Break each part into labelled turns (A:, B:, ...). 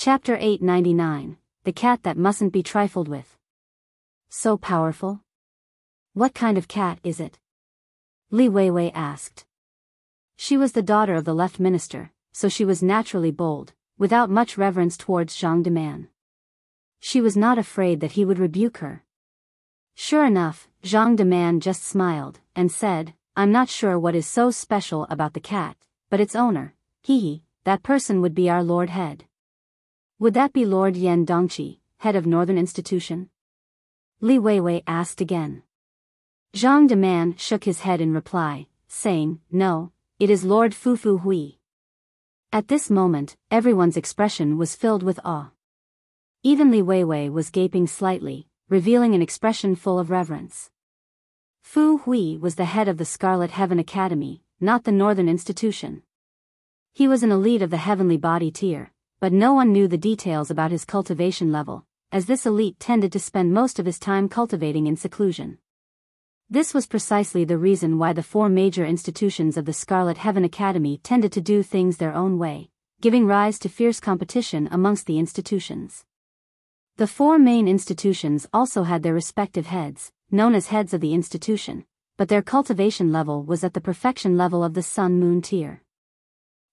A: Chapter 899, The Cat That Mustn't Be Trifled With. So powerful? What kind of cat is it? Li Weiwei asked. She was the daughter of the left minister, so she was naturally bold, without much reverence towards Zhang Deman. She was not afraid that he would rebuke her. Sure enough, Zhang Deman just smiled, and said, "I'm not sure what is so special about the cat, but its owner, that person would be our Lord Head." "Would that be Lord Yan Dongqi, head of Northern Institution?" Li Weiwei asked again. Zhang Deman shook his head in reply, saying, "No, it is Lord Fufu Hui." At this moment, everyone's expression was filled with awe. Even Li Weiwei was gaping slightly, revealing an expression full of reverence. Fu Hui was the head of the Scarlet Heaven Academy, not the Northern Institution. He was an elite of the heavenly body tier, but no one knew the details about his cultivation level, as this elite tended to spend most of his time cultivating in seclusion. This was precisely the reason why the four major institutions of the Scarlet Heaven Academy tended to do things their own way, giving rise to fierce competition amongst the institutions. The four main institutions also had their respective heads, known as heads of the institution, but their cultivation level was at the perfection level of the Sun-Moon tier.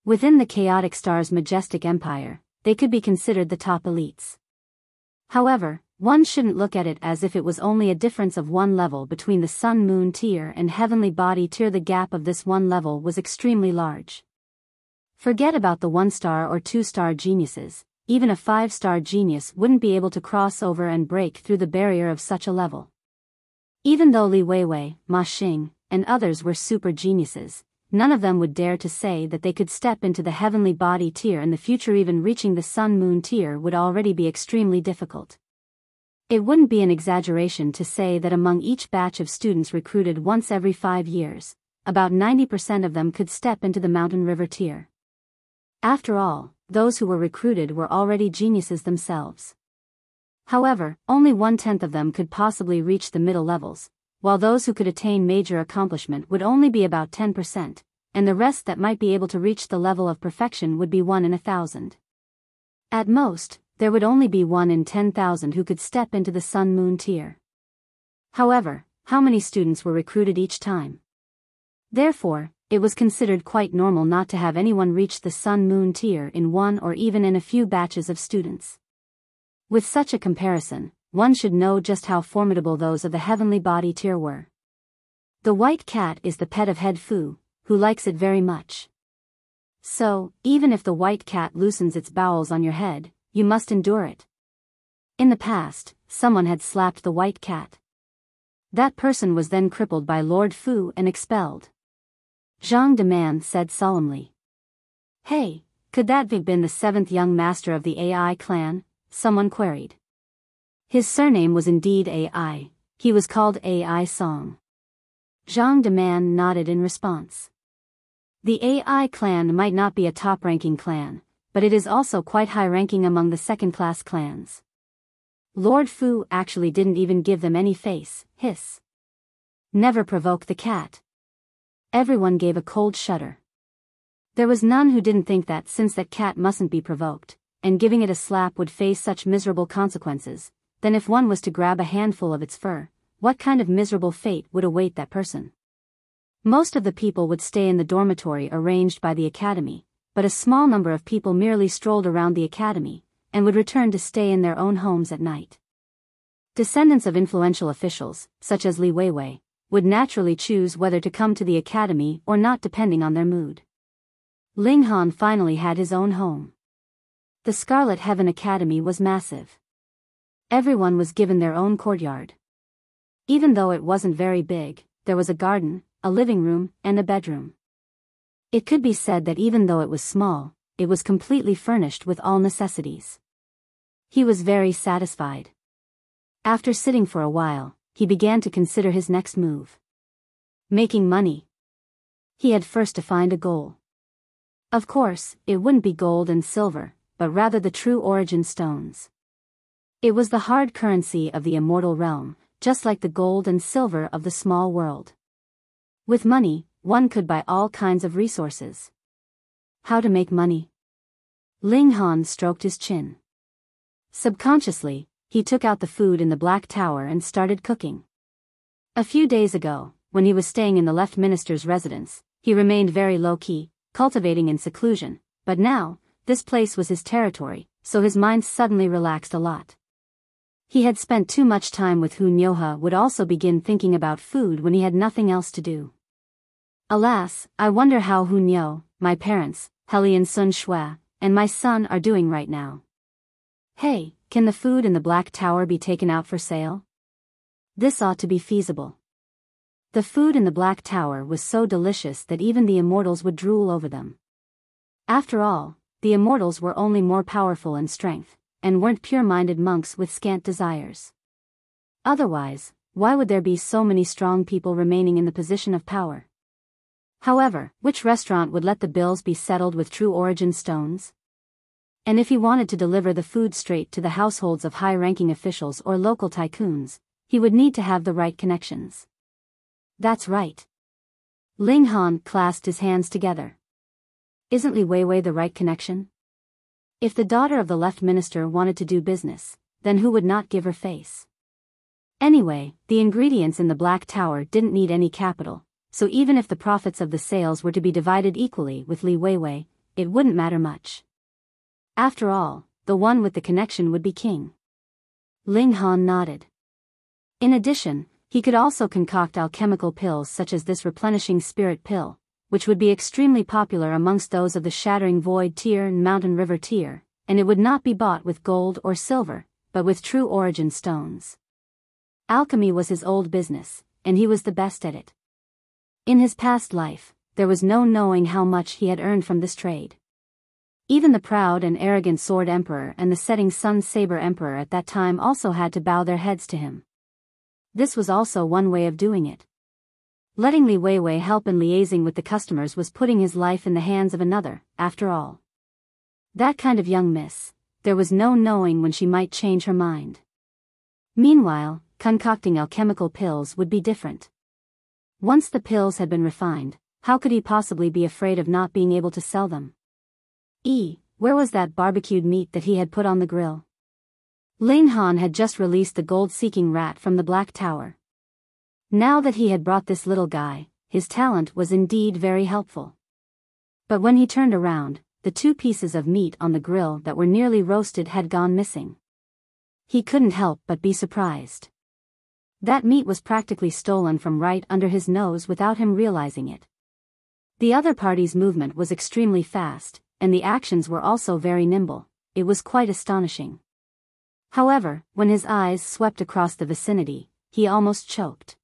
A: Within the chaotic star's majestic empire, they could be considered the top elites. However, one shouldn't look at it as if it was only a difference of one level between the Sun-Moon tier and heavenly body tier. The gap of this one level was extremely large. Forget about the 1-star or 2-star geniuses, even a 5-star genius wouldn't be able to cross over and break through the barrier of such a level. Even though Li Weiwei, Ma Xing, and others were super geniuses, none of them would dare to say that they could step into the heavenly body tier in the future. Even reaching the Sun-Moon tier would already be extremely difficult. It wouldn't be an exaggeration to say that among each batch of students recruited once every 5 years, about 90% of them could step into the Mountain River tier. After all, those who were recruited were already geniuses themselves. However, only 1/10 of them could possibly reach the middle levels, while those who could attain major accomplishment would only be about 10%, and the rest that might be able to reach the level of perfection would be 1 in 1,000. At most, there would only be 1 in 10,000 who could step into the Sun-Moon tier. However, how many students were recruited each time? Therefore, it was considered quite normal not to have anyone reach the Sun-Moon tier in one or even in a few batches of students. With such a comparison, one should know just how formidable those of the heavenly body tier were. The white cat is the pet of Head Fu, who likes it very much. So, even if the white cat loosens its bowels on your head, you must endure it. In the past, someone had slapped the white cat. That person was then crippled by Lord Fu and expelled. Zhang Deman said solemnly. "Hey, could that have been the 7th young master of the AI clan?" someone queried. His surname was indeed AI, he was called AI Song. Zhang Deman nodded in response. The AI clan might not be a top-ranking clan, but it is also quite high-ranking among the second-class clans. Lord Fu actually didn't even give them any face, hiss. Never provoke the cat. Everyone gave a cold shudder. There was none who didn't think that since that cat mustn't be provoked, and giving it a slap would face such miserable consequences, then if one was to grab a handful of its fur, what kind of miserable fate would await that person? Most of the people would stay in the dormitory arranged by the academy, but a small number of people merely strolled around the academy, and would return to stay in their own homes at night. Descendants of influential officials, such as Li Weiwei, would naturally choose whether to come to the academy or not depending on their mood. Ling Han finally had his own home. The Scarlet Heaven Academy was massive. Everyone was given their own courtyard. Even though it wasn't very big, there was a garden, a living room, and a bedroom. It could be said that even though it was small, it was completely furnished with all necessities. He was very satisfied. After sitting for a while, he began to consider his next move. Making money. He had first to find a goal. Of course, it wouldn't be gold and silver, but rather the true origin stones. It was the hard currency of the immortal realm, just like the gold and silver of the small world. With money, one could buy all kinds of resources. How to make money? Ling Han stroked his chin. Subconsciously, he took out the food in the Black Tower and started cooking. A few days ago, when he was staying in the left minister's residence, he remained very low-key, cultivating in seclusion, but now, this place was his territory, so his mind suddenly relaxed a lot. He had spent too much time with Hu Nyoha would also begin thinking about food when he had nothing else to do. Alas, I wonder how Hu Nyo, my parents, Heli and Sun Shui, and my son are doing right now. Hey, can the food in the Black Tower be taken out for sale? This ought to be feasible. The food in the Black Tower was so delicious that even the immortals would drool over them. After all, the immortals were only more powerful in strength, and weren't pure-minded monks with scant desires. Otherwise, why would there be so many strong people remaining in the position of power? However, which restaurant would let the bills be settled with true origin stones? And if he wanted to deliver the food straight to the households of high-ranking officials or local tycoons, he would need to have the right connections. That's right. Ling Han clasped his hands together. Isn't Li Weiwei the right connection? If the daughter of the left minister wanted to do business, then who would not give her face? Anyway, the ingredients in the Black Tower didn't need any capital, so even if the profits of the sales were to be divided equally with Li Weiwei, it wouldn't matter much. After all, the one with the connection would be king. Ling Han nodded. In addition, he could also concoct alchemical pills such as this replenishing spirit pill, which would be extremely popular amongst those of the Shattering Void tier and Mountain River tier, and it would not be bought with gold or silver, but with true origin stones. Alchemy was his old business, and he was the best at it. In his past life, there was no knowing how much he had earned from this trade. Even the proud and arrogant Sword Emperor and the setting Sun Saber Emperor at that time also had to bow their heads to him. This was also one way of doing it. Letting Li Weiwei help in liaising with the customers was putting his life in the hands of another, after all. That kind of young miss, there was no knowing when she might change her mind. Meanwhile, concocting alchemical pills would be different. Once the pills had been refined, how could he possibly be afraid of not being able to sell them? Where was that barbecued meat that he had put on the grill? Ling Han had just released the gold-seeking rat from the Black Tower. Now that he had brought this little guy, his talent was indeed very helpful. But when he turned around, the 2 pieces of meat on the grill that were nearly roasted had gone missing. He couldn't help but be surprised. That meat was practically stolen from right under his nose without him realizing it. The other party's movement was extremely fast, and the actions were also very nimble. It was quite astonishing. However, when his eyes swept across the vicinity, he almost choked.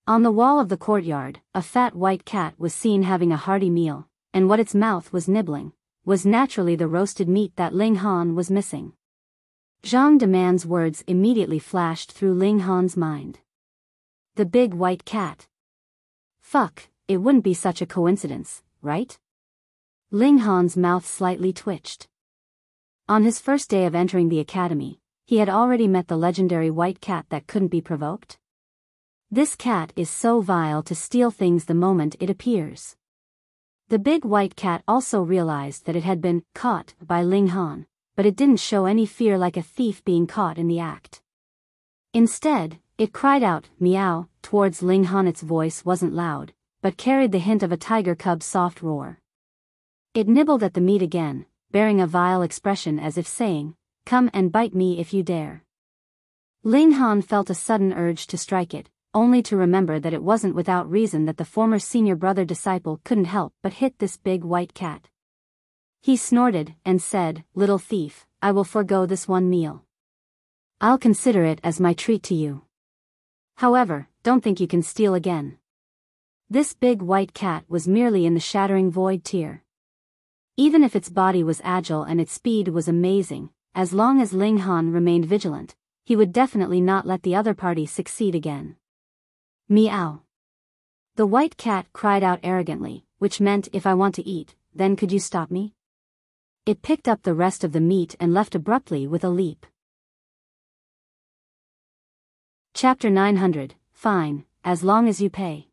A: On the wall of the courtyard, a fat white cat was seen having a hearty meal, and what its mouth was nibbling was naturally the roasted meat that Ling Han was missing. Zhang Deman's words immediately flashed through Ling Han's mind. The big white cat. Fuck, it wouldn't be such a coincidence, right? Ling Han's mouth slightly twitched. On his first day of entering the academy, he had already met the legendary white cat that couldn't be provoked. This cat is so vile to steal things the moment it appears. The big white cat also realized that it had been caught by Ling Han, but it didn't show any fear like a thief being caught in the act. Instead, it cried out, meow, towards Ling Han. Its voice wasn't loud, but carried the hint of a tiger cub's soft roar. It nibbled at the meat again, bearing a vile expression as if saying, "Come and bite me if you dare." Ling Han felt a sudden urge to strike it, only to remember that it wasn't without reason that the former senior brother disciple couldn't help but hit this big white cat. He snorted and said, "Little thief, I will forego this one meal. I'll consider it as my treat to you. However, don't think you can steal again." This big white cat was merely in the Shattering Void tier. Even if its body was agile and its speed was amazing, as long as Ling Han remained vigilant, he would definitely not let the other party succeed again. Meow. The white cat cried out arrogantly, which meant, "If I want to eat, then could you stop me?" It picked up the rest of the meat and left abruptly with a leap. Chapter 900, Fine, as long as you pay.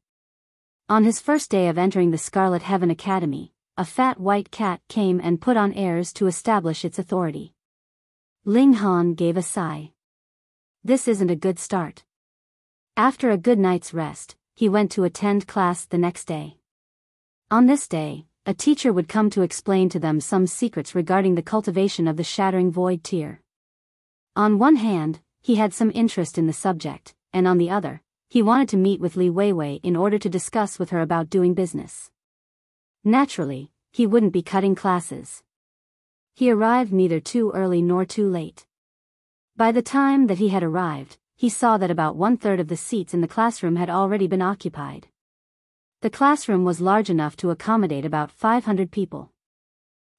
A: On his first day of entering the Scarlet Heaven Academy, a fat white cat came and put on airs to establish its authority. Ling Han gave a sigh. This isn't a good start. After a good night's rest, he went to attend class the next day. On this day, a teacher would come to explain to them some secrets regarding the cultivation of the shattering void tier. On one hand, he had some interest in the subject, and on the other, he wanted to meet with Li Weiwei in order to discuss with her about doing business. Naturally, he wouldn't be cutting classes. He arrived neither too early nor too late. By the time that he had arrived, he saw that about 1/3 of the seats in the classroom had already been occupied. The classroom was large enough to accommodate about 500 people.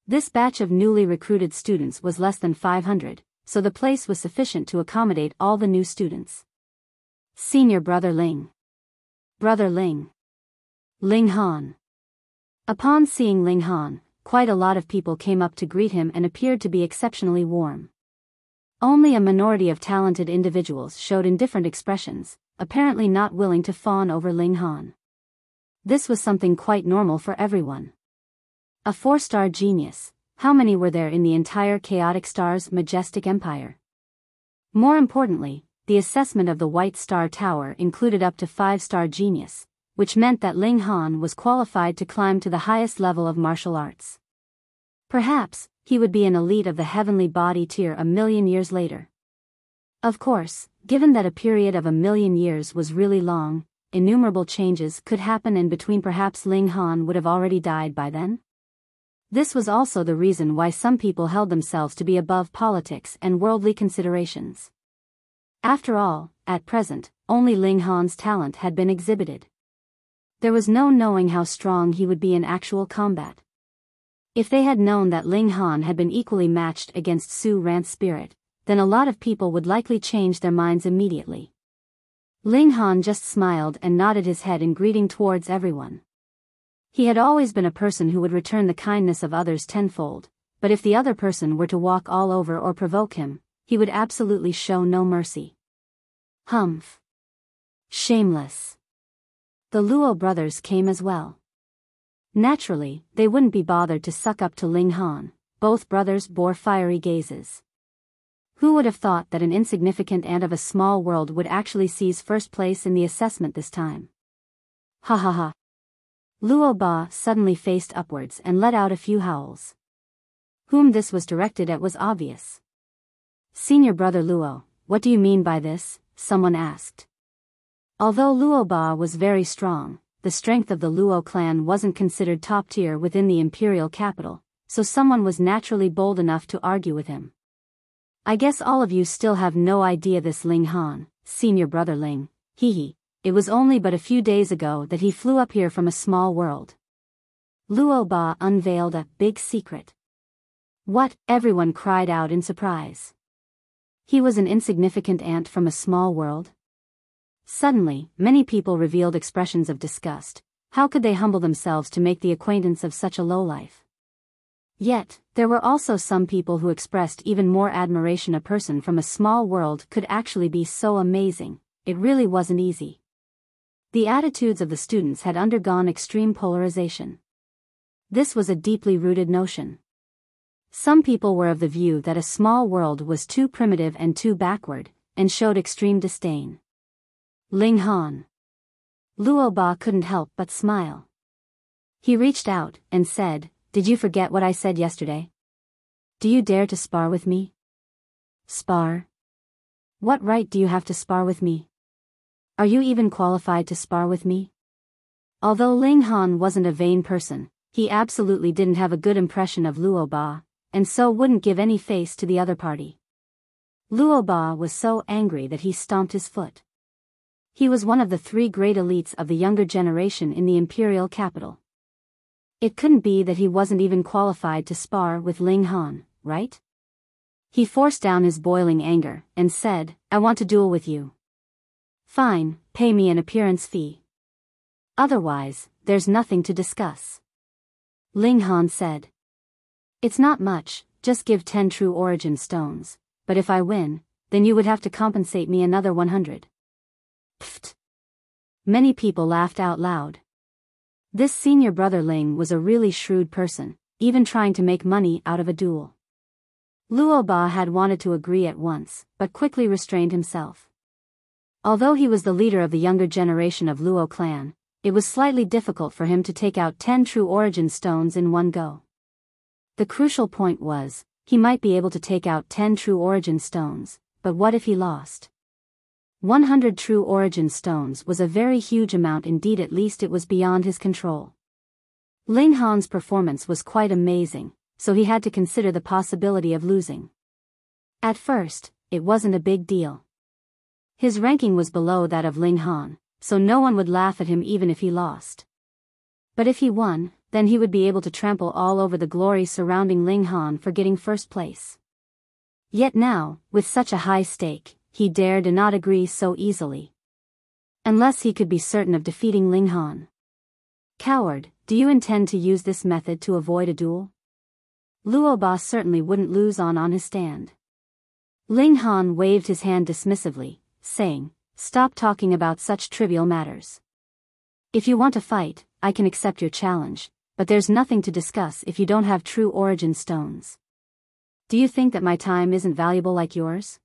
A: This batch of newly recruited students was less than 500, so the place was sufficient to accommodate all the new students. Senior Brother Ling. Brother Ling. Ling Han. Upon seeing Ling Han, quite a lot of people came up to greet him and appeared to be exceptionally warm. Only a minority of talented individuals showed indifferent expressions, apparently not willing to fawn over Ling Han. This was something quite normal for everyone. A 4-star genius, how many were there in the entire Chaotic Star's majestic empire? More importantly, the assessment of the White Star Tower included up to 5-star genius, which meant that Ling Han was qualified to climb to the highest level of martial arts. Perhaps, he would be an elite of the heavenly body tier a million years later. Of course, given that a period of 1,000,000 years was really long, innumerable changes could happen in between. Perhaps Ling Han would have already died by then. This was also the reason why some people held themselves to be above politics and worldly considerations. After all, at present, only Ling Han's talent had been exhibited. There was no knowing how strong he would be in actual combat. If they had known that Ling Han had been equally matched against Su Ran's spirit, then a lot of people would likely change their minds immediately. Ling Han just smiled and nodded his head in greeting towards everyone. He had always been a person who would return the kindness of others tenfold, but if the other person were to walk all over or provoke him, he would absolutely show no mercy. Humph. Shameless. The Luo brothers came as well. Naturally, they wouldn't be bothered to suck up to Ling Han. Both brothers bore fiery gazes. Who would have thought that an insignificant ant of a small world would actually seize first place in the assessment this time? Ha ha ha. Luo Ba suddenly faced upwards and let out a few howls. Whom this was directed at was obvious. Senior Brother Luo, what do you mean by this? Someone asked. Although Luo Ba was very strong, the strength of the Luo clan wasn't considered top tier within the imperial capital, so someone was naturally bold enough to argue with him. I guess all of you still have no idea this Ling Han, Senior Brother Ling, hee. It was only but a few days ago that he flew up here from a small world. Luo Ba unveiled a big secret. What? Everyone cried out in surprise. He was an insignificant ant from a small world? Suddenly, many people revealed expressions of disgust. How could they humble themselves to make the acquaintance of such a lowlife? Yet, there were also some people who expressed even more admiration. A person from a small world could actually be so amazing. It really wasn't easy. The attitudes of the students had undergone extreme polarization. This was a deeply rooted notion. Some people were of the view that a small world was too primitive and too backward, and showed extreme disdain. Ling Han. Luo Ba couldn't help but smile. He reached out and said, "Did you forget what I said yesterday? Do you dare to spar with me?" Spar? What right do you have to spar with me? Are you even qualified to spar with me? Although Ling Han wasn't a vain person, he absolutely didn't have a good impression of Luo Ba, and so wouldn't give any face to the other party. Luo Ba was so angry that he stomped his foot. He was one of the 3 great elites of the younger generation in the imperial capital. It couldn't be that he wasn't even qualified to spar with Ling Han, right? He forced down his boiling anger and said, "I want to duel with you." "Fine, pay me an appearance fee. Otherwise, there's nothing to discuss." Ling Han said. "It's not much, just give 10 true origin stones, but if I win, then you would have to compensate me another 100. Pfft. Many people laughed out loud. This senior brother Ling was a really shrewd person, even trying to make money out of a duel. Luo Ba had wanted to agree at once, but quickly restrained himself. Although he was the leader of the younger generation of Luo clan, it was slightly difficult for him to take out 10 true origin stones in one go. The crucial point was, he might be able to take out 10 true origin stones, but what if he lost? 100 true origin stones was a very huge amount indeed, at least it was beyond his control. Ling Han's performance was quite amazing, so he had to consider the possibility of losing. At first, it wasn't a big deal. His ranking was below that of Ling Han, so no one would laugh at him even if he lost. But if he won, then he would be able to trample all over the glory surrounding Ling Han for getting first place. Yet now, with such a high stake, he dared not agree so easily. Unless he could be certain of defeating Ling Han. Coward, do you intend to use this method to avoid a duel? Luo Ba certainly wouldn't lose on his stand. Ling Han waved his hand dismissively, saying, "Stop talking about such trivial matters. If you want to fight, I can accept your challenge, but there's nothing to discuss if you don't have true origin stones. Do you think that my time isn't valuable like yours?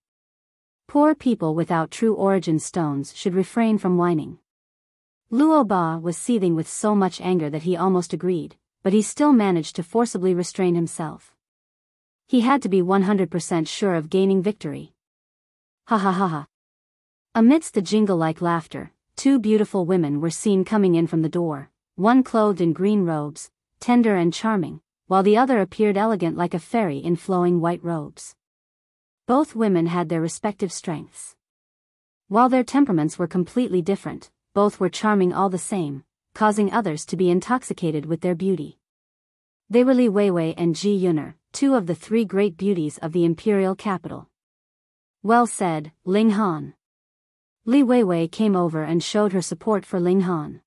A: Poor people without true origin stones should refrain from whining." Luo Ba was seething with so much anger that he almost agreed, but he still managed to forcibly restrain himself. He had to be 100% sure of gaining victory. Ha ha ha ha. Amidst the jingle-like laughter, 2 beautiful women were seen coming in from the door, one clothed in green robes, tender and charming, while the other appeared elegant like a fairy in flowing white robes. Both women had their respective strengths. While their temperaments were completely different, both were charming all the same, causing others to be intoxicated with their beauty. They were Li Weiwei and Ji Yuner, 2 of the 3 great beauties of the imperial capital. Well said, Ling Han. Li Weiwei came over and showed her support for Ling Han.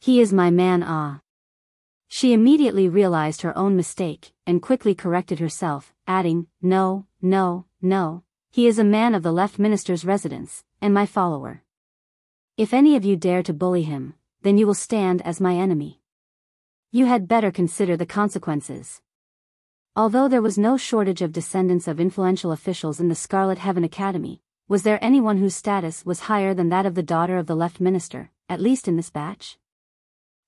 A: He is my man ah. She immediately realized her own mistake, and quickly corrected herself, adding, no, he is a man of the left minister's residence, and my follower. If any of you dare to bully him, then you will stand as my enemy. You had better consider the consequences. Although there was no shortage of descendants of influential officials in the Scarlet Heaven Academy, was there anyone whose status was higher than that of the daughter of the left minister, at least in this batch?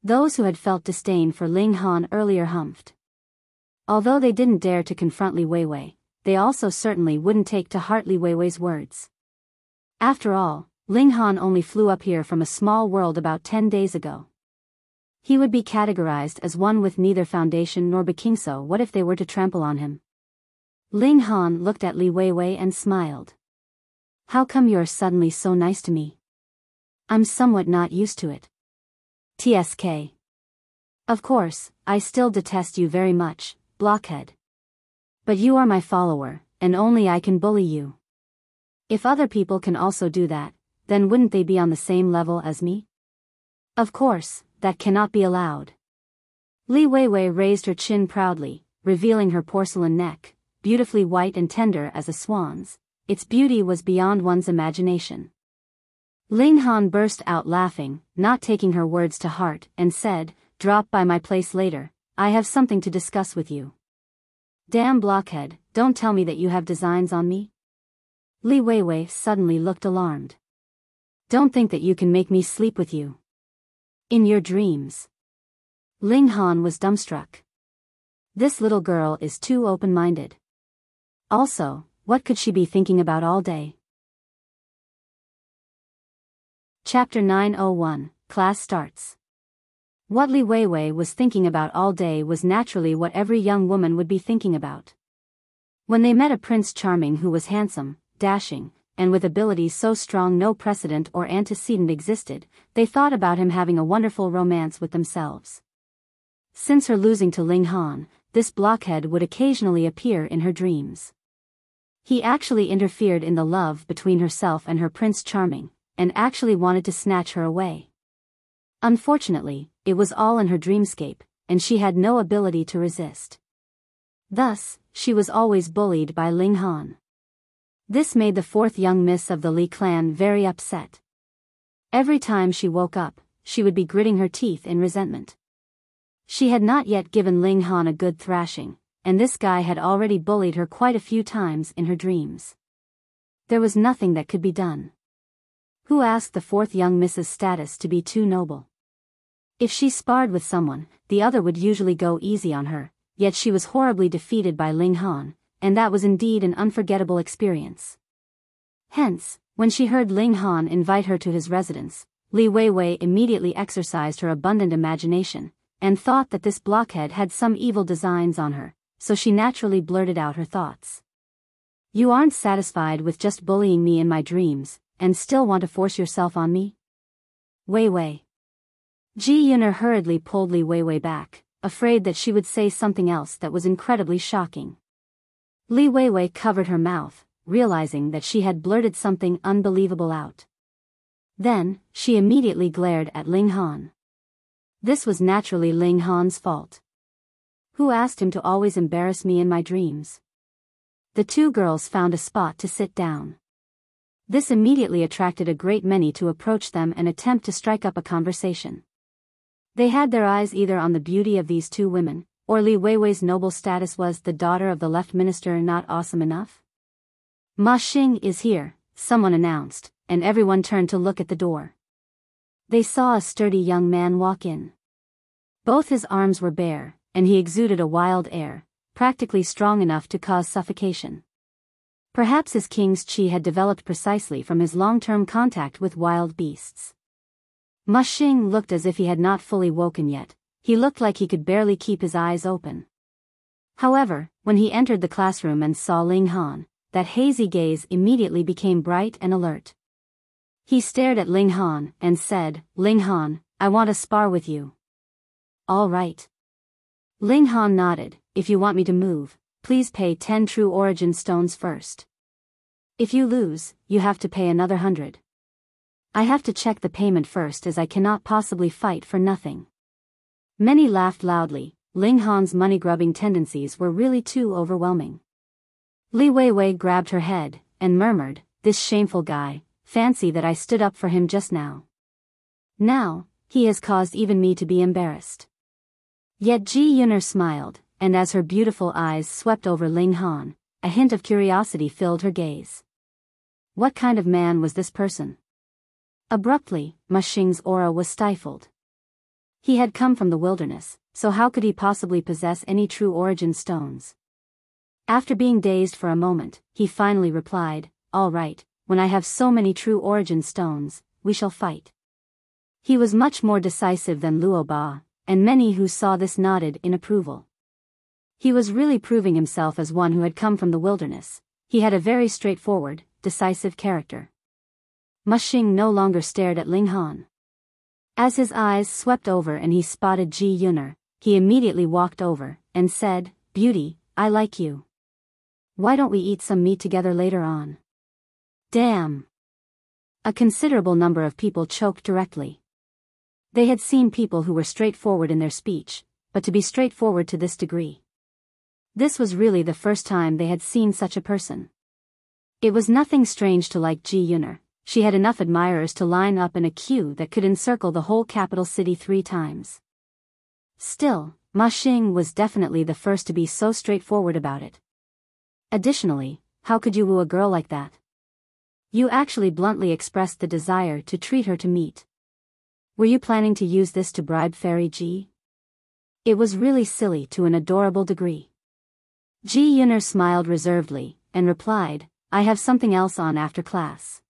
A: Those who had felt disdain for Ling Han earlier humphed. Although they didn't dare to confront Li Weiwei, they also certainly wouldn't take to heart Li Weiwei's words. After all, Ling Han only flew up here from a small world about 10 days ago. He would be categorized as one with neither foundation nor backing, so what if they were to trample on him? Ling Han looked at Li Weiwei and smiled. How come you're suddenly so nice to me? I'm somewhat not used to it. TSK. Of course, I still detest you very much, blockhead. But you are my follower, and only I can bully you. If other people can also do that, then wouldn't they be on the same level as me? Of course, that cannot be allowed. Li Weiwei raised her chin proudly, revealing her porcelain neck, beautifully white and tender as a swan's. Its beauty was beyond one's imagination. Ling Han burst out laughing, not taking her words to heart, and said, "Drop by my place later, I have something to discuss with you." Damn blockhead, don't tell me that you have designs on me? Li Weiwei suddenly looked alarmed. Don't think that you can make me sleep with you. In your dreams. Ling Han was dumbstruck. This little girl is too open-minded. Also, what could she be thinking about all day? Chapter 901, Class Starts. What Li Weiwei was thinking about all day was naturally what every young woman would be thinking about. When they met a Prince Charming who was handsome, dashing, and with abilities so strong no precedent or antecedent existed, they thought about him having a wonderful romance with themselves. Since her losing to Ling Han, this blockhead would occasionally appear in her dreams. He actually interfered in the love between herself and her Prince Charming, and actually wanted to snatch her away. Unfortunately, it was all in her dreamscape, and she had no ability to resist. Thus, she was always bullied by Ling Han. This made the 4th young miss of the Li clan very upset. Every time she woke up, she would be gritting her teeth in resentment. She had not yet given Ling Han a good thrashing, and this guy had already bullied her quite a few times in her dreams. There was nothing that could be done. Who asked the fourth young Mrs. Status to be too noble? If she sparred with someone, the other would usually go easy on her, yet she was horribly defeated by Ling Han, and that was indeed an unforgettable experience. Hence, when she heard Ling Han invite her to his residence, Li Weiwei immediately exercised her abundant imagination, and thought that this blockhead had some evil designs on her, so she naturally blurted out her thoughts. You aren't satisfied with just bullying me in my dreams, and still want to force yourself on me? Weiwei. Ji Yuner hurriedly pulled Li Weiwei back, afraid that she would say something else that was incredibly shocking. Li Weiwei covered her mouth, realizing that she had blurted something unbelievable out. Then, she immediately glared at Ling Han. This was naturally Ling Han's fault. Who asked him to always embarrass me in my dreams? The two girls found a spot to sit down. This immediately attracted a great many to approach them and attempt to strike up a conversation. They had their eyes either on the beauty of these two women, or Li Weiwei's noble status. Was the daughter of the left minister not awesome enough? Ma Xing is here, someone announced, and everyone turned to look at the door. They saw a sturdy young man walk in. Both his arms were bare, and he exuded a wild air, practically strong enough to cause suffocation. Perhaps his king's chi had developed precisely from his long-term contact with wild beasts. Ma Xing looked as if he had not fully woken yet. He looked like he could barely keep his eyes open. However, when he entered the classroom and saw Ling Han, that hazy gaze immediately became bright and alert. He stared at Ling Han and said, "Ling Han, I want to spar with you." "All right." Ling Han nodded. "If you want me to move, please pay 10 true origin stones first. If you lose, you have to pay another 100. I have to check the payment first as I cannot possibly fight for nothing." Many laughed loudly. Ling Han's money-grubbing tendencies were really too overwhelming. Li Weiwei grabbed her head, and murmured, "This shameful guy, fancy that I stood up for him just now. Now, he has caused even me to be embarrassed." Yet Ji Yuner smiled, and as her beautiful eyes swept over Ling Han, a hint of curiosity filled her gaze. What kind of man was this person? Abruptly, Ma Xing's aura was stifled. He had come from the wilderness, so how could he possibly possess any true origin stones? After being dazed for a moment, he finally replied, "All right, when I have so many true origin stones, we shall fight." He was much more decisive than Luo Ba, and many who saw this nodded in approval. He was really proving himself as one who had come from the wilderness. He had a very straightforward, decisive character. Ma Xing no longer stared at Ling Han. As his eyes swept over and he spotted Ji Yuner, he immediately walked over, and said, "Beauty, I like you. Why don't we eat some meat together later on?" Damn! A considerable number of people choked directly. They had seen people who were straightforward in their speech, but to be straightforward to this degree. This was really the first time they had seen such a person. It was nothing strange to like Ji Yuner. She had enough admirers to line up in a queue that could encircle the whole capital city 3 times. Still, Ma Xing was definitely the first to be so straightforward about it. Additionally, how could you woo a girl like that? You actually bluntly expressed the desire to treat her to meat. Were you planning to use this to bribe Fairy Ji? It was really silly to an adorable degree. Ji Yuner smiled reservedly, and replied, "I have something else on after class.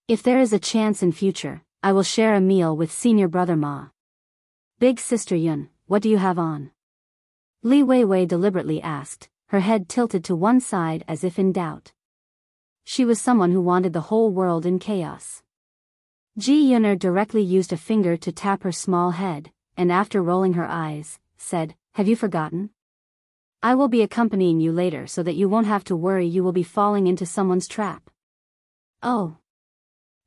A: If there is a chance in future, I will share a meal with senior brother Ma. Big sister Yun, what do you have on?" Li Weiwei deliberately asked, her head tilted to one side as if in doubt. She was someone who wanted the whole world in chaos. Ji Yuner directly used a finger to tap her small head, and after rolling her eyes, said, "Have you forgotten? I will be accompanying you later so that you won't have to worry you will be falling into someone's trap." "Oh."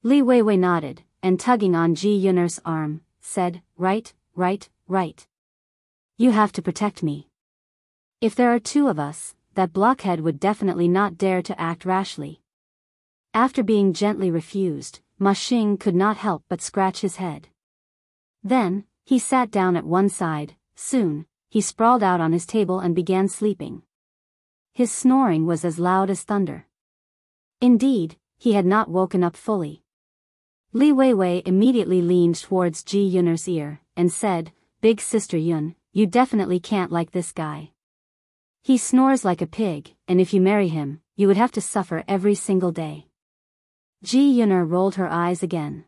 A: Li Weiwei nodded, and tugging on Ji Yuner's arm, said, right. You have to protect me. If there are 2 of us, that blockhead would definitely not dare to act rashly." After being gently refused, Ma Xing could not help but scratch his head. Then, he sat down at one side. Soon, he sprawled out on his table and began sleeping. His snoring was as loud as thunder. Indeed, he had not woken up fully. Li Weiwei immediately leaned towards Ji Yun'er's ear, and said, "Big Sister Yun, you definitely can't like this guy. He snores like a pig, and if you marry him, you would have to suffer every single day." Ji Yun'er rolled her eyes again.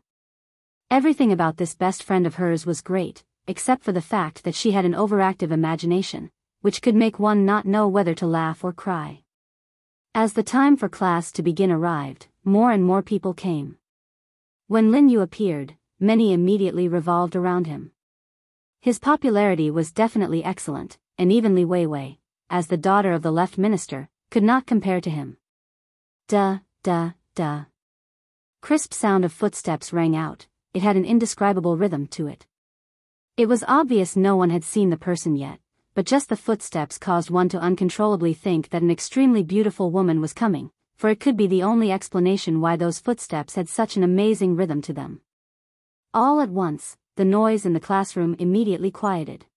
A: Everything about this best friend of hers was great, except for the fact that she had an overactive imagination, which could make one not know whether to laugh or cry. As the time for class to begin arrived, more and more people came. When Lingyu appeared, many immediately revolved around him. His popularity was definitely excellent, and even Li Weiwei, as the daughter of the left minister, could not compare to him. Duh, duh, duh. Crisp sound of footsteps rang out. It had an indescribable rhythm to it. It was obvious no one had seen the person yet, but just the footsteps caused one to uncontrollably think that an extremely beautiful woman was coming, for it could be the only explanation why those footsteps had such an amazing rhythm to them. All at once, the noise in the classroom immediately quieted.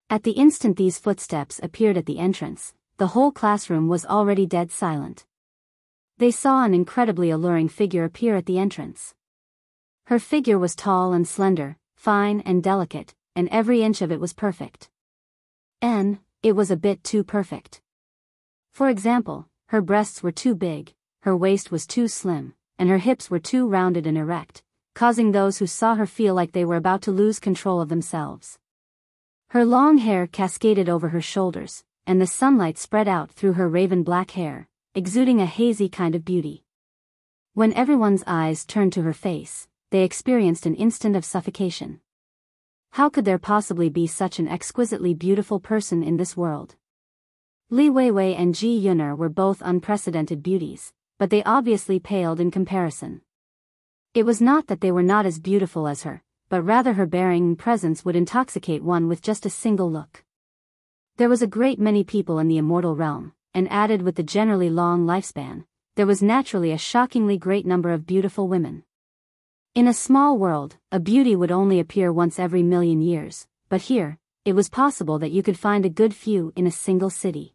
A: At the instant these footsteps appeared at the entrance, the whole classroom was already dead silent. They saw an incredibly alluring figure appear at the entrance. Her figure was tall and slender, fine and delicate, and every inch of it was perfect. It was a bit too perfect. For example, her breasts were too big, her waist was too slim, and her hips were too rounded and erect, causing those who saw her feel like they were about to lose control of themselves. Her long hair cascaded over her shoulders, and the sunlight spread out through her raven black hair, exuding a hazy kind of beauty. When everyone's eyes turned to her face, they experienced an instant of suffocation. How could there possibly be such an exquisitely beautiful person in this world? Li Weiwei and Ji Yun'er were both unprecedented beauties, but they obviously paled in comparison. It was not that they were not as beautiful as her, but rather her bearing and presence would intoxicate one with just a single look. There was a great many people in the immortal realm, and added with the generally long lifespan, there was naturally a shockingly great number of beautiful women. In a small world, a beauty would only appear once every million years, but here, it was possible that you could find a good few in a single city.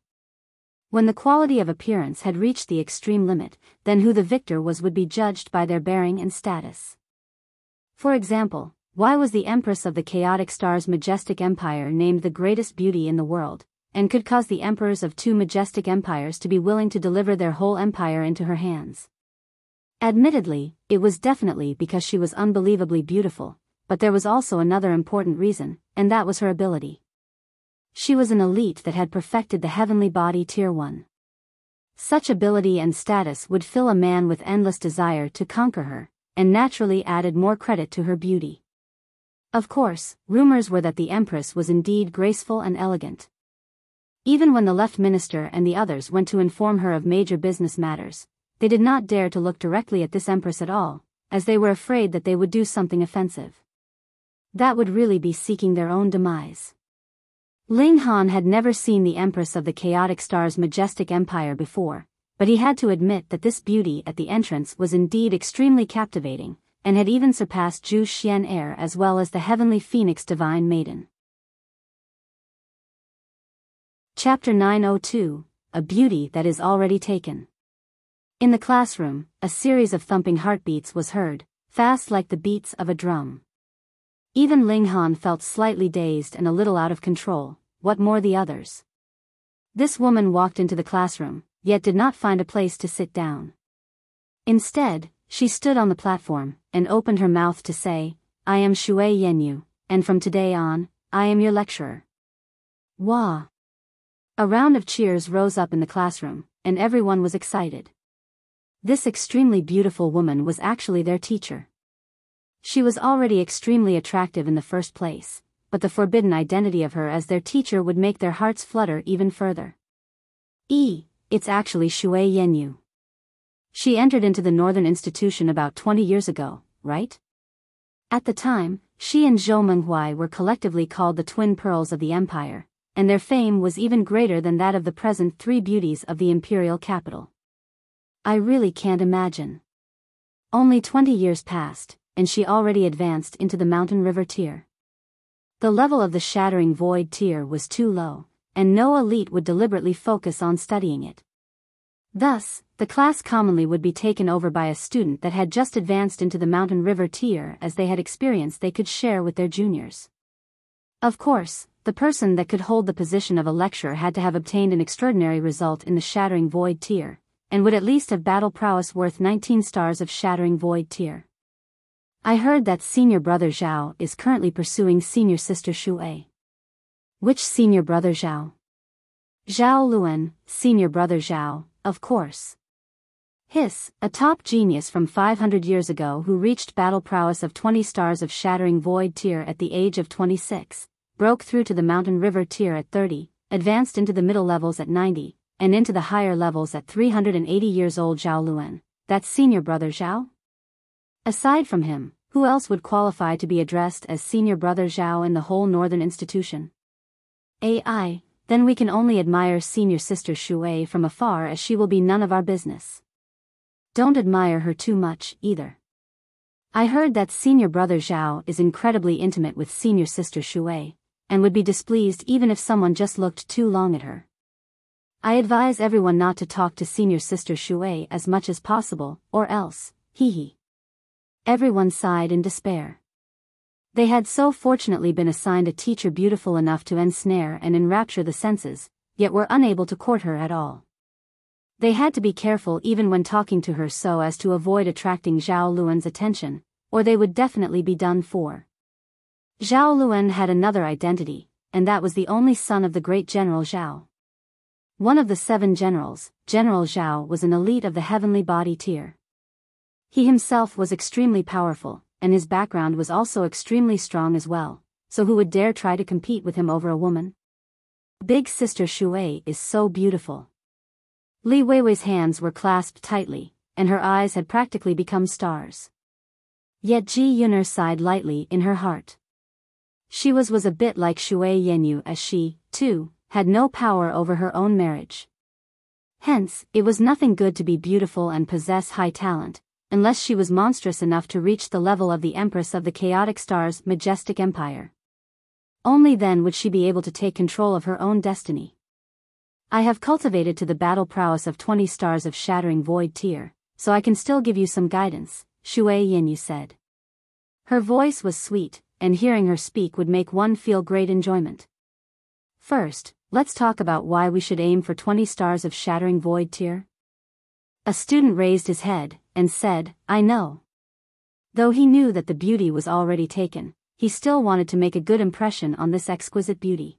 A: When the quality of appearance had reached the extreme limit, then who the victor was would be judged by their bearing and status. For example, why was the Empress of the Chaotic Star's majestic empire named the greatest beauty in the world, and could cause the emperors of two majestic empires to be willing to deliver their whole empire into her hands? Admittedly, it was definitely because she was unbelievably beautiful, but there was also another important reason, and that was her ability. She was an elite that had perfected the heavenly body Tier 1. Such ability and status would fill a man with endless desire to conquer her, and naturally added more credit to her beauty. Of course, rumors were that the Empress was indeed graceful and elegant. Even when the left minister and the others went to inform her of major business matters, they did not dare to look directly at this Empress at all, as they were afraid that they would do something offensive. That would really be seeking their own demise. Ling Han had never seen the Empress of the Chaotic Star's majestic empire before, but he had to admit that this beauty at the entrance was indeed extremely captivating, and had even surpassed Zhu Xian Air as well as the heavenly phoenix divine maiden. Chapter 902, A Beauty That Is Already Taken. In the classroom, a series of thumping heartbeats was heard, fast like the beats of a drum. Even Ling Han felt slightly dazed and a little out of control, what more the others. This woman walked into the classroom, yet did not find a place to sit down. Instead, she stood on the platform, and opened her mouth to say, "I am Shui Yenyu, and from today on, I am your lecturer." Wah! A round of cheers rose up in the classroom, and everyone was excited. This extremely beautiful woman was actually their teacher. She was already extremely attractive in the first place, but the forbidden identity of her as their teacher would make their hearts flutter even further. It's actually Shui Yenyu. She entered into the Northern Institution about 20 years ago, right? At the time, she and Zhou Menghuai were collectively called the Twin Pearls of the Empire, and their fame was even greater than that of the present three beauties of the imperial capital. I really can't imagine. Only 20 years passed, and she already advanced into the Mountain River tier. The level of the Shattering Void tier was too low, and no elite would deliberately focus on studying it. Thus, the class commonly would be taken over by a student that had just advanced into the Mountain River tier, as they had experience they could share with their juniors. Of course, the person that could hold the position of a lecturer had to have obtained an extraordinary result in the Shattering Void tier, and would at least have battle prowess worth 19 stars of Shattering Void tier. I heard that senior brother Zhao is currently pursuing senior sister Shui. Which senior brother Zhao? Zhao Luan, senior brother Zhao, of course. Hiss, a top genius from 500 years ago who reached battle prowess of 20 stars of Shattering Void tier at the age of 26, broke through to the Mountain River tier at 30, advanced into the middle levels at 90, and into the higher levels at 380 years old. Zhao Luan, that's senior brother Zhao? Aside from him, who else would qualify to be addressed as senior brother Zhao in the whole northern institution? AI, then we can only admire senior sister Shui from afar, as she will be none of our business. Don't admire her too much, either. I heard that senior brother Zhao is incredibly intimate with senior sister Shui, and would be displeased even if someone just looked too long at her. I advise everyone not to talk to senior sister Shui as much as possible, or else, hee. Everyone sighed in despair. They had so fortunately been assigned a teacher beautiful enough to ensnare and enrapture the senses, yet were unable to court her at all. They had to be careful even when talking to her so as to avoid attracting Zhao Luan's attention, or they would definitely be done for. Zhao Luan had another identity, and that was the only son of the great General Zhao. One of the 7 generals, General Zhao was an elite of the heavenly body tier. He himself was extremely powerful, and his background was also extremely strong as well, so who would dare try to compete with him over a woman? Big sister Shui is so beautiful. Li Weiwei's hands were clasped tightly, and her eyes had practically become stars. Yet Ji Yuner sighed lightly in her heart. She was a bit like Shui Yenyu, as she, too, had no power over her own marriage. Hence, it was nothing good to be beautiful and possess high talent, unless she was monstrous enough to reach the level of the Empress of the Chaotic Star's majestic empire. Only then would she be able to take control of her own destiny. I have cultivated to the battle prowess of 20 stars of Shattering Void tier, so I can still give you some guidance, Shui Yenyu said. Her voice was sweet, and hearing her speak would make one feel great enjoyment. First, let's talk about why we should aim for 20 stars of Shattering Void tier. A student raised his head, and said, I know. Though he knew that the beauty was already taken, he still wanted to make a good impression on this exquisite beauty.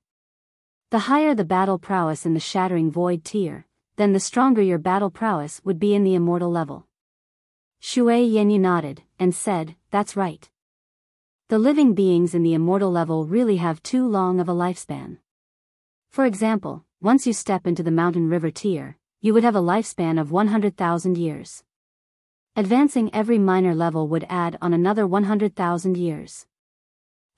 A: The higher the battle prowess in the Shattering Void tier, then the stronger your battle prowess would be in the immortal level. Shui Yenyu nodded, and said, that's right. The living beings in the immortal level really have too long of a lifespan. For example, once you step into the Mountain River tier, you would have a lifespan of 100,000 years. Advancing every minor level would add on another 100,000 years.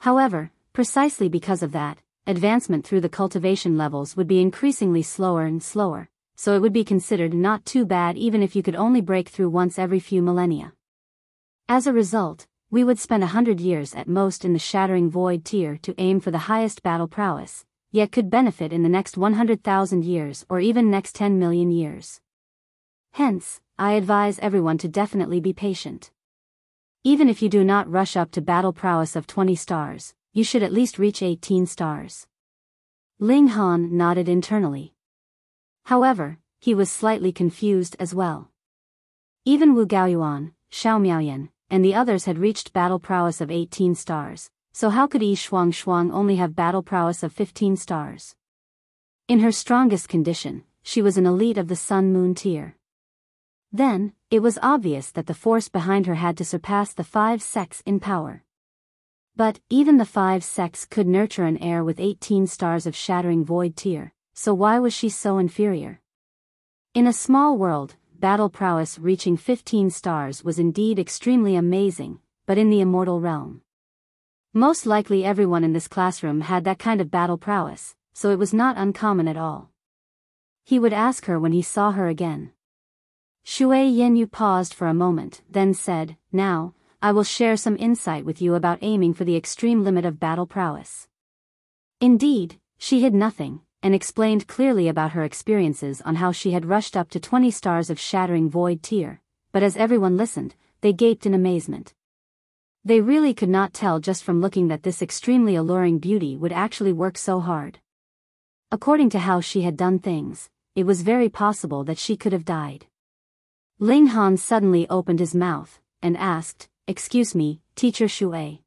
A: However, precisely because of that, advancement through the cultivation levels would be increasingly slower and slower, so it would be considered not too bad even if you could only break through once every few millennia. As a result, we would spend 100 years at most in the Shattering Void tier to aim for the highest battle prowess, yet could benefit in the next 100,000 years or even next 10 million years. Hence, I advise everyone to definitely be patient. Even if you do not rush up to battle prowess of 20 stars, you should at least reach 18 stars. Ling Han nodded internally. However, he was slightly confused as well. Even Wu Gaoyuan, Xiao Miaoyan, and the others had reached battle prowess of 18 stars, so how could Yi Shuang only have battle prowess of 15 stars? In her strongest condition, she was an elite of the Sun-Moon tier. Then, it was obvious that the force behind her had to surpass the 5 sects in power. But, even the 5 sects could nurture an heir with 18 stars of Shattering Void tier, so why was she so inferior? In a small world, battle prowess reaching 15 stars was indeed extremely amazing, but in the immortal realm, most likely everyone in this classroom had that kind of battle prowess, so it was not uncommon at all. He would ask her when he saw her again. Shui Yenyu paused for a moment, then said, now, I will share some insight with you about aiming for the extreme limit of battle prowess. Indeed, she hid nothing, and explained clearly about her experiences on how she had rushed up to 20 stars of shattering void tier, but as everyone listened, they gaped in amazement. They really could not tell just from looking that this extremely alluring beauty would actually work so hard. According to how she had done things, it was very possible that she could have died. Ling Han suddenly opened his mouth, and asked, "Excuse me, Teacher Shui.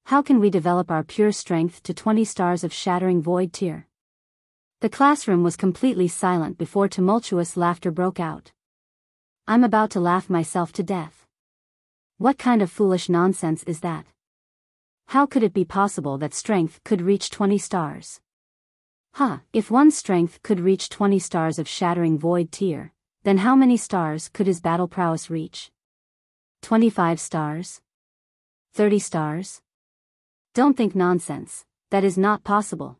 A: How can we develop our pure strength to 20 stars of shattering void tier?" The classroom was completely silent before tumultuous laughter broke out. I'm about to laugh myself to death. What kind of foolish nonsense is that? How could it be possible that strength could reach 20 stars? If one's strength could reach 20 stars of shattering void tier, then how many stars could his battle prowess reach? 25 stars? 30 stars? Don't think nonsense, that is not possible.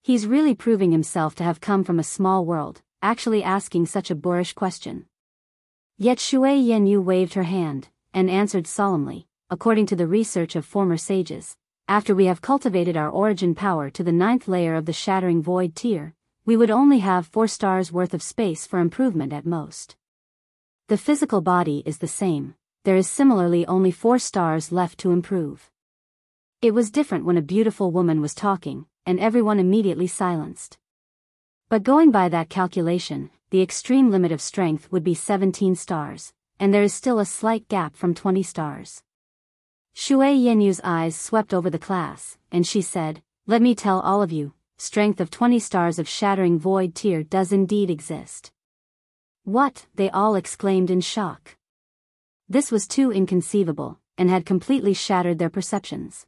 A: He's really proving himself to have come from a small world, actually asking such a boorish question. Yet Shui Yenyu waved her hand, and answered solemnly, according to the research of former sages, after we have cultivated our origin power to the 9th layer of the shattering void tier, we would only have 4 stars worth of space for improvement at most. The physical body is the same, there is similarly only 4 stars left to improve. It was different when a beautiful woman was talking, and everyone immediately silenced. But going by that calculation, the extreme limit of strength would be 17 stars, and there is still a slight gap from 20 stars. Shui Yenyu's eyes swept over the class, and she said, "Let me tell all of you, strength of 20 stars of shattering void tier does indeed exist." What? They all exclaimed in shock. This was too inconceivable, and had completely shattered their perceptions.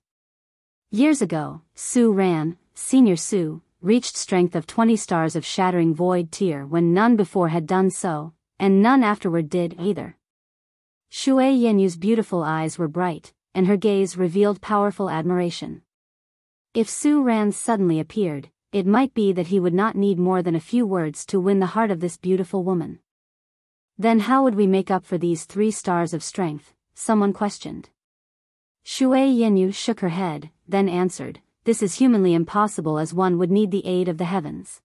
A: Years ago, Su Ran, Senior Su, reached strength of 20 stars of shattering void tier when none before had done so, and none afterward did either. Shui Yenyu's beautiful eyes were bright, and her gaze revealed powerful admiration. If Su Ran suddenly appeared, it might be that he would not need more than a few words to win the heart of this beautiful woman. Then how would we make up for these 3 stars of strength? Someone questioned. Shui Yenyu shook her head, then answered, "This is humanly impossible as one would need the aid of the heavens.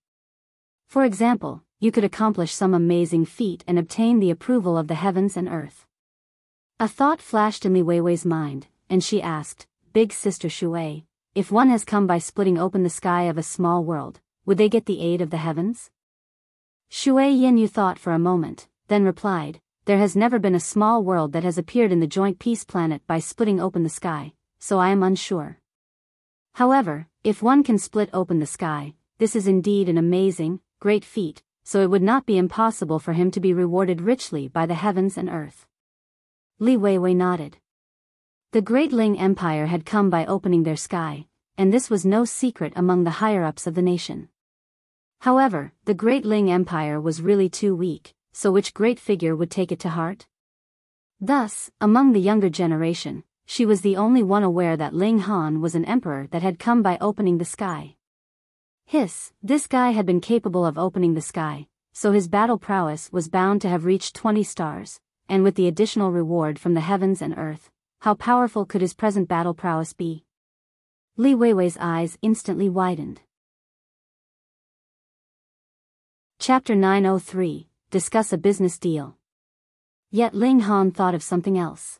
A: For example, you could accomplish some amazing feat and obtain the approval of the heavens and earth." A thought flashed in Li Weiwei's mind, and she asked, "Big Sister Shui, if one has come by splitting open the sky of a small world, would they get the aid of the heavens?" Shui Yenyu thought for a moment, then replied, "There has never been a small world that has appeared in the joint peace planet by splitting open the sky, so I am unsure. However, if one can split open the sky, this is indeed an amazing, great feat, so it would not be impossible for him to be rewarded richly by the heavens and earth." Li Weiwei nodded. The Great Ling Empire had come by opening their sky, and this was no secret among the higher-ups of the nation. However, the Great Ling Empire was really too weak, so which great figure would take it to heart? Thus, among the younger generation, she was the only one aware that Ling Han was an emperor that had come by opening the sky. This guy had been capable of opening the sky, so his battle prowess was bound to have reached 20 stars, and with the additional reward from the heavens and earth, how powerful could his present battle prowess be? Li Weiwei's eyes instantly widened. Chapter 903, Discuss a Business Deal. Yet Ling Han thought of something else.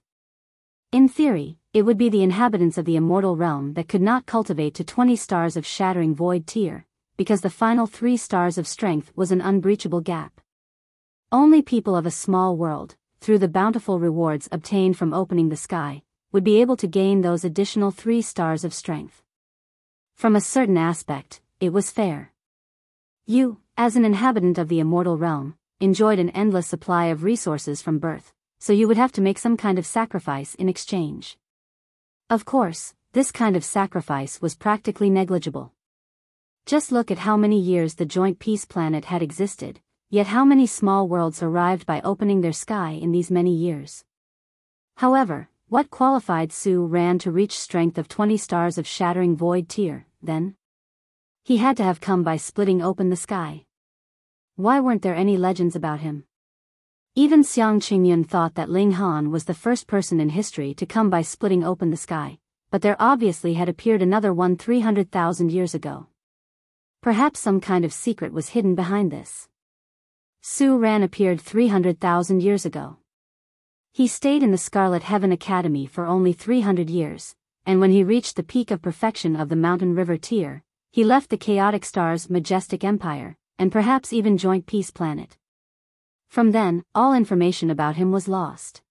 A: In theory, it would be the inhabitants of the immortal realm that could not cultivate to 20 stars of shattering void tier, because the final 3 stars of strength was an unbreachable gap. Only people of a small world, through the bountiful rewards obtained from opening the sky, would be able to gain those additional 3 stars of strength. From a certain aspect, it was fair. You, as an inhabitant of the immortal realm, enjoyed an endless supply of resources from birth, so you would have to make some kind of sacrifice in exchange. Of course, this kind of sacrifice was practically negligible. Just look at how many years the joint peace planet had existed, yet how many small worlds arrived by opening their sky in these many years. However, what qualified Su Ran to reach strength of 20 stars of shattering void tier, then? He had to have come by splitting open the sky. Why weren't there any legends about him? Even Xiang Qingyun thought that Ling Han was the first person in history to come by splitting open the sky, but there obviously had appeared another one 300,000 years ago. Perhaps some kind of secret was hidden behind this. Su Ran appeared 300,000 years ago. He stayed in the Scarlet Heaven Academy for only 300 years, and when he reached the peak of perfection of the mountain river tier, he left the chaotic star's majestic empire, and perhaps even joint peace planet. From then, all information about him was lost.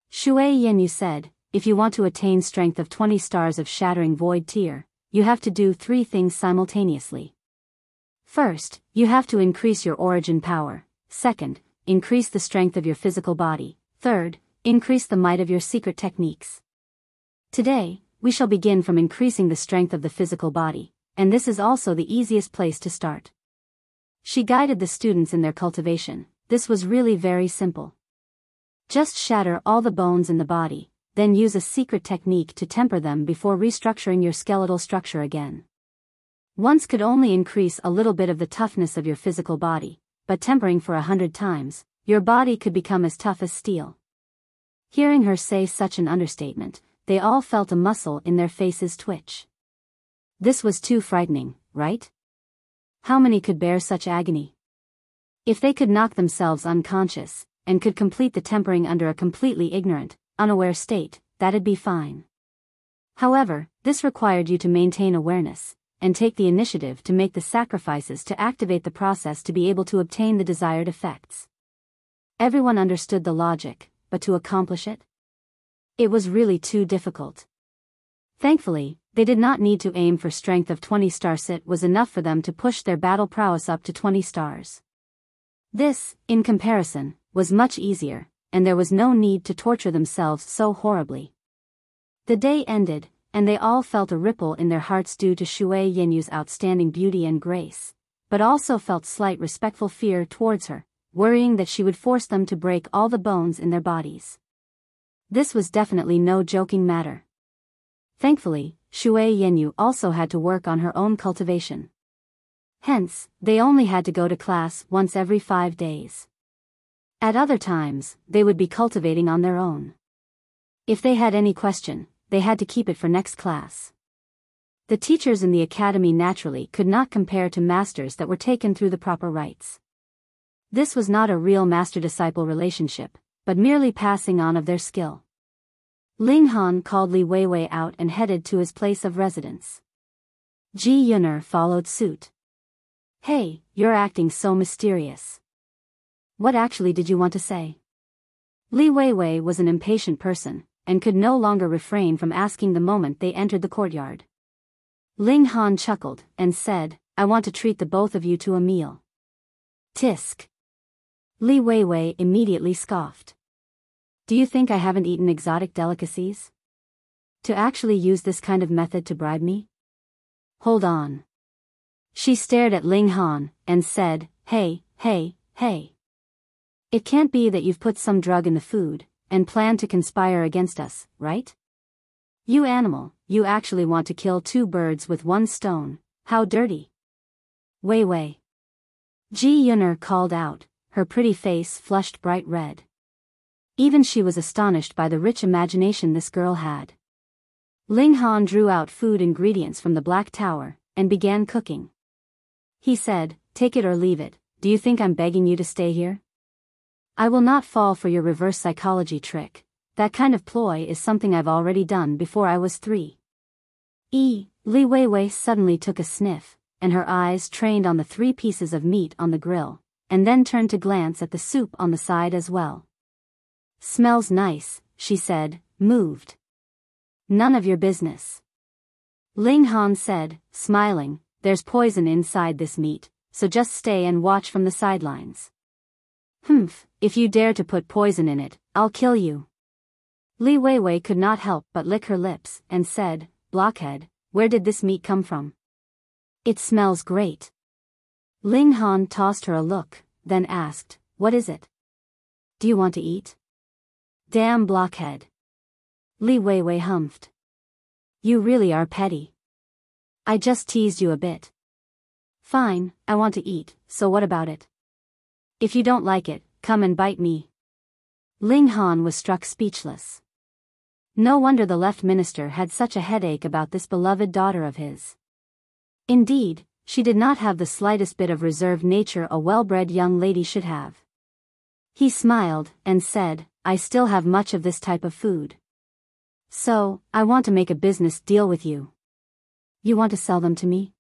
A: Shui Yenyu said, if you want to attain strength of 20 stars of shattering void tier, you have to do 3 things simultaneously. First, you have to increase your origin power. Second, increase the strength of your physical body. Third, increase the might of your secret techniques. Today, we shall begin from increasing the strength of the physical body, and this is also the easiest place to start. She guided the students in their cultivation. This was really very simple. Just shatter all the bones in the body, then use a secret technique to temper them before restructuring your skeletal structure again. Once could only increase a little bit of the toughness of your physical body, but tempering for 100 times, your body could become as tough as steel. Hearing her say such an understatement, they all felt a muscle in their faces twitch. This was too frightening, right? How many could bear such agony? If they could knock themselves unconscious, and could complete the tempering under a completely ignorant, unaware state, that'd be fine. However, this required you to maintain awareness, and take the initiative to make the sacrifices to activate the process to be able to obtain the desired effects. Everyone understood the logic, but to accomplish it? It was really too difficult. Thankfully, they did not need to aim for strength of 20 stars. It was enough for them to push their battle prowess up to 20 stars. This, in comparison, was much easier, and there was no need to torture themselves so horribly. The day ended, and they all felt a ripple in their hearts due to Shui Yenyu's outstanding beauty and grace, but also felt slight respectful fear towards her, worrying that she would force them to break all the bones in their bodies. This was definitely no joking matter. Thankfully, Shui Yenyu also had to work on her own cultivation. Hence, they only had to go to class once every 5 days. At other times, they would be cultivating on their own. If they had any question, they had to keep it for next class. The teachers in the academy naturally could not compare to masters that were taken through the proper rites. This was not a real master-disciple relationship, but merely passing on of their skill. Ling Han called Li Weiwei out and headed to his place of residence. Ji Yun'er followed suit. Hey, you're acting so mysterious. What actually did you want to say? Li Weiwei was an impatient person, and could no longer refrain from asking the moment they entered the courtyard. Ling Han chuckled, and said, I want to treat the both of you to a meal. Tisk. Li Weiwei immediately scoffed. Do you think I haven't eaten exotic delicacies? To actually use this kind of method to bribe me? Hold on. She stared at Ling Han, and said, Hey. It can't be that you've put some drug in the food, and planned to conspire against us, right? You animal, you actually want to kill 2 birds with 1 stone, how dirty. Wei. Ji Yun'er called out, her pretty face flushed bright red. Even she was astonished by the rich imagination this girl had. Ling Han drew out food ingredients from the Black Tower, and began cooking. He said, Take it or leave it, do you think I'm begging you to stay here? I will not fall for your reverse psychology trick. That kind of ploy is something I've already done before I was 3. Li Weiwei suddenly took a sniff, and her eyes trained on the 3 pieces of meat on the grill, and then turned to glance at the soup on the side as well. Smells nice, she said, moved. None of your business. Ling Han said, smiling, there's poison inside this meat, so just stay and watch from the sidelines. Humph, if you dare to put poison in it, I'll kill you. Li Weiwei could not help but lick her lips, and said, Blockhead, where did this meat come from? It smells great. Ling Han tossed her a look, then asked, What is it? Do you want to eat? Damn blockhead. Li Weiwei humphed. You really are petty. I just teased you a bit. Fine, I want to eat, so what about it? If you don't like it, come and bite me. Ling Han was struck speechless. No wonder the left minister had such a headache about this beloved daughter of his. Indeed, she did not have the slightest bit of reserved nature a well-bred young lady should have. He smiled and said, I still have much of this type of food. So, I want to make a business deal with you. You want to sell them to me?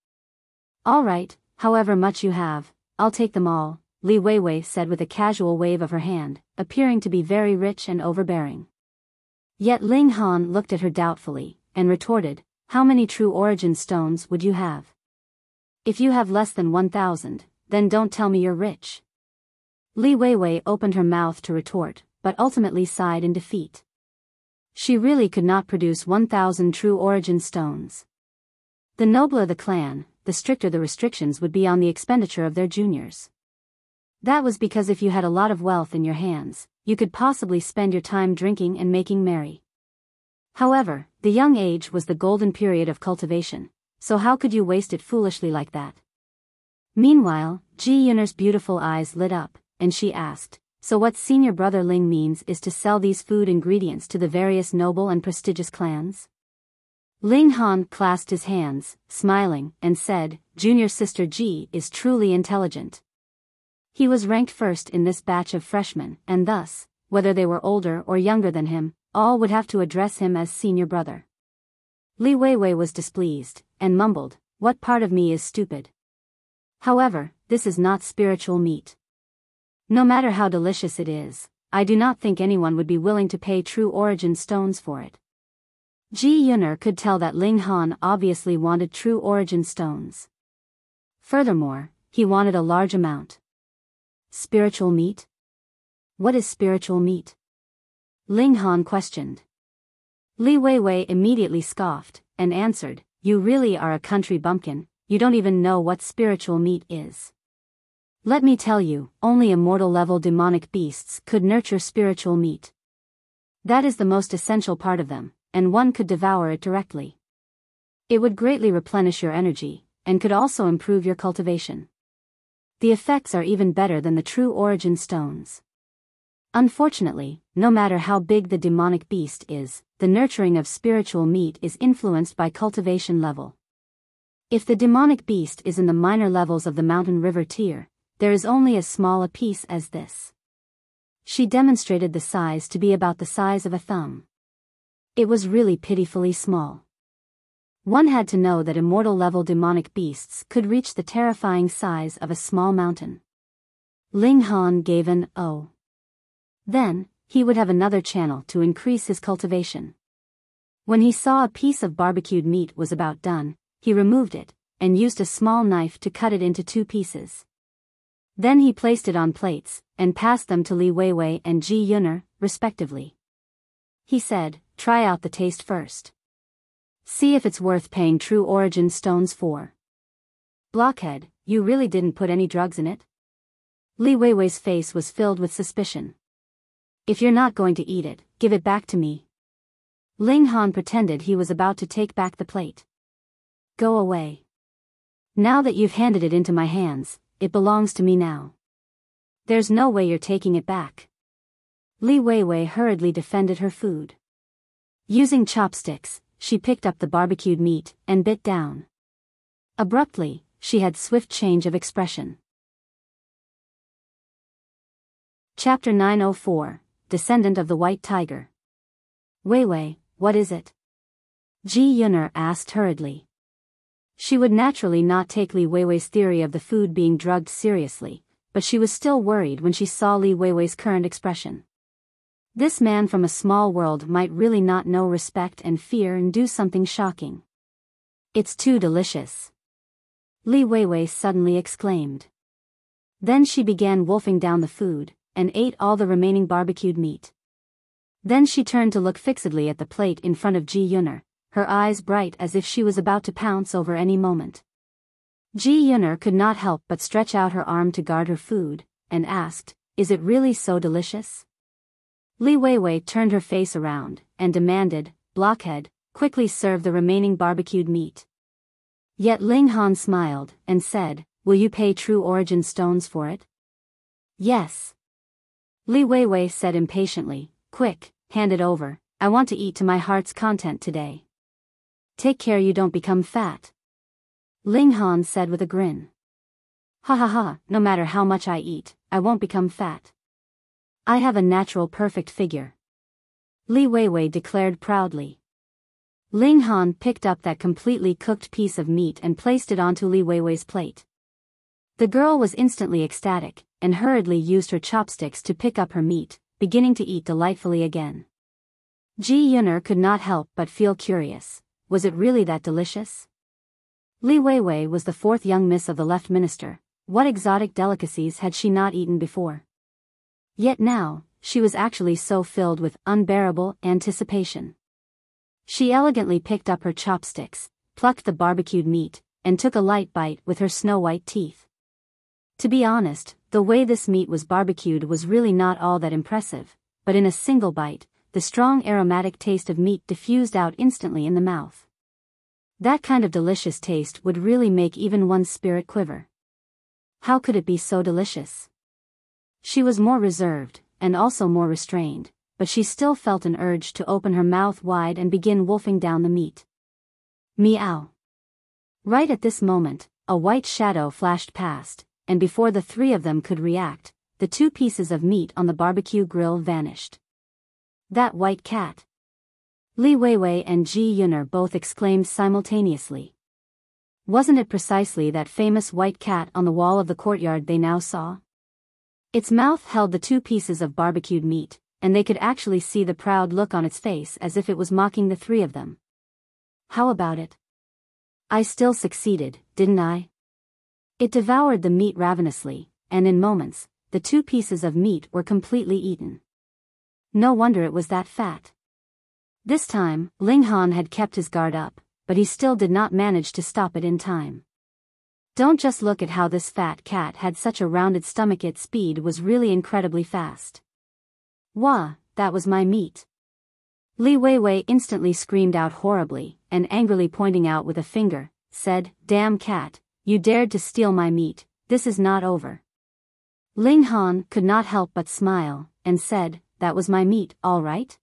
A: All right, however much you have, I'll take them all, Li Weiwei said with a casual wave of her hand, appearing to be very rich and overbearing. Yet Ling Han looked at her doubtfully, and retorted, how many true origin stones would you have? If you have less than 1,000, then don't tell me you're rich. Li Weiwei opened her mouth to retort, but ultimately sighed in defeat. She really could not produce 1,000 true origin stones. The nobler the clan, the stricter the restrictions would be on the expenditure of their juniors. That was because if you had a lot of wealth in your hands, you could possibly spend your time drinking and making merry. However, the young age was the golden period of cultivation, so how could you waste it foolishly like that? Meanwhile, Ji Yun'er's beautiful eyes lit up, and she asked, so what senior brother Ling means is to sell these food ingredients to the various noble and prestigious clans? Ling Han clasped his hands, smiling, and said, junior sister Ji is truly intelligent. He was ranked first in this batch of freshmen, and thus, whether they were older or younger than him, all would have to address him as senior brother. Li Weiwei was displeased, and mumbled, what part of me is stupid? However, this is not spiritual meat. No matter how delicious it is, I do not think anyone would be willing to pay true origin stones for it. Ji Yun'er could tell that Ling Han obviously wanted true origin stones. Furthermore, he wanted a large amount. Spiritual meat? What is spiritual meat? Ling Han questioned. Li Weiwei immediately scoffed, and answered, you really are a country bumpkin, you don't even know what spiritual meat is. Let me tell you, only immortal-level demonic beasts could nurture spiritual meat. That is the most essential part of them, and one could devour it directly. It would greatly replenish your energy, and could also improve your cultivation. The effects are even better than the true origin stones. Unfortunately, no matter how big the demonic beast is, the nurturing of spiritual meat is influenced by cultivation level. If the demonic beast is in the minor levels of the mountain river tier, there is only as small a piece as this. She demonstrated the size to be about the size of a thumb. It was really pitifully small. One had to know that immortal-level demonic beasts could reach the terrifying size of a small mountain. Ling Han gave an "oh." Then, he would have another channel to increase his cultivation. When he saw a piece of barbecued meat was about done, he removed it, and used a small knife to cut it into 2 pieces. Then he placed it on plates, and passed them to Li Weiwei and Ji Yun'er, respectively. He said, try out the taste first. See if it's worth paying true origin stones for. Blockhead, you really didn't put any drugs in it? Li Weiwei's face was filled with suspicion. If you're not going to eat it, give it back to me. Ling Han pretended he was about to take back the plate. Go away. Now that you've handed it into my hands, it belongs to me now. There's no way you're taking it back. Li Weiwei hurriedly defended her food. Using chopsticks, she picked up the barbecued meat and bit down. Abruptly, she had swift change of expression. Chapter 904, Descendant of the White Tiger. Weiwei, what is it? Ji Yun'er asked hurriedly. She would naturally not take Li Weiwei's theory of the food being drugged seriously, but she was still worried when she saw Li Weiwei's current expression. This man from a small world might really not know respect and fear and do something shocking. It's too delicious. Li Weiwei suddenly exclaimed. Then she began wolfing down the food, and ate all the remaining barbecued meat. Then she turned to look fixedly at the plate in front of Ji Yun'er, her eyes bright as if she was about to pounce over any moment. Ji Yun'er could not help but stretch out her arm to guard her food, and asked, is it really so delicious? Li Weiwei turned her face around, and demanded, blockhead, quickly serve the remaining barbecued meat. Yet Ling Han smiled, and said, will you pay true origin stones for it? Yes. Li Weiwei said impatiently, quick, hand it over, I want to eat to my heart's content today. Take care you don't become fat. Ling Han said with a grin. Ha ha ha, no matter how much I eat, I won't become fat. I have a natural perfect figure. Li Weiwei declared proudly. Ling Han picked up that completely cooked piece of meat and placed it onto Li Weiwei's plate. The girl was instantly ecstatic, and hurriedly used her chopsticks to pick up her meat, beginning to eat delightfully again. Ji Yuner could not help but feel curious. Was it really that delicious? Li Weiwei was the fourth young miss of the left minister. What exotic delicacies had she not eaten before? Yet now, she was actually so filled with unbearable anticipation. She elegantly picked up her chopsticks, plucked the barbecued meat, and took a light bite with her snow-white teeth. To be honest, the way this meat was barbecued was really not all that impressive, but in a single bite, the strong aromatic taste of meat diffused out instantly in the mouth. That kind of delicious taste would really make even one's spirit quiver. How could it be so delicious? She was more reserved, and also more restrained, but she still felt an urge to open her mouth wide and begin wolfing down the meat. Meow. Right at this moment, a white shadow flashed past, and before the three of them could react, the two pieces of meat on the barbecue grill vanished. That white cat. Li Weiwei and Ji Yuner both exclaimed simultaneously. Wasn't it precisely that famous white cat on the wall of the courtyard they now saw? Its mouth held the two pieces of barbecued meat, and they could actually see the proud look on its face as if it was mocking the three of them. How about it? I still succeeded, didn't I? It devoured the meat ravenously, and in moments, the two pieces of meat were completely eaten. No wonder it was that fat. This time, Ling Han had kept his guard up, but he still did not manage to stop it in time. Don't just look at how this fat cat had such a rounded stomach, its speed was really incredibly fast. Wah, that was my meat. Li Weiwei instantly screamed out horribly, and angrily pointing out with a finger, said, Damn cat, you dared to steal my meat, this is not over. Ling Han could not help but smile, and said, That was my meat, all right?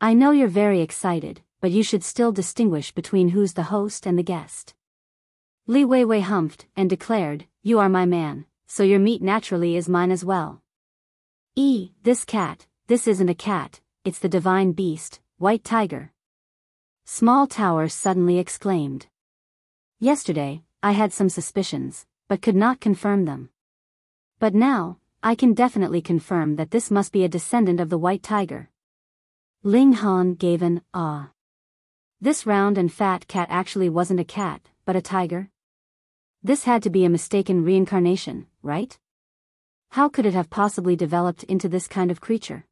A: I know you're very excited, but you should still distinguish between who's the host and the guest. Li Weiwei humphed and declared, You are my man, so your meat naturally is mine as well. This cat, this isn't a cat, it's the divine beast, White Tiger. Small Tower suddenly exclaimed. Yesterday, I had some suspicions, but could not confirm them. But now, I can definitely confirm that this must be a descendant of the White Tiger. Ling Han gave an ah. This round and fat cat actually wasn't a cat, but a tiger? This had to be a mistaken reincarnation, right? How could it have possibly developed into this kind of creature?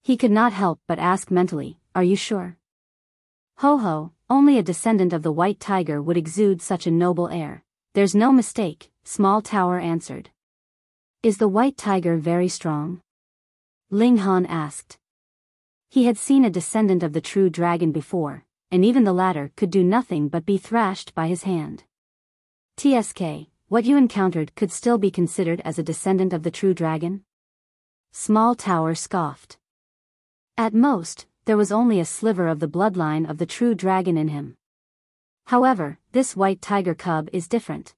A: He could not help but ask mentally, Are you sure? Ho ho, only a descendant of the White Tiger would exude such a noble air. There's no mistake, Small Tower answered. Is the White Tiger very strong? Ling Han asked. He had seen a descendant of the true dragon before, and even the latter could do nothing but be thrashed by his hand. TSK, what you encountered could still be considered as a descendant of the true dragon? Small Tower scoffed. At most, there was only a sliver of the bloodline of the true dragon in him. However, this White Tiger cub is different.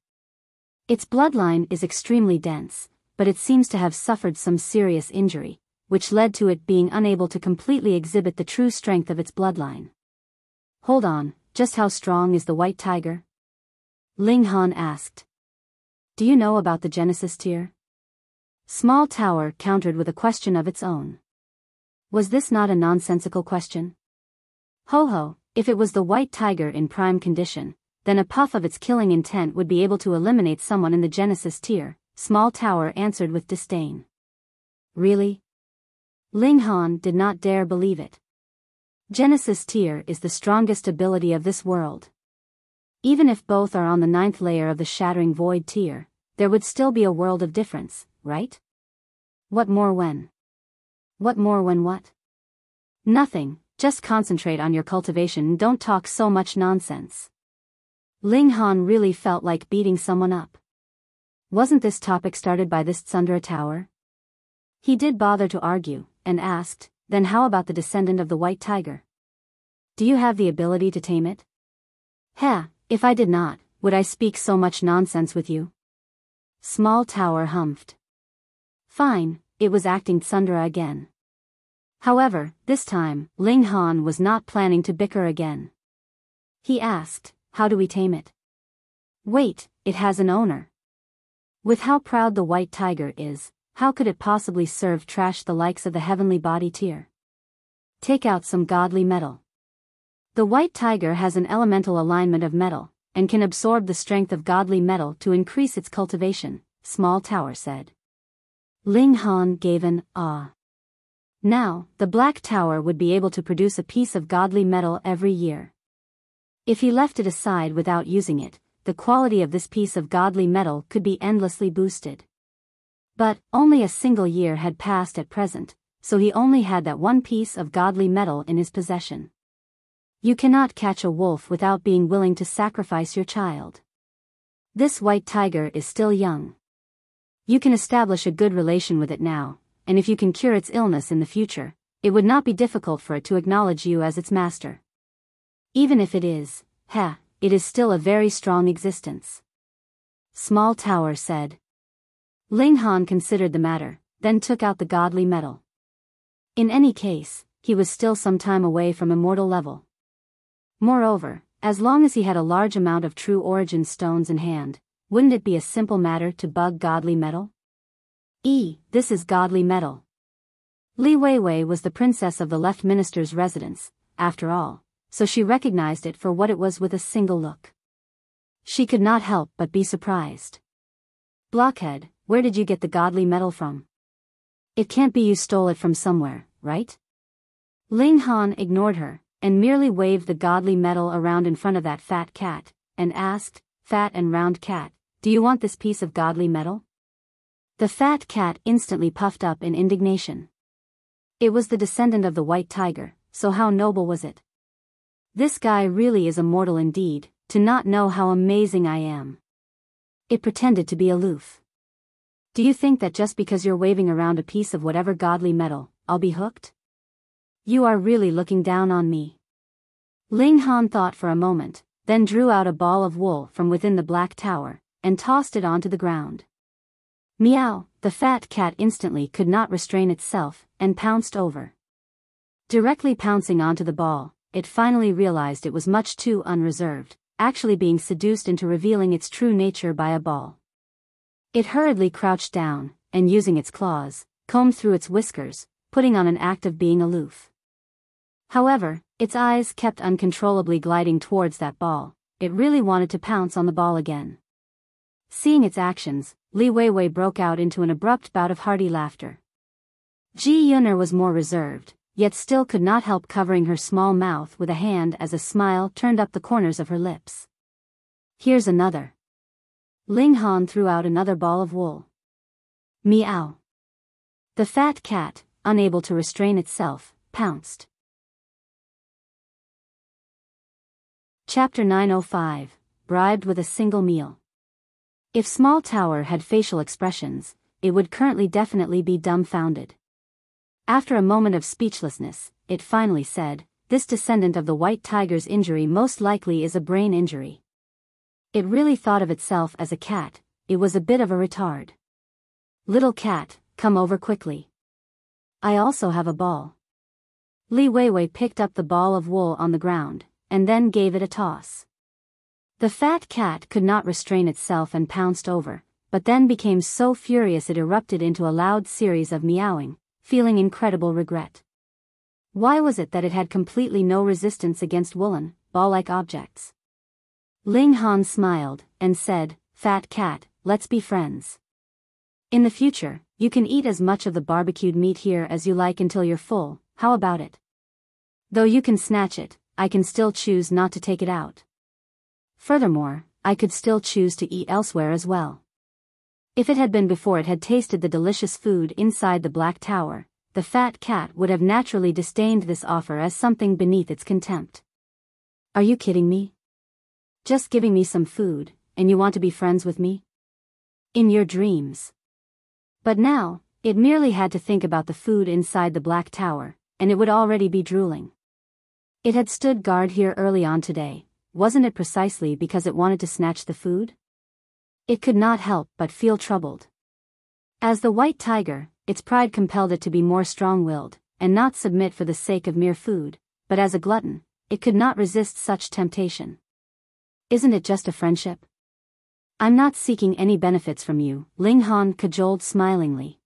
A: Its bloodline is extremely dense, but it seems to have suffered some serious injury, which led to it being unable to completely exhibit the true strength of its bloodline. Hold on, just how strong is the White Tiger? Ling Han asked. Do you know about the Genesis tier? Small Tower countered with a question of its own. Was this not a nonsensical question? Ho ho, if it was the White Tiger in prime condition, then a puff of its killing intent would be able to eliminate someone in the Genesis tier, Small Tower answered with disdain. Really? Ling Han did not dare believe it. Genesis tier is the strongest ability of this world. Even if both are on the 9th layer of the Shattering Void tier, there would still be a world of difference, right? What more when? What more when what? Nothing, just concentrate on your cultivation and don't talk so much nonsense. Ling Han really felt like beating someone up. Wasn't this topic started by this Tsundere Tower? He did bother to argue, and asked, "Then how about the descendant of the white tiger? Do you have the ability to tame it?" "Heh, if I did not, would I speak so much nonsense with you?" Small Tower humphed. Fine, it was acting tsundere again. However, this time, Ling Han was not planning to bicker again. He asked, "How do we tame it?" "Wait, it has an owner." With how proud the white tiger is, how could it possibly serve trash the likes of the heavenly body tier? Take out some godly metal. The white tiger has an elemental alignment of metal, and can absorb the strength of godly metal to increase its cultivation, Small Tower said. Ling Han gave an ah. Now, the Black Tower would be able to produce a piece of godly metal every year. If he left it aside without using it, the quality of this piece of godly metal could be endlessly boosted. But, only a single year had passed at present, so he only had that one piece of godly metal in his possession. You cannot catch a wolf without being willing to sacrifice your child. This white tiger is still young. You can establish a good relation with it now, and if you can cure its illness in the future, it would not be difficult for it to acknowledge you as its master. Even if it is, it is still a very strong existence. Small Tower said. Ling Han considered the matter, then took out the godly metal. In any case, he was still some time away from immortal level. Moreover, as long as he had a large amount of true origin stones in hand, wouldn't it be a simple matter to bug godly metal? This is godly metal. Li Weiwei was the princess of the left minister's residence, after all, so she recognized it for what it was with a single look. She could not help but be surprised. Blockhead, where did you get the godly metal from? It can't be you stole it from somewhere, right? Ling Han ignored her, and merely waved the godly metal around in front of that fat cat, and asked, "Fat and round cat, do you want this piece of godly metal?" The fat cat instantly puffed up in indignation. It was the descendant of the white tiger, so how noble was it? This guy really is immortal indeed, to not know how amazing I am. It pretended to be aloof. Do you think that just because you're waving around a piece of whatever godly metal, I'll be hooked? You are really looking down on me. Ling Han thought for a moment, then drew out a ball of wool from within the Black Tower, and tossed it onto the ground. Meow, the fat cat instantly could not restrain itself, and pounced over. Directly pouncing onto the ball, it finally realized it was much too unreserved, actually being seduced into revealing its true nature by a ball. It hurriedly crouched down, and using its claws, combed through its whiskers, putting on an act of being aloof. However, its eyes kept uncontrollably gliding towards that ball. It really wanted to pounce on the ball again. Seeing its actions, Li Weiwei broke out into an abrupt bout of hearty laughter. Ji Yun'er was more reserved, yet still could not help covering her small mouth with a hand as a smile turned up the corners of her lips. Here's another. Ling Han threw out another ball of wool. Meow. The fat cat, unable to restrain itself, pounced. Chapter 905, Bribed with a Single Meal. If Small Tower had facial expressions, it would currently definitely be dumbfounded. After a moment of speechlessness, it finally said, "This descendant of the white tiger's injury most likely is a brain injury." It really thought of itself as a cat. It was a bit of a retard. "Little cat, come over quickly. I also have a ball." Li Weiwei picked up the ball of wool on the ground, and then gave it a toss. The fat cat could not restrain itself and pounced over, but then became so furious it erupted into a loud series of meowing, feeling incredible regret. Why was it that it had completely no resistance against woolen, ball-like objects? Ling Han smiled, and said, "Fat cat, let's be friends. In the future, you can eat as much of the barbecued meat here as you like until you're full, how about it? Though you can snatch it, I can still choose not to take it out. Furthermore, I could still choose to eat elsewhere as well." If it had been before it had tasted the delicious food inside the Black Tower, the fat cat would have naturally disdained this offer as something beneath its contempt. Are you kidding me? Just giving me some food, and you want to be friends with me? In your dreams. But now, It merely had to think about the food inside the Black Tower, and it would already be drooling. It had stood guard here early on today, wasn't it precisely because it wanted to snatch the food? It could not help but feel troubled. As the white tiger, its pride compelled it to be more strong-willed, and not submit for the sake of mere food, but as a glutton, it could not resist such temptation. Isn't it just a friendship? I'm not seeking any benefits from you, Ling Han cajoled smilingly.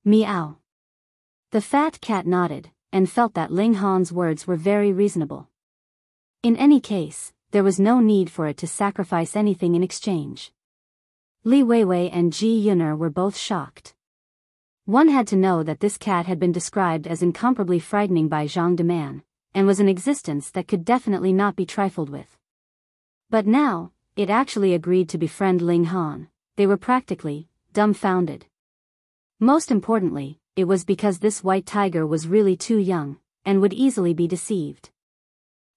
A: Meow. The fat cat nodded, and felt that Ling Han's words were very reasonable. In any case, there was no need for it to sacrifice anything in exchange. Li Weiwei and Ji Yun'er were both shocked. One had to know that this cat had been described as incomparably frightening by Zhang Deman, and was an existence that could definitely not be trifled with. But now, it actually agreed to befriend Ling Han. They were practically dumbfounded. Most importantly, it was because this white tiger was really too young, and would easily be deceived.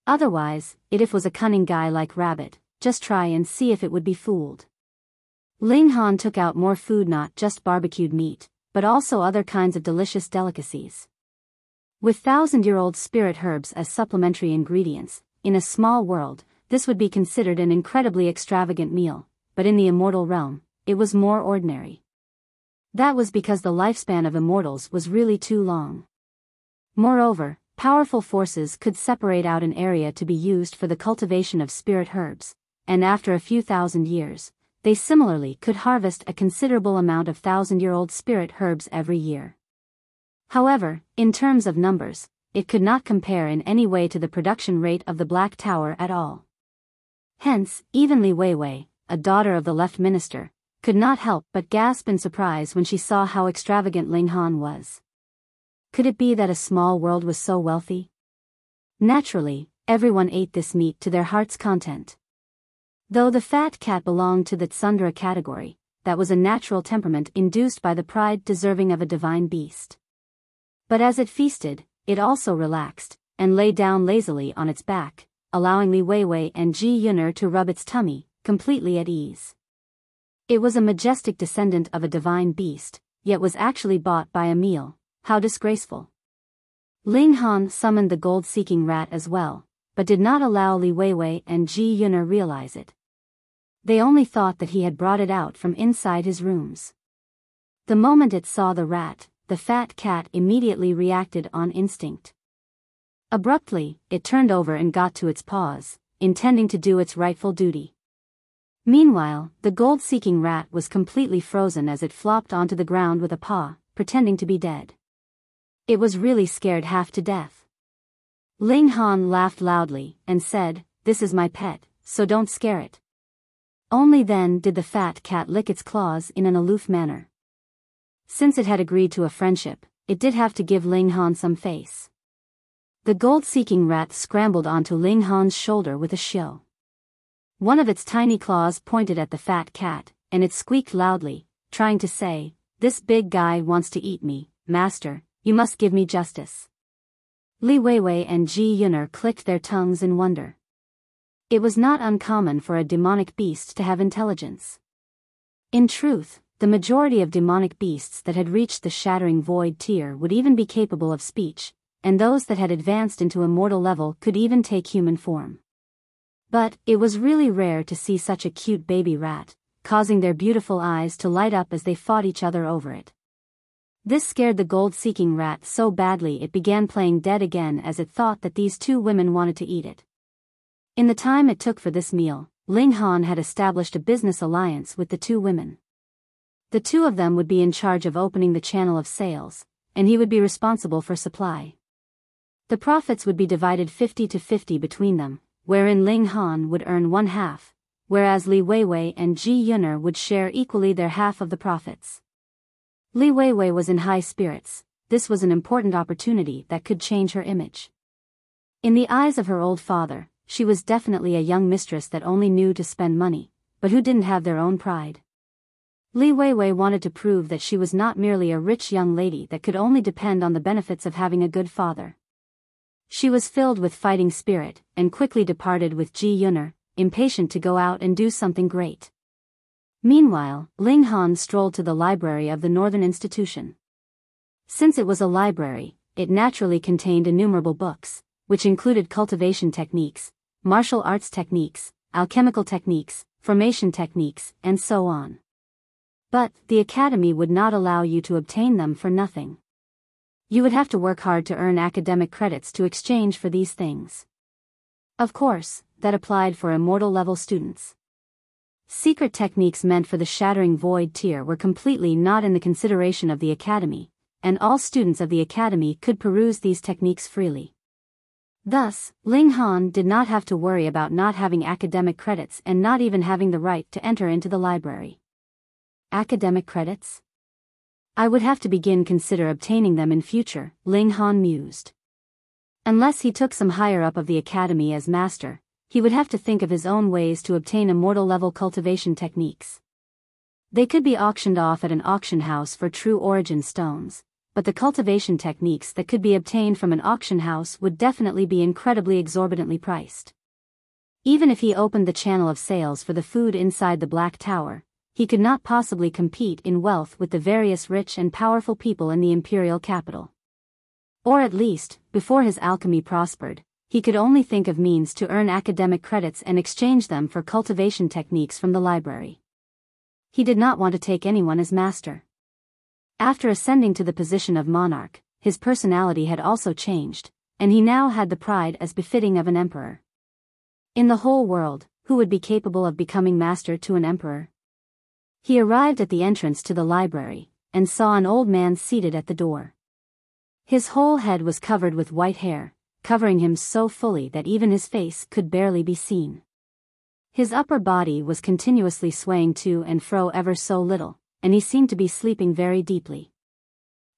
A: Otherwise, it was a cunning guy like Rabbit, just try and see if it would be fooled. Ling Han took out more food, not just barbecued meat, but also other kinds of delicious delicacies. With thousand-year-old spirit herbs as supplementary ingredients, in a small world, this would be considered an incredibly extravagant meal, but in the immortal realm, it was more ordinary. That was because the lifespan of immortals was really too long. Moreover, powerful forces could separate out an area to be used for the cultivation of spirit herbs, and after a few thousand years, they similarly could harvest a considerable amount of thousand-year-old spirit herbs every year. However, in terms of numbers, it could not compare in any way to the production rate of the Black Tower at all. Hence, even Li Weiwei, a daughter of the left minister, could not help but gasp in surprise when she saw how extravagant Ling Han was. Could it be that a small world was so wealthy? Naturally, everyone ate this meat to their heart's content. Though the fat cat belonged to the tsundere category, that was a natural temperament induced by the pride deserving of a divine beast. But as it feasted, it also relaxed, and lay down lazily on its back, allowing Li Weiwei and Ji Yun'er to rub its tummy, completely at ease. It was a majestic descendant of a divine beast, yet was actually bought by a meal. How disgraceful. Ling Han summoned the gold-seeking rat as well, but did not allow Li Weiwei and Ji Yun'er realize it. They only thought that he had brought it out from inside his rooms. The moment it saw the rat, the fat cat immediately reacted on instinct. Abruptly, it turned over and got to its paws, intending to do its rightful duty. Meanwhile, the gold-seeking rat was completely frozen as it flopped onto the ground with a paw, pretending to be dead. It was really scared half to death. Ling Han laughed loudly, and said, "This is my pet, so don't scare it." Only then did the fat cat lick its claws in an aloof manner. Since it had agreed to a friendship, it did have to give Ling Han some face. The gold-seeking rat scrambled onto Ling Han's shoulder with a show. One of its tiny claws pointed at the fat cat, and it squeaked loudly, trying to say, "This big guy wants to eat me, master, you must give me justice." Li Weiwei and Ji Yun'er clicked their tongues in wonder. It was not uncommon for a demonic beast to have intelligence. In truth, the majority of demonic beasts that had reached the shattering void tier would even be capable of speech, and those that had advanced into immortal level could even take human form. But it was really rare to see such a cute baby rat, causing their beautiful eyes to light up as they fought each other over it. This scared the gold-seeking rat so badly it began playing dead again as it thought that these two women wanted to eat it. In the time it took for this meal, Ling Han had established a business alliance with the two women. The two of them would be in charge of opening the channel of sales, and he would be responsible for supply. The profits would be divided 50-50 between them, wherein Ling Han would earn one half, whereas Li Weiwei and Ji Yun'er would share equally their half of the profits. Li Weiwei was in high spirits. This was an important opportunity that could change her image. In the eyes of her old father, she was definitely a young mistress that only knew to spend money, but who didn't have their own pride. Li Weiwei wanted to prove that she was not merely a rich young lady that could only depend on the benefits of having a good father. She was filled with fighting spirit, and quickly departed with Ji Yun'er, impatient to go out and do something great. Meanwhile, Ling Han strolled to the library of the Northern Institution. Since it was a library, it naturally contained innumerable books, which included cultivation techniques, martial arts techniques, alchemical techniques, formation techniques, and so on. But the academy would not allow you to obtain them for nothing. You would have to work hard to earn academic credits to exchange for these things. Of course, that applied for immortal level students. Secret techniques meant for the Shattering Void tier were completely not in the consideration of the academy, and all students of the academy could peruse these techniques freely. Thus, Ling Han did not have to worry about not having academic credits and not even having the right to enter into the library. Academic credits? I would have to begin consider obtaining them in future, Ling Han mused. Unless he took some higher up of the academy as master, he would have to think of his own ways to obtain immortal level cultivation techniques. They could be auctioned off at an auction house for true origin stones, but the cultivation techniques that could be obtained from an auction house would definitely be incredibly exorbitantly priced. Even if he opened the channel of sales for the food inside the Black Tower, he could not possibly compete in wealth with the various rich and powerful people in the imperial capital. Or at least, before his alchemy prospered, he could only think of means to earn academic credits and exchange them for cultivation techniques from the library. He did not want to take anyone as master. After ascending to the position of monarch, his personality had also changed, and he now had the pride as befitting of an emperor. In the whole world, who would be capable of becoming master to an emperor? He arrived at the entrance to the library, and saw an old man seated at the door. His whole head was covered with white hair, covering him so fully that even his face could barely be seen. His upper body was continuously swaying to and fro ever so little, and he seemed to be sleeping very deeply.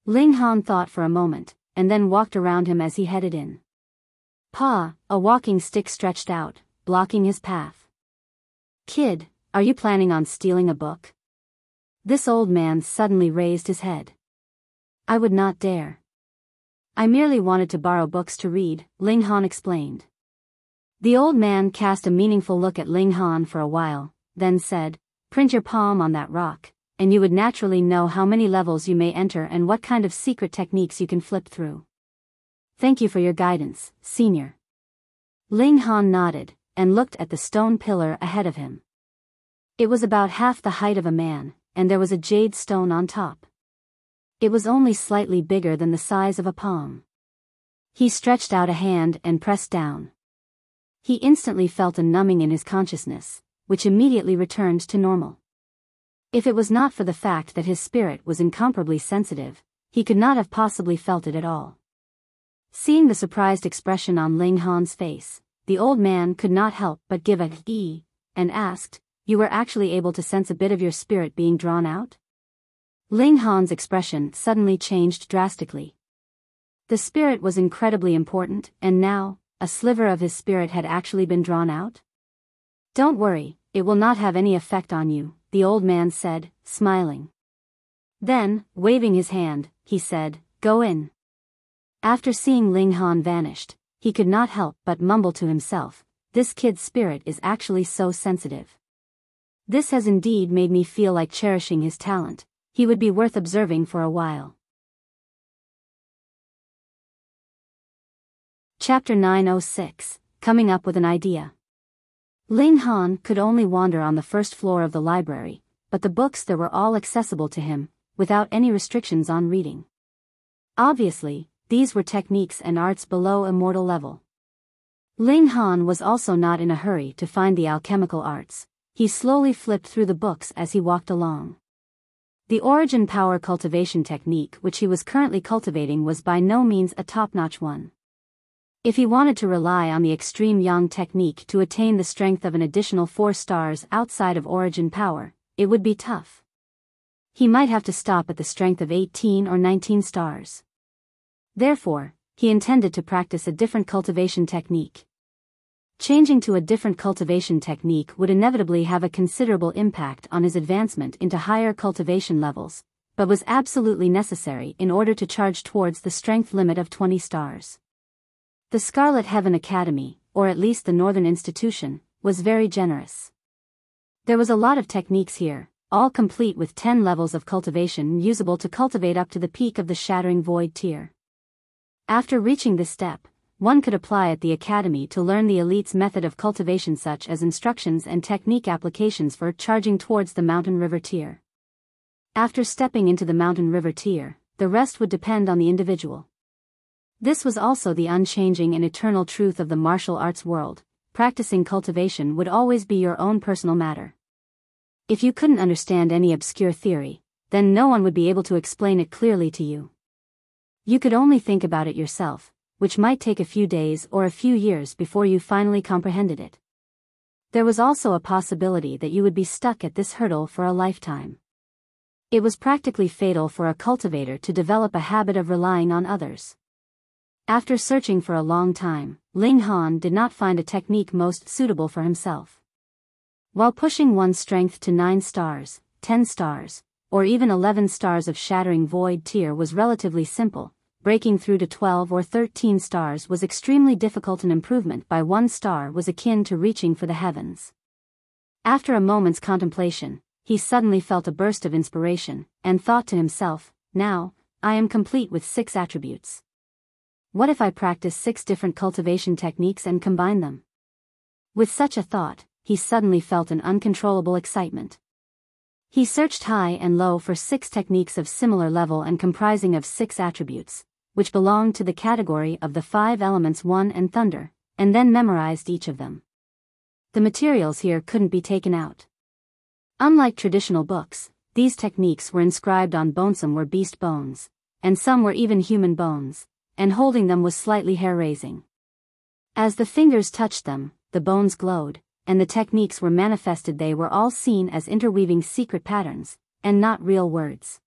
A: Ling Han thought for a moment, and then walked around him as he headed in. A walking stick stretched out, blocking his path. "Kid, are you planning on stealing a book?" This old man suddenly raised his head. "I would not dare. I merely wanted to borrow books to read," Ling Han explained. The old man cast a meaningful look at Ling Han for a while, then said, "Print your palm on that rock, and you would naturally know how many levels you may enter and what kind of secret techniques you can flip through. Thank you for your guidance, senior." Ling Han nodded, and looked at the stone pillar ahead of him. It was about half the height of a man, and there was a jade stone on top. It was only slightly bigger than the size of a palm. He stretched out a hand and pressed down. He instantly felt a numbing in his consciousness, which immediately returned to normal. If it was not for the fact that his spirit was incomparably sensitive, he could not have possibly felt it at all. Seeing the surprised expression on Ling Han's face, the old man could not help but give a "ee," and asked, "You were actually able to sense a bit of your spirit being drawn out?" Ling Han's expression suddenly changed drastically. The spirit was incredibly important, and now, a sliver of his spirit had actually been drawn out? "Don't worry, it will not have any effect on you," the old man said, smiling. Then, waving his hand, he said, "Go in." After seeing Ling Han vanished, he could not help but mumble to himself, "This kid's spirit is actually so sensitive. This has indeed made me feel like cherishing his talent. He would be worth observing for a while." Chapter 906, Coming Up with an Idea. Ling Han could only wander on the first floor of the library, but the books there were all accessible to him, without any restrictions on reading. Obviously, these were techniques and arts below immortal level. Ling Han was also not in a hurry to find the alchemical arts. He slowly flipped through the books as he walked along. The origin power cultivation technique which he was currently cultivating was by no means a top-notch one. If he wanted to rely on the extreme yang technique to attain the strength of an additional 4 stars outside of origin power, it would be tough. He might have to stop at the strength of 18 or 19 stars. Therefore, he intended to practice a different cultivation technique. Changing to a different cultivation technique would inevitably have a considerable impact on his advancement into higher cultivation levels, but was absolutely necessary in order to charge towards the strength limit of 20 stars. The Scarlet Heaven Academy, or at least the Northern Institution, was very generous. There was a lot of techniques here, all complete with 10 levels of cultivation usable to cultivate up to the peak of the Shattering Void tier. After reaching this step, one could apply at the academy to learn the elite's method of cultivation, such as instructions and technique applications for charging towards the Mountain River tier. After stepping into the Mountain River tier, the rest would depend on the individual. This was also the unchanging and eternal truth of the martial arts world. Practicing cultivation would always be your own personal matter. If you couldn't understand any obscure theory, then no one would be able to explain it clearly to you. You could only think about it yourself, which might take a few days or a few years before you finally comprehended it. There was also a possibility that you would be stuck at this hurdle for a lifetime. It was practically fatal for a cultivator to develop a habit of relying on others. After searching for a long time, Ling Han did not find a technique most suitable for himself. While pushing one's strength to 9 stars, 10 stars, or even 11 stars of Shattering Void tier was relatively simple, breaking through to 12 or 13 stars was extremely difficult, and improvement by 1 star was akin to reaching for the heavens. After a moment's contemplation, he suddenly felt a burst of inspiration, and thought to himself, now, I am complete with 6 attributes. What if I practice 6 different cultivation techniques and combine them? With such a thought, he suddenly felt an uncontrollable excitement. He searched high and low for 6 techniques of similar level and comprising of 6 attributes, which belonged to the category of the 5 elements, 1 and thunder, and then memorized each of them. The materials here couldn't be taken out. Unlike traditional books, these techniques were inscribed on bones. Some were beast bones, and some were even human bones, and holding them was slightly hair-raising. As the fingers touched them, the bones glowed, and the techniques were manifested. They were all seen as interweaving secret patterns, and not real words.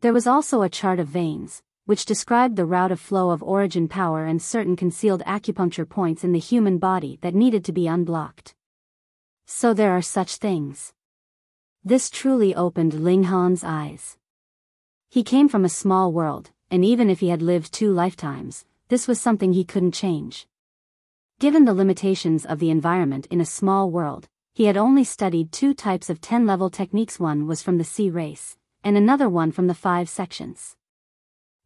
A: There was also a chart of veins, which described the route of flow of origin power and certain concealed acupuncture points in the human body that needed to be unblocked. So there are such things. This truly opened Ling Han's eyes. He came from a small world, and even if he had lived 2 lifetimes, this was something he couldn't change. Given the limitations of the environment in a small world, he had only studied 2 types of 10-level techniques. One was from the sea race, and another one from the 5 sections.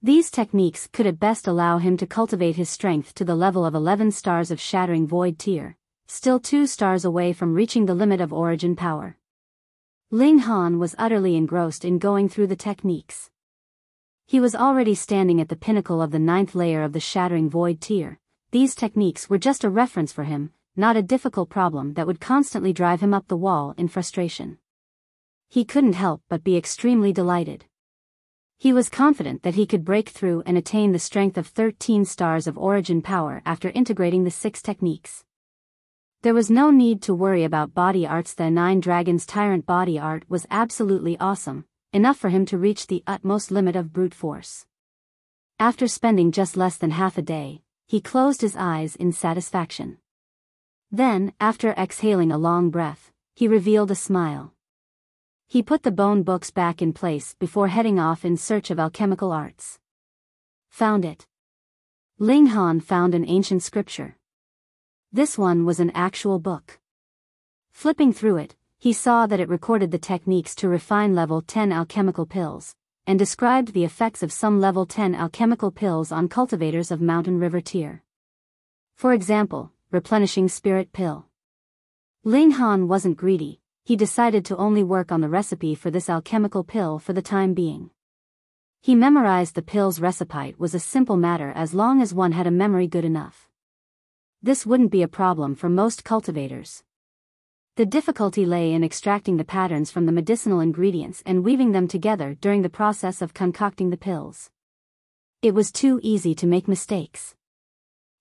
A: These techniques could at best allow him to cultivate his strength to the level of 11 stars of Shattering Void tier, still 2 stars away from reaching the limit of origin power. Ling Han was utterly engrossed in going through the techniques. He was already standing at the pinnacle of the 9th layer of the Shattering Void tier. These techniques were just a reference for him, not a difficult problem that would constantly drive him up the wall in frustration. He couldn't help but be extremely delighted. He was confident that he could break through and attain the strength of 13 stars of origin power after integrating the 6 techniques. There was no need to worry about body arts. The 9 Dragons Tyrant body art was absolutely awesome, enough for him to reach the utmost limit of brute force. After spending just less than half a day, he closed his eyes in satisfaction. Then, after exhaling a long breath, he revealed a smile. He put the bone books back in place before heading off in search of alchemical arts. Found it. Ling Han found an ancient scripture. This one was an actual book. Flipping through it, he saw that it recorded the techniques to refine level 10 alchemical pills, and described the effects of some level 10 alchemical pills on cultivators of Mountain River tier. For example, replenishing spirit pill. Ling Han wasn't greedy. He decided to only work on the recipe for this alchemical pill for the time being. He memorized the pill's recipe. It was a simple matter as long as one had a memory good enough. This wouldn't be a problem for most cultivators. The difficulty lay in extracting the patterns from the medicinal ingredients and weaving them together during the process of concocting the pills. It was too easy to make mistakes.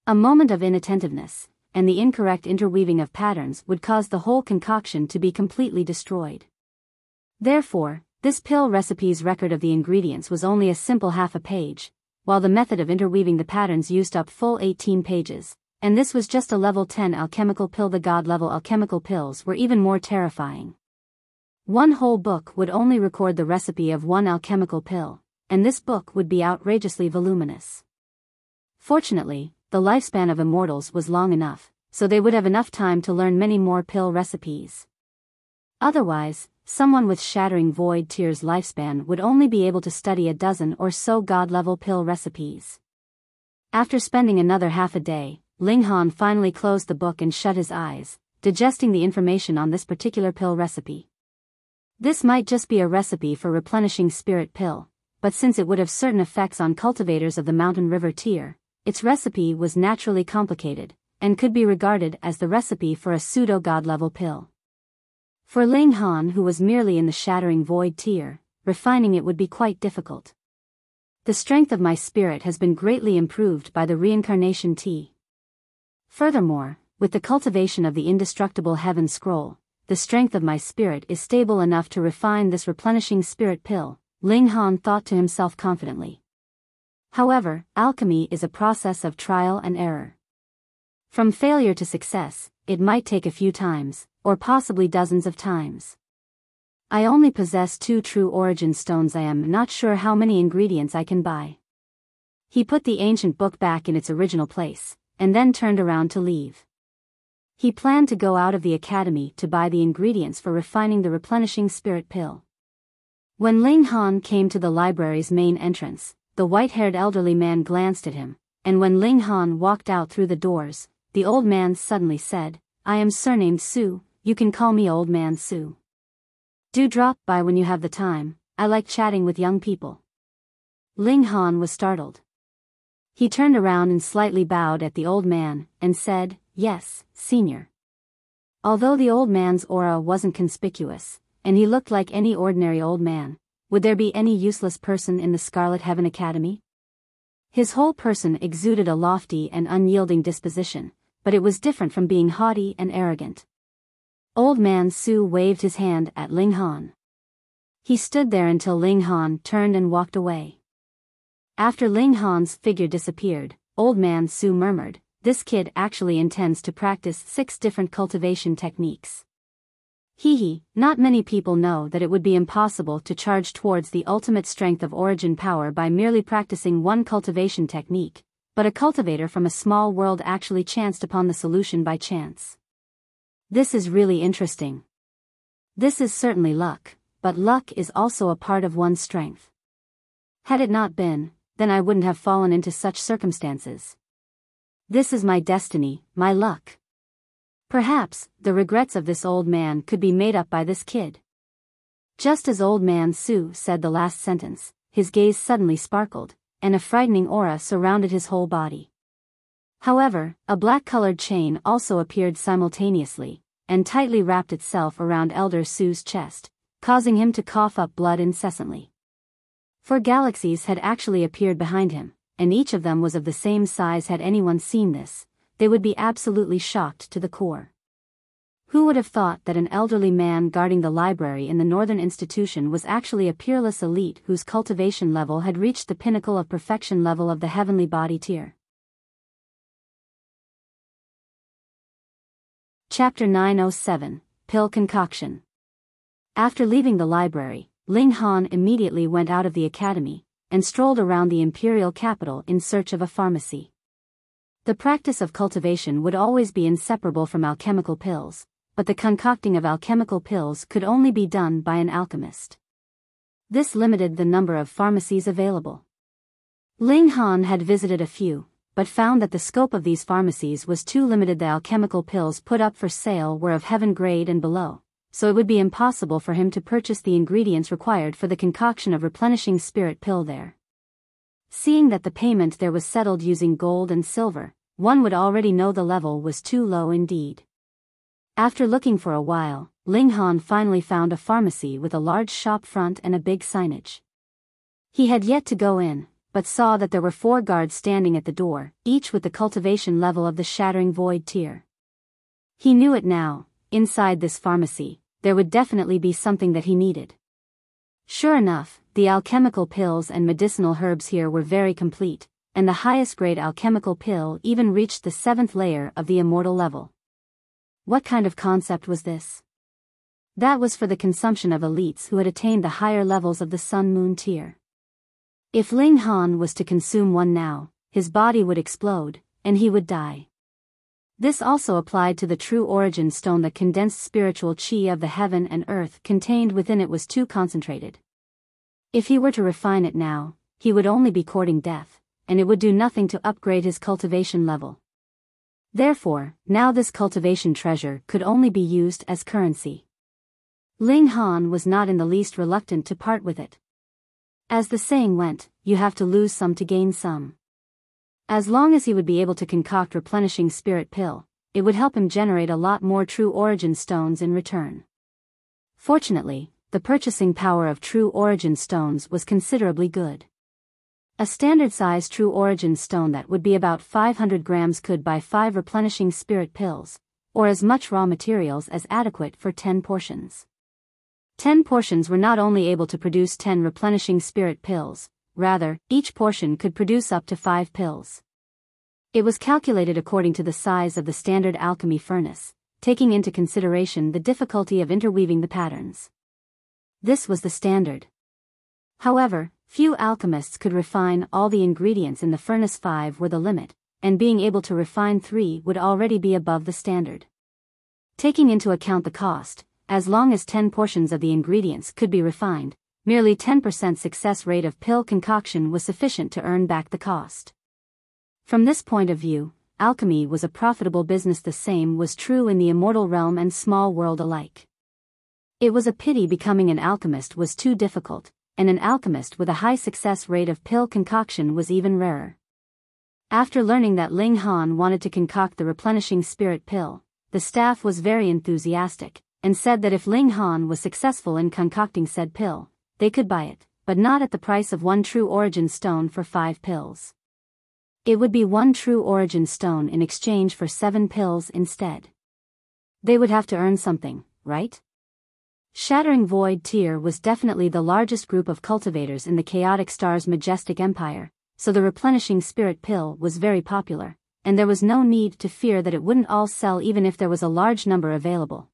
A: A moment of inattentiveness, and the incorrect interweaving of patterns would cause the whole concoction to be completely destroyed. Therefore, this pill recipe's record of the ingredients was only a simple half a page, while the method of interweaving the patterns used up full 18 pages, and this was just a level 10 alchemical pill. The god-level alchemical pills were even more terrifying. One whole book would only record the recipe of one alchemical pill, and this book would be outrageously voluminous. Fortunately, the lifespan of immortals was long enough, so they would have enough time to learn many more pill recipes. Otherwise, someone with Shattering Void Tear's lifespan would only be able to study a dozen or so god-level pill recipes. After spending another half a day, Ling Han finally closed the book and shut his eyes, digesting the information on this particular pill recipe. This might just be a recipe for replenishing spirit pill, but since it would have certain effects on cultivators of the Mountain River tier, its recipe was naturally complicated, and could be regarded as the recipe for a pseudo-god-level pill. For Ling Han, who was merely in the Shattering Void tier, refining it would be quite difficult. The strength of my spirit has been greatly improved by the reincarnation tea. Furthermore, with the cultivation of the indestructible Heaven Scroll, the strength of my spirit is stable enough to refine this replenishing spirit pill, Ling Han thought to himself confidently. However, alchemy is a process of trial and error. From failure to success, it might take a few times, or possibly dozens of times. I only possess 2 true origin stones. I am not sure how many ingredients I can buy. He put the ancient book back in its original place, and then turned around to leave. He planned to go out of the academy to buy the ingredients for refining the replenishing spirit pill. When Ling Han came to the library's main entrance, the white-haired elderly man glanced at him, and when Ling Han walked out through the doors, the old man suddenly said, "I am surnamed Su, you can call me Old Man Su. Do drop by when you have the time, I like chatting with young people." Ling Han was startled. He turned around and slightly bowed at the old man, and said, "Yes, senior." Although the old man's aura wasn't conspicuous, and he looked like any ordinary old man, would there be any useless person in the Scarlet Heaven Academy? His whole person exuded a lofty and unyielding disposition, but it was different from being haughty and arrogant. Old Man Su waved his hand at Ling Han. He stood there until Ling Han turned and walked away. After Ling Han's figure disappeared, Old Man Su murmured, "This kid actually intends to practice 6 different cultivation techniques. Not many people know that it would be impossible to charge towards the ultimate strength of origin power by merely practicing one cultivation technique, but a cultivator from a small world actually chanced upon the solution by chance. This is really interesting. This is certainly luck, but luck is also a part of one's strength. Had it not been, then I wouldn't have fallen into such circumstances. This is my destiny, my luck. Perhaps, the regrets of this old man could be made up by this kid." Just as Old Man Su said the last sentence, his gaze suddenly sparkled, and a frightening aura surrounded his whole body. However, a black-colored chain also appeared simultaneously, and tightly wrapped itself around Elder Su's chest, causing him to cough up blood incessantly. 4 galaxies had actually appeared behind him, and each of them was of the same size. Had anyone seen this, they would be absolutely shocked to the core. Who would have thought that an elderly man guarding the library in the Northern Institution was actually a peerless elite whose cultivation level had reached the pinnacle of perfection level of the heavenly body tier? Chapter 907, Pill Concoction. After leaving the library, Ling Han immediately went out of the academy, and strolled around the imperial capital in search of a pharmacy. The practice of cultivation would always be inseparable from alchemical pills, but the concocting of alchemical pills could only be done by an alchemist. This limited the number of pharmacies available. Ling Han had visited a few, but found that the scope of these pharmacies was too limited. The alchemical pills put up for sale were of heaven grade and below, so it would be impossible for him to purchase the ingredients required for the concoction of replenishing spirit pill there. Seeing that the payment there was settled using gold and silver, one would already know the level was too low indeed. After looking for a while, Ling Han finally found a pharmacy with a large shop front and a big signage. He had yet to go in, but saw that there were 4 guards standing at the door, each with the cultivation level of the Shattering Void tier. He knew it now, inside this pharmacy, there would definitely be something that he needed. Sure enough, the alchemical pills and medicinal herbs here were very complete, and the highest grade alchemical pill even reached the 7th layer of the immortal level. What kind of concept was this? That was for the consumption of elites who had attained the higher levels of the Sun-Moon tier. If Ling Han was to consume one now, his body would explode, and he would die. This also applied to the true origin stone. The condensed spiritual chi of the heaven and earth contained within it was too concentrated. If he were to refine it now, he would only be courting death, and it would do nothing to upgrade his cultivation level. Therefore, now this cultivation treasure could only be used as currency. Ling Han was not in the least reluctant to part with it. As the saying went, you have to lose some to gain some. As long as he would be able to concoct replenishing spirit pill, it would help him generate a lot more true origin stones in return. Fortunately, the purchasing power of true origin stones was considerably good. A standard-sized true origin stone that would be about 500 grams could buy 5 replenishing spirit pills, or as much raw materials as adequate for 10 portions. 10 portions were not only able to produce 10 replenishing spirit pills, rather, each portion could produce up to 5 pills. It was calculated according to the size of the standard alchemy furnace, taking into consideration the difficulty of interweaving the patterns. This was the standard. However, few alchemists could refine all the ingredients in the furnace. 5 were the limit, and being able to refine 3 would already be above the standard. Taking into account the cost, as long as 10 portions of the ingredients could be refined, merely 10% success rate of pill concoction was sufficient to earn back the cost. From this point of view, alchemy was a profitable business. The same was true in the immortal realm and small world alike. It was a pity becoming an alchemist was too difficult, and an alchemist with a high success rate of pill concoction was even rarer. After learning that Ling Han wanted to concoct the replenishing spirit pill, the staff was very enthusiastic, and said that if Ling Han was successful in concocting said pill, they could buy it, but not at the price of 1 true origin stone for 5 pills. It would be 1 true origin stone in exchange for 7 pills instead. They would have to earn something, right? Shattering Void Tier was definitely the largest group of cultivators in the Chaotic Star's majestic empire, so the replenishing spirit pill was very popular, and there was no need to fear that it wouldn't all sell even if there was a large number available.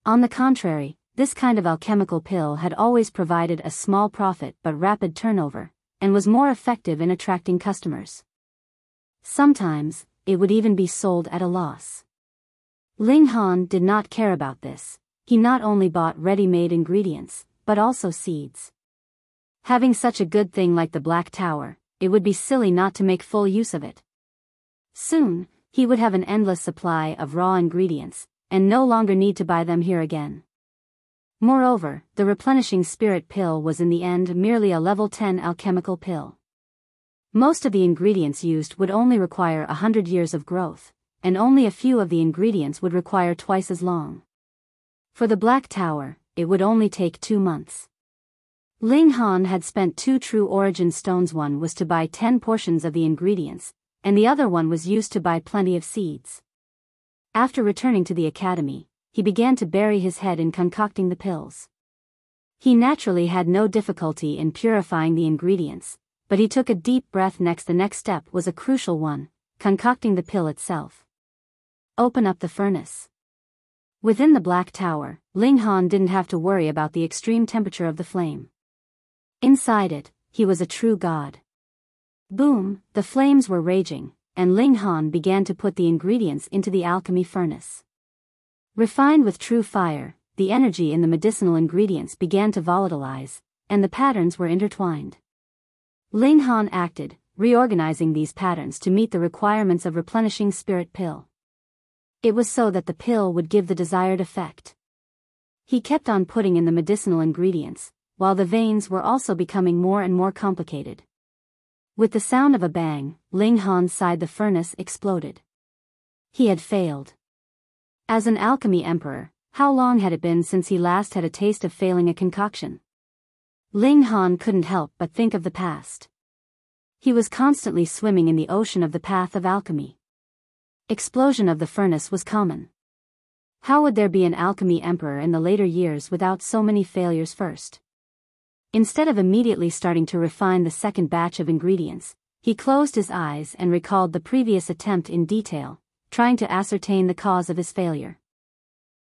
A: On the contrary, this kind of alchemical pill had always provided a small profit but rapid turnover, and was more effective in attracting customers. Sometimes, it would even be sold at a loss. Ling Han did not care about this. He not only bought ready-made ingredients, but also seeds. Having such a good thing like the Black Tower, it would be silly not to make full use of it. Soon, he would have an endless supply of raw ingredients, and no longer need to buy them here again. Moreover, the replenishing spirit pill was in the end merely a level 10 alchemical pill. Most of the ingredients used would only require 100 years of growth, and only a few of the ingredients would require twice as long. For the Black Tower, it would only take 2 months. Ling Han had spent 2 true origin stones. One was to buy 10 portions of the ingredients, and the other one was used to buy plenty of seeds. After returning to the academy, he began to bury his head in concocting the pills. He naturally had no difficulty in purifying the ingredients, but he took a deep breath. The next step was a crucial one, concocting the pill itself. Open up the furnace. Within the Black Tower, Ling Han didn't have to worry about the extreme temperature of the flame. Inside it, he was a true god. Boom, the flames were raging, and Ling Han began to put the ingredients into the alchemy furnace. Refined with true fire, the energy in the medicinal ingredients began to volatilize, and the patterns were intertwined. Ling Han acted, reorganizing these patterns to meet the requirements of replenishing spirit pill. It was so that the pill would give the desired effect. He kept on putting in the medicinal ingredients, while the veins were also becoming more and more complicated. With the sound of a bang, Ling Han's side the furnace exploded. He had failed. As an alchemy emperor, how long had it been since he last had a taste of failing a concoction? Ling Han couldn't help but think of the past. He was constantly swimming in the ocean of the path of alchemy. Explosion of the furnace was common. How would there be an alchemy emperor in the later years without so many failures first? Instead of immediately starting to refine the second batch of ingredients, he closed his eyes and recalled the previous attempt in detail, trying to ascertain the cause of his failure.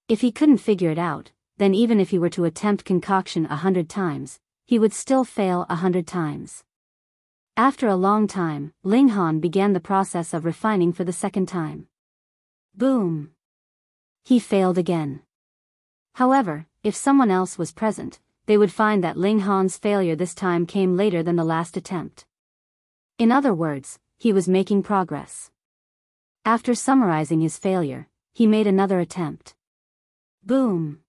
A: If he couldn't figure it out, then even if he were to attempt concoction 100 times, he would still fail 100 times. After a long time, Ling Han began the process of refining for the second time. Boom! He failed again. However, if someone else was present, they would find that Ling Han's failure this time came later than the last attempt. In other words, he was making progress. After summarizing his failure, he made another attempt. Boom!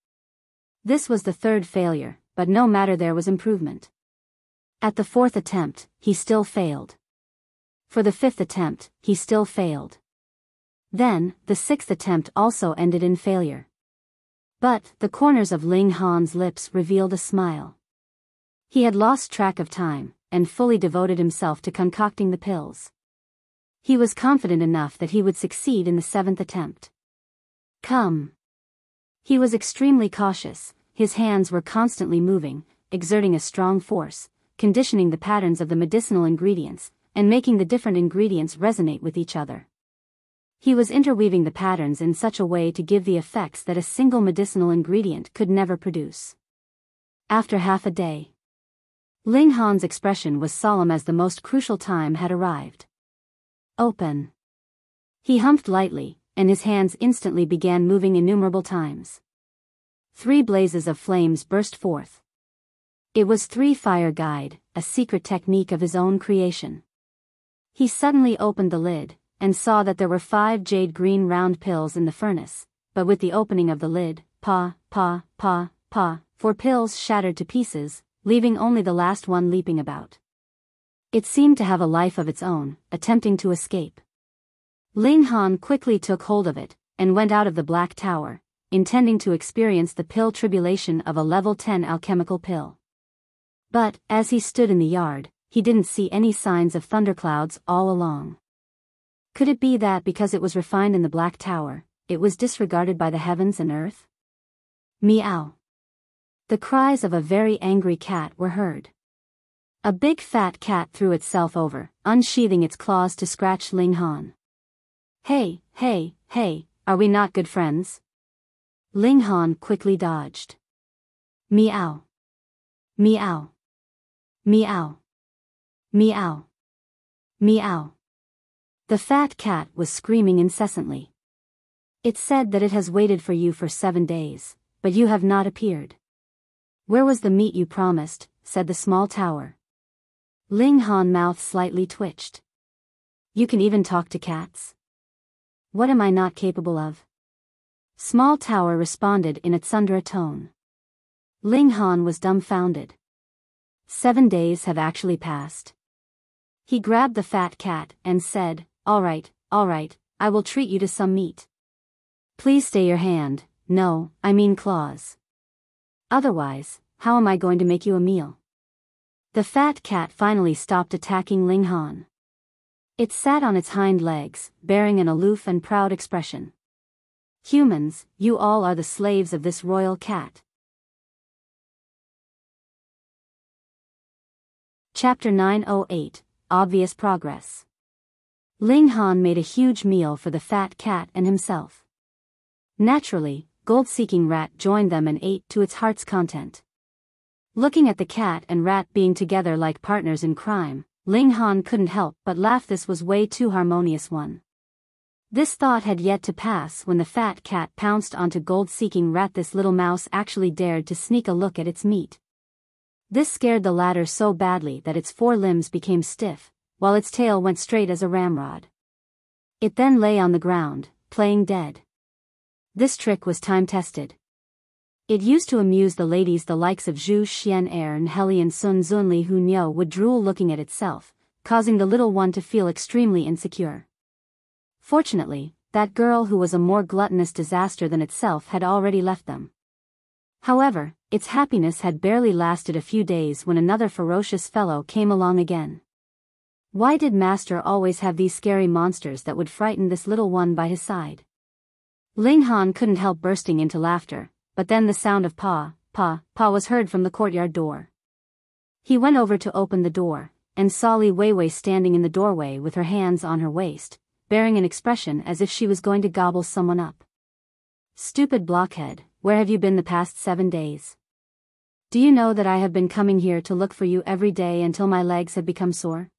A: This was the third failure, but no matter, there was improvement. At the fourth attempt, he still failed. For the fifth attempt, he still failed. Then, the sixth attempt also ended in failure. But, the corners of Ling Han's lips revealed a smile. He had lost track of time, and fully devoted himself to concocting the pills. He was confident enough that he would succeed in the seventh attempt. Come! He was extremely cautious, his hands were constantly moving, exerting a strong force, conditioning the patterns of the medicinal ingredients, and making the different ingredients resonate with each other. He was interweaving the patterns in such a way to give the effects that a single medicinal ingredient could never produce. After half a day, Ling Han's expression was solemn as the most crucial time had arrived. Open! He humped lightly, and his hands instantly began moving innumerable times. 3 blazes of flames burst forth. It was 3 fire guide, a secret technique of his own creation. He suddenly opened the lid, and saw that there were 5 jade green round pills in the furnace, but with the opening of the lid, 4 pills shattered to pieces, leaving only the last one leaping about. It seemed to have a life of its own, attempting to escape. Ling Han quickly took hold of it, and went out of the Black Tower, intending to experience the pill tribulation of a level 10 alchemical pill. But, as he stood in the yard, he didn't see any signs of thunderclouds all along. Could it be that because it was refined in the Black Tower, it was disregarded by the heavens and earth? Meow! The cries of a very angry cat were heard. A big fat cat threw itself over, unsheathing its claws to scratch Ling Han. Hey, hey, hey, are we not good friends? Ling Han quickly dodged. Meow! Meow! Meow! Meow! Meow! The fat cat was screaming incessantly. It said that it has waited for you for 7 days, but you have not appeared. Where was the meat you promised? Said the small tower. Ling Han's mouth slightly twitched. You can even talk to cats? What am I not capable of? Small tower responded in a tsundere tone. Ling Han was dumbfounded. 7 days have actually passed. He grabbed the fat cat and said, all right, I will treat you to some meat. Please stay your hand, no, I mean claws. Otherwise, how am I going to make you a meal? The fat cat finally stopped attacking Ling Han. It sat on its hind legs, bearing an aloof and proud expression. Humans, you all are the slaves of this royal cat. Chapter 908, Obvious Progress. Ling Han made a huge meal for the fat cat and himself. Naturally, gold-seeking rat joined them and ate to its heart's content. Looking at the cat and rat being together like partners in crime, Ling Han couldn't help but laugh. This was way too harmonious one. This thought had yet to pass when the fat cat pounced onto gold-seeking rat. This little mouse actually dared to sneak a look at its meat. This scared the latter so badly that its 4 limbs became stiff, while its tail went straight as a ramrod. It then lay on the ground, playing dead. This trick was time-tested. It used to amuse the ladies. The likes of Zhu Xian'er and Heli and Sun Zunli Hu Niu would drool looking at itself, causing the little one to feel extremely insecure. Fortunately, that girl who was a more gluttonous disaster than itself had already left them. However, its happiness had barely lasted a few days when another ferocious fellow came along again. Why did Master always have these scary monsters that would frighten this little one by his side? Ling Han couldn't help bursting into laughter, but then the sound of pa was heard from the courtyard door. He went over to open the door, and saw Li Weiwei standing in the doorway with her hands on her waist, bearing an expression as if she was going to gobble someone up. Stupid blockhead, where have you been the past 7 days? Do you know that I have been coming here to look for you every day until my legs have become sore?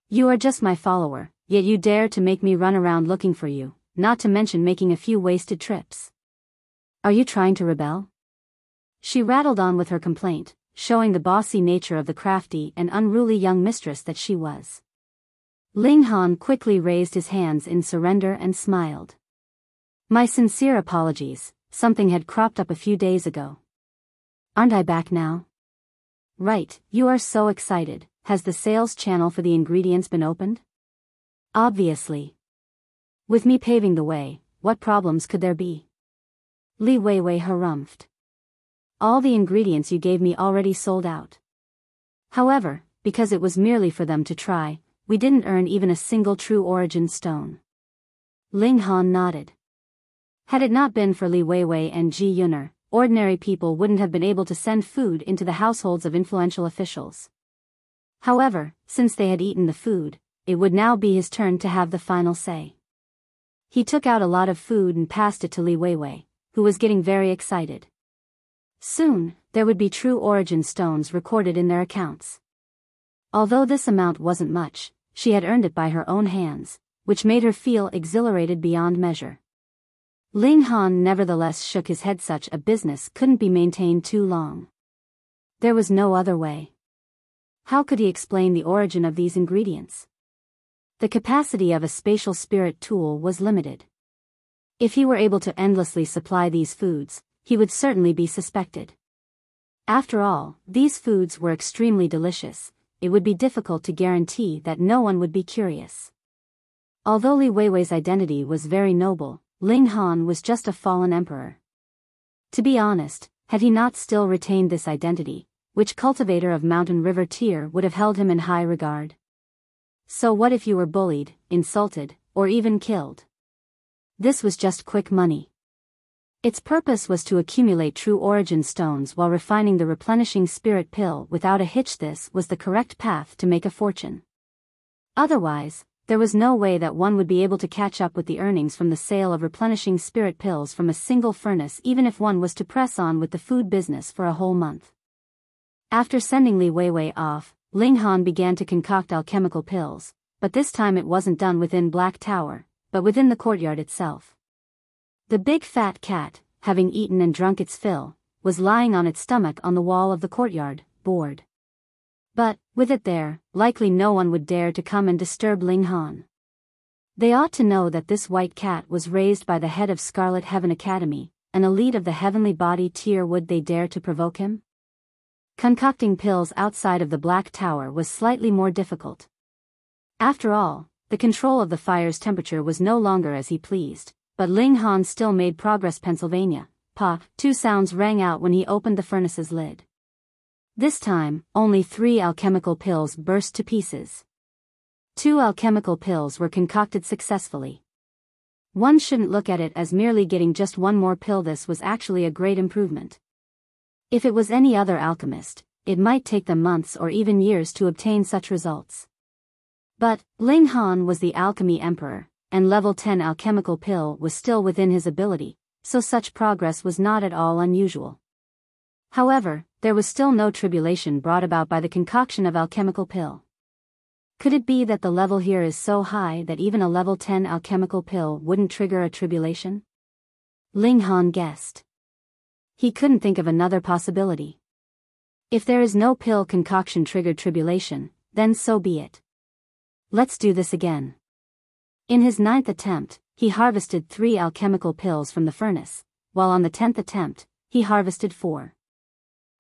A: You are just my follower, yet you dare to make me run around looking for you. not to mention making a few wasted trips. Are you trying to rebel? She rattled on with her complaint, showing the bossy nature of the crafty and unruly young mistress that she was. Ling Han quickly raised his hands in surrender and smiled. My sincere apologies, something had cropped up a few days ago. Aren't I back now? Right, you are so excited. Has the sales channel for the ingredients been opened? Obviously. With me paving the way, what problems could there be? Li Weiwei harumphed. All the ingredients you gave me already sold out. However, because it was merely for them to try, we didn't earn even a single true origin stone. Ling Han nodded. Had it not been for Li Weiwei and Ji Yuner, ordinary people wouldn't have been able to send food into the households of influential officials. However, since they had eaten the food, it would now be his turn to have the final say. He took out a lot of food and passed it to Li Weiwei, who was getting very excited. Soon, there would be true origin stones recorded in their accounts. Although this amount wasn't much, she had earned it by her own hands, which made her feel exhilarated beyond measure. Ling Han nevertheless shook his head. Such a business couldn't be maintained too long. There was no other way. How could he explain the origin of these ingredients? The capacity of a spatial spirit tool was limited. If he were able to endlessly supply these foods, he would certainly be suspected. After all, these foods were extremely delicious. It would be difficult to guarantee that no one would be curious. Although Li Weiwei's identity was very noble, Ling Han was just a fallen emperor. To be honest, had he not still retained this identity, which cultivator of Mountain River tier would have held him in high regard? So what if you were bullied, insulted, or even killed? This was just quick money. Its purpose was to accumulate true origin stones while refining the replenishing spirit pill without a hitch. This was the correct path to make a fortune. Otherwise, there was no way that one would be able to catch up with the earnings from the sale of replenishing spirit pills from a single furnace, even if one was to press on with the food business for a whole month. After sending Li Weiwei off, Ling Han began to concoct alchemical pills, but this time it wasn't done within Black Tower, but within the courtyard itself. The big fat cat, having eaten and drunk its fill, was lying on its stomach on the wall of the courtyard, bored. But, with it there, likely no one would dare to come and disturb Ling Han. They ought to know that this white cat was raised by the head of Scarlet Heaven Academy, an elite of the heavenly body tier. Would they dare to provoke him? Concocting pills outside of the Black Tower was slightly more difficult. After all, the control of the fire's temperature was no longer as he pleased, but Ling Han still made progress. Pennsylvania, Pa, two sounds rang out when he opened the furnace's lid. This time, only 3 alchemical pills burst to pieces. 2 alchemical pills were concocted successfully. One shouldn't look at it as merely getting just one more pill. This was actually a great improvement. If it was any other alchemist, it might take them months or even years to obtain such results. But, Ling Han was the alchemy emperor, and level 10 alchemical pill was still within his ability, so such progress was not at all unusual. However, there was still no tribulation brought about by the concoction of alchemical pill. Could it be that the level here is so high that even a level 10 alchemical pill wouldn't trigger a tribulation? Ling Han guessed. He couldn't think of another possibility. If there is no pill concoction triggered tribulation, then so be it. Let's do this again. In his 9th attempt, he harvested 3 alchemical pills from the furnace, while on the 10th attempt, he harvested 4.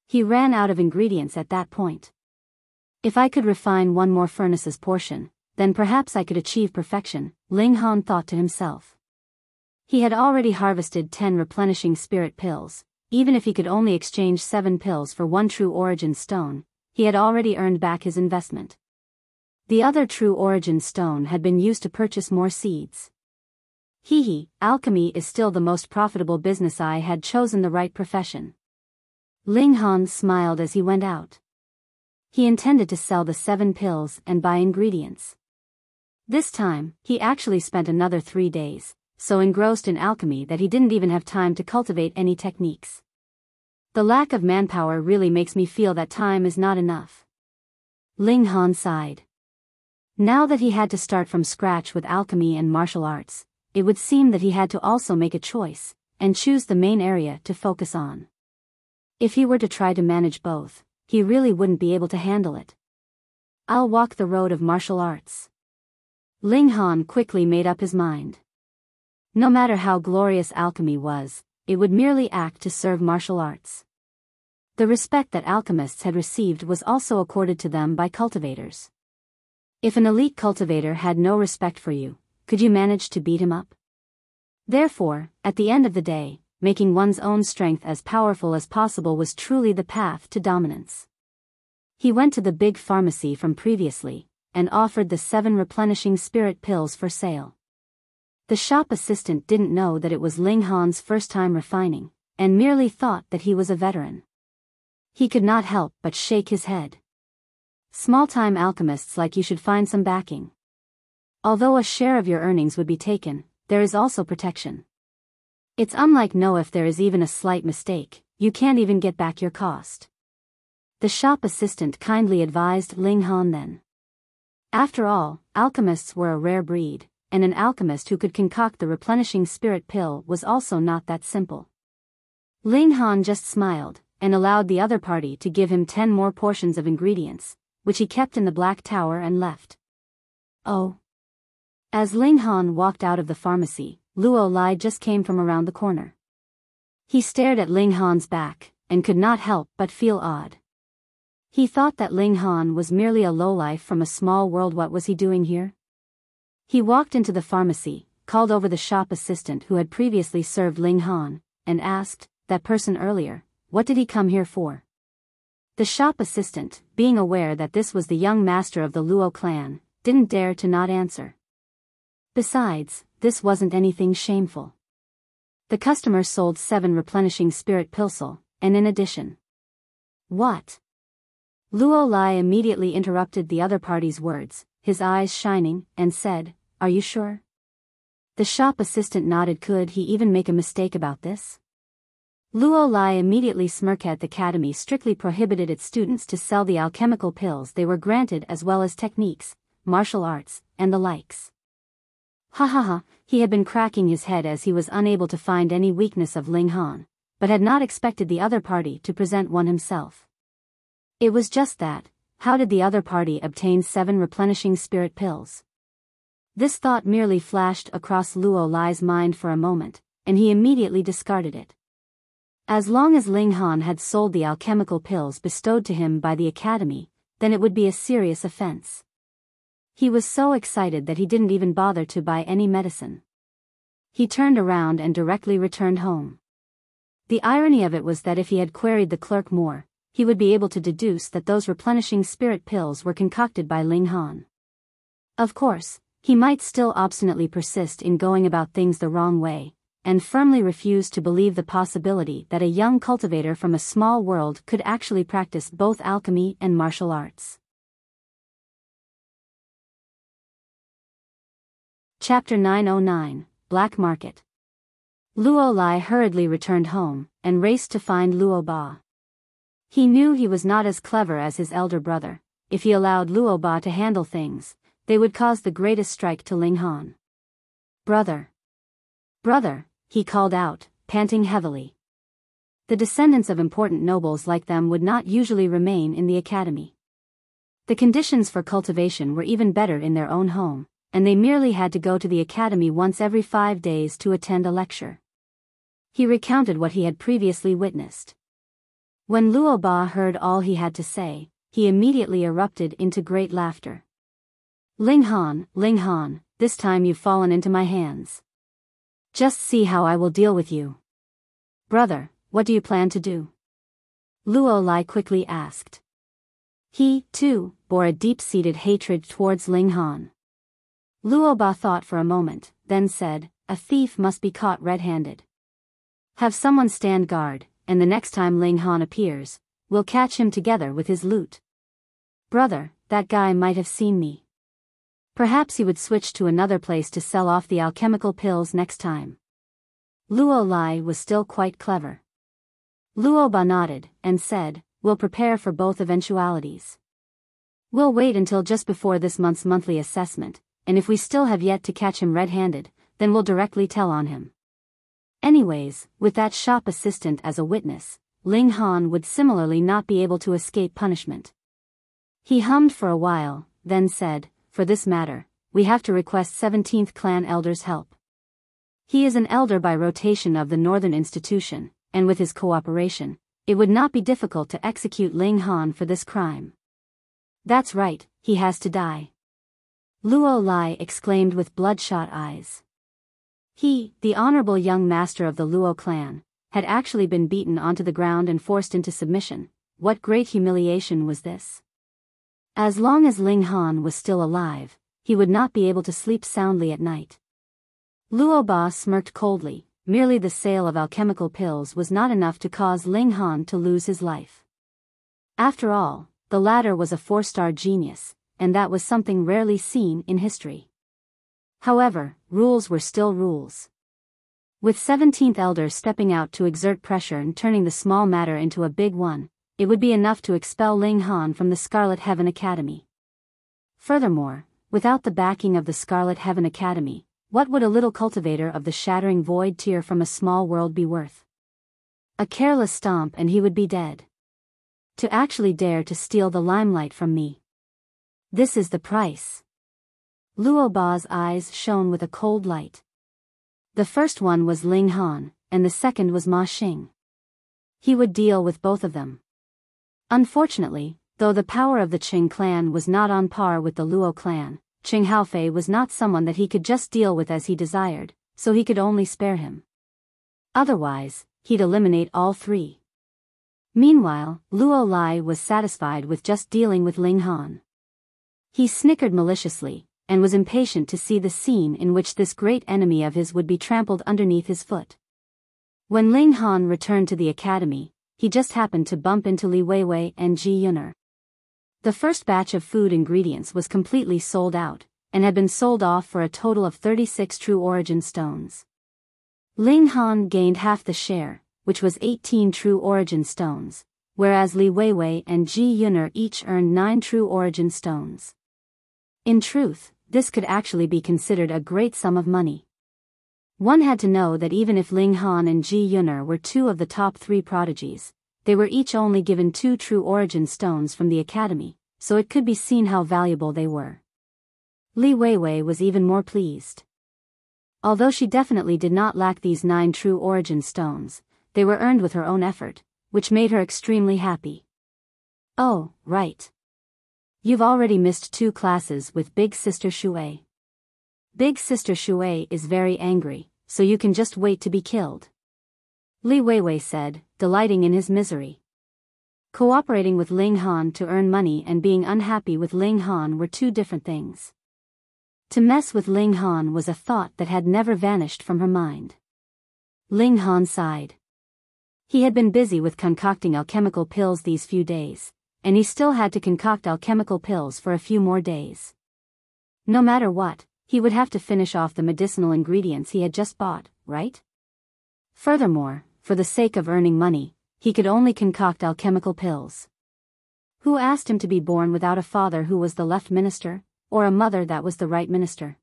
A: He ran out of ingredients at that point. If I could refine one more furnace's portion, then perhaps I could achieve perfection, Ling Han thought to himself. He had already harvested 10 replenishing spirit pills. Even if he could only exchange 7 pills for 1 true origin stone, he had already earned back his investment. The other true origin stone had been used to purchase more seeds. Alchemy is still the most profitable business. I had chosen the right profession. Ling Han smiled as he went out. He intended to sell the 7 pills and buy ingredients. This time, he actually spent another 3 days, so engrossed in alchemy that he didn't even have time to cultivate any techniques. The lack of manpower really makes me feel that time is not enough. Ling Han sighed. Now that he had to start from scratch with alchemy and martial arts, it would seem that he had to also make a choice, and choose the main area to focus on. If he were to try to manage both, he really wouldn't be able to handle it. I'll walk the road of martial arts. Ling Han quickly made up his mind. No matter how glorious alchemy was, it would merely act to serve martial arts. The respect that alchemists had received was also accorded to them by cultivators. If an elite cultivator had no respect for you, could you manage to beat him up? Therefore, at the end of the day, making one's own strength as powerful as possible was truly the path to dominance. He went to the big pharmacy from previously, and offered the 7 replenishing spirit pills for sale. The shop assistant didn't know that it was Ling Han's first time refining, and merely thought that he was a veteran. He could not help but shake his head. Small-time alchemists like you should find some backing. Although a share of your earnings would be taken, there is also protection. It's unlike no, if there is even a slight mistake, you can't even get back your cost. The shop assistant kindly advised Ling Han then. After all, alchemists were a rare breed, and an alchemist who could concoct the replenishing spirit pill was also not that simple. Ling Han just smiled, and allowed the other party to give him 10 more portions of ingredients, which he kept in the Black Tower and left. Oh. As Ling Han walked out of the pharmacy, Luo Lai just came from around the corner. He stared at Ling Han's back, and could not help but feel odd. He thought that Ling Han was merely a lowlife from a small world. What was he doing here? He walked into the pharmacy, called over the shop assistant who had previously served Ling Han, and asked, that person earlier, what did he come here for? The shop assistant, being aware that this was the young master of the Luo clan, didn't dare to not answer. Besides, this wasn't anything shameful. The customer sold 7 replenishing spirit pilsel, and in addition. What? Luo Lai immediately interrupted the other party's words, his eyes shining, and said, are you sure? The shop assistant nodded. Could he even make a mistake about this? Luo Lai immediately smirked. At the academy strictly prohibited its students to sell the alchemical pills they were granted, as well as techniques, martial arts, and the likes. Ha ha ha, he had been cracking his head as he was unable to find any weakness of Ling Han, but had not expected the other party to present one himself. It was just that, how did the other party obtain 7 replenishing spirit pills? This thought merely flashed across Luo Lai's mind for a moment, and he immediately discarded it. As long as Ling Han had sold the alchemical pills bestowed to him by the academy, then it would be a serious offense. He was so excited that he didn't even bother to buy any medicine. He turned around and directly returned home. The irony of it was that if he had queried the clerk more, he would be able to deduce that those replenishing spirit pills were concocted by Ling Han. Of course, he might still obstinately persist in going about things the wrong way, and firmly refuse to believe the possibility that a young cultivator from a small world could actually practice both alchemy and martial arts. Chapter 909, Black Market. Luo Lai hurriedly returned home, and raced to find Luo Ba. He knew he was not as clever as his elder brother. If he allowed Luo Ba to handle things, they would cause the greatest strike to Ling Han. Brother! Brother! He called out, panting heavily. The descendants of important nobles like them would not usually remain in the academy. The conditions for cultivation were even better in their own home, and they merely had to go to the academy once every 5 days to attend a lecture. He recounted what he had previously witnessed. When Luo Ba heard all he had to say, he immediately erupted into great laughter. Ling Han, this time you've fallen into my hands. Just see how I will deal with you. Brother, what do you plan to do? Luo Lai quickly asked. He, too, bore a deep-seated hatred towards Ling Han. Luo Ba thought for a moment, then said, a thief must be caught red-handed. Have someone stand guard, and the next time Ling Han appears, we'll catch him together with his loot. Brother, that guy might have seen me. Perhaps he would switch to another place to sell off the alchemical pills next time. Luo Lai was still quite clever. Luo Ba nodded, and said, we'll prepare for both eventualities. We'll wait until just before this month's monthly assessment, and if we still have yet to catch him red-handed, then we'll directly tell on him. Anyways, with that shop assistant as a witness, Ling Han would similarly not be able to escape punishment. He hummed for a while, then said, "For this matter, we have to request 17th Clan Elder's help. He is an elder by rotation of the Northern Institution, and with his cooperation, it would not be difficult to execute Ling Han for this crime." "That's right, he has to die," Luo Lai exclaimed with bloodshot eyes. He, the honorable young master of the Luo clan, had actually been beaten onto the ground and forced into submission. What great humiliation was this? As long as Ling Han was still alive, he would not be able to sleep soundly at night. Luo Ba smirked coldly. Merely the sale of alchemical pills was not enough to cause Ling Han to lose his life. After all, the latter was a 4-star genius, and that was something rarely seen in history. However, rules were still rules. With 17th Elder stepping out to exert pressure and turning the small matter into a big one, it would be enough to expel Ling Han from the Scarlet Heaven Academy. Furthermore, without the backing of the Scarlet Heaven Academy, what would a little cultivator of the shattering void tear from a small world be worth? A careless stomp and he would be dead. To actually dare to steal the limelight from me. This is the price. Luo Ba's eyes shone with a cold light. The first one was Ling Han, and the second was Ma Xing. He would deal with both of them. Unfortunately, though the power of the Qing clan was not on par with the Luo clan, Qing Haofei was not someone that he could just deal with as he desired, so he could only spare him. Otherwise, he'd eliminate all three. Meanwhile, Luo Lai was satisfied with just dealing with Ling Han. He snickered maliciously, and was impatient to see the scene in which this great enemy of his would be trampled underneath his foot. When Ling Han returned to the academy, he just happened to bump into Li Weiwei and Ji Yun'er. The first batch of food ingredients was completely sold out, and had been sold off for a total of 36 true origin stones. Ling Han gained half the share, which was 18 true origin stones, whereas Li Weiwei and Ji Yun'er each earned 9 true origin stones. In truth, this could actually be considered a great sum of money. One had to know that even if Ling Han and Ji Yun'er were 2 of the top 3 prodigies, they were each only given 2 true origin stones from the academy, so it could be seen how valuable they were. Li Weiwei was even more pleased. Although she definitely did not lack these 9 true origin stones, they were earned with her own effort, which made her extremely happy. "Oh, right. You've already missed 2 classes with Big Sister Shui. Big Sister Shui is very angry, so you can just wait to be killed," Li Weiwei said, delighting in his misery. Cooperating with Ling Han to earn money and being unhappy with Ling Han were 2 different things. To mess with Ling Han was a thought that had never vanished from her mind. Ling Han sighed. He had been busy with concocting alchemical pills these few days, and he still had to concoct alchemical pills for a few more days. No matter what, he would have to finish off the medicinal ingredients he had just bought, right? Furthermore, for the sake of earning money, he could only concoct alchemical pills. Who asked him to be born without a father who was the left minister, or a mother that was the right minister?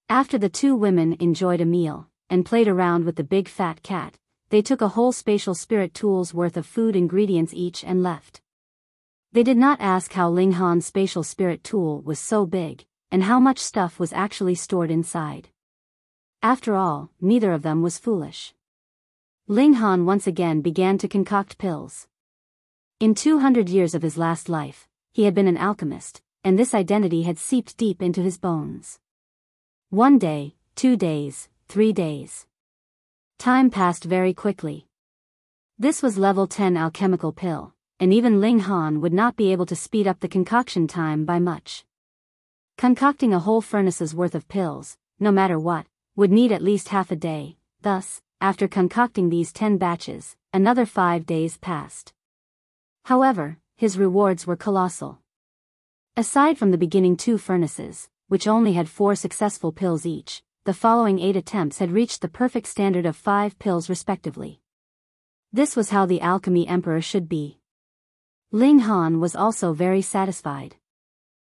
A: After the 2 women enjoyed a meal, and played around with the big fat cat, they took a whole spatial spirit tool's worth of food ingredients each and left. They did not ask how Ling Han's spatial spirit tool was so big, and how much stuff was actually stored inside. After all, neither of them was foolish. Ling Han once again began to concoct pills. In 200 years of his last life, he had been an alchemist, and this identity had seeped deep into his bones. 1 day, 2 days, 3 days. Time passed very quickly. This was level 10 alchemical pill, and even Ling Han would not be able to speed up the concoction time by much. Concocting a whole furnace's worth of pills, no matter what, would need at least half a day. Thus, after concocting these 10 batches, another 5 days passed. However, his rewards were colossal. Aside from the beginning 2 furnaces, which only had 4 successful pills each, the following 8 attempts had reached the perfect standard of 5 pills respectively. This was how the alchemy emperor should be. Ling Han was also very satisfied.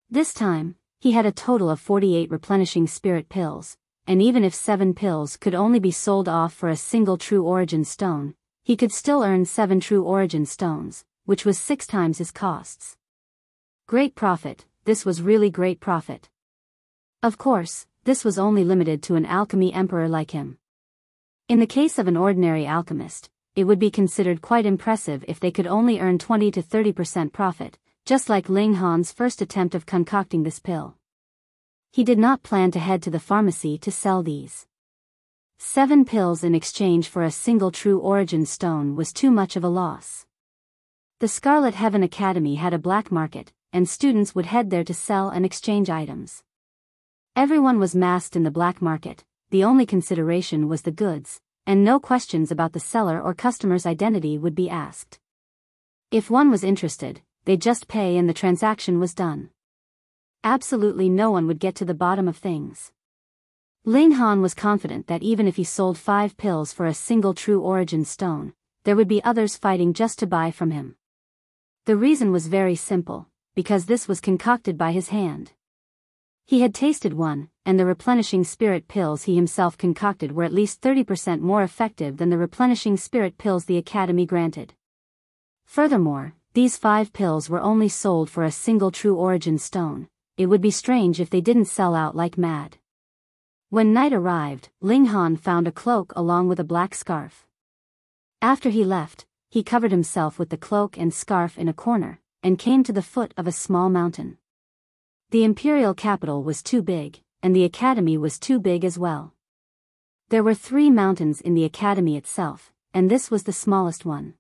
A: This time, he had a total of 48 replenishing spirit pills, and even if 7 pills could only be sold off for a single true origin stone, he could still earn 7 true origin stones, which was 6 times his costs. Great profit, this was really great profit. Of course, this was only limited to an alchemy emperor like him. In the case of an ordinary alchemist, it would be considered quite impressive if they could only earn 20 to 30% profit, just like Ling Han's first attempt of concocting this pill. He did not plan to head to the pharmacy to sell these 7 pills in exchange for a single true origin stone was too much of a loss. The Scarlet Heaven Academy had a black market, and students would head there to sell and exchange items. Everyone was masked in the black market, the only consideration was the goods, and no questions about the seller or customer's identity would be asked. If one was interested, they'd just pay and the transaction was done. Absolutely no one would get to the bottom of things. Ling Han was confident that even if he sold 5 pills for a single true origin stone, there would be others fighting just to buy from him. The reason was very simple, because this was concocted by his hand. He had tasted one, and the replenishing spirit pills he himself concocted were at least 30% more effective than the replenishing spirit pills the Academy granted. Furthermore, these 5 pills were only sold for a single true origin stone. It would be strange if they didn't sell out like mad. When night arrived, Ling Han found a cloak along with a black scarf. After he left, he covered himself with the cloak and scarf in a corner, and came to the foot of a small mountain. The imperial capital was too big, and the academy was too big as well. There were 3 mountains in the academy itself, and this was the smallest one.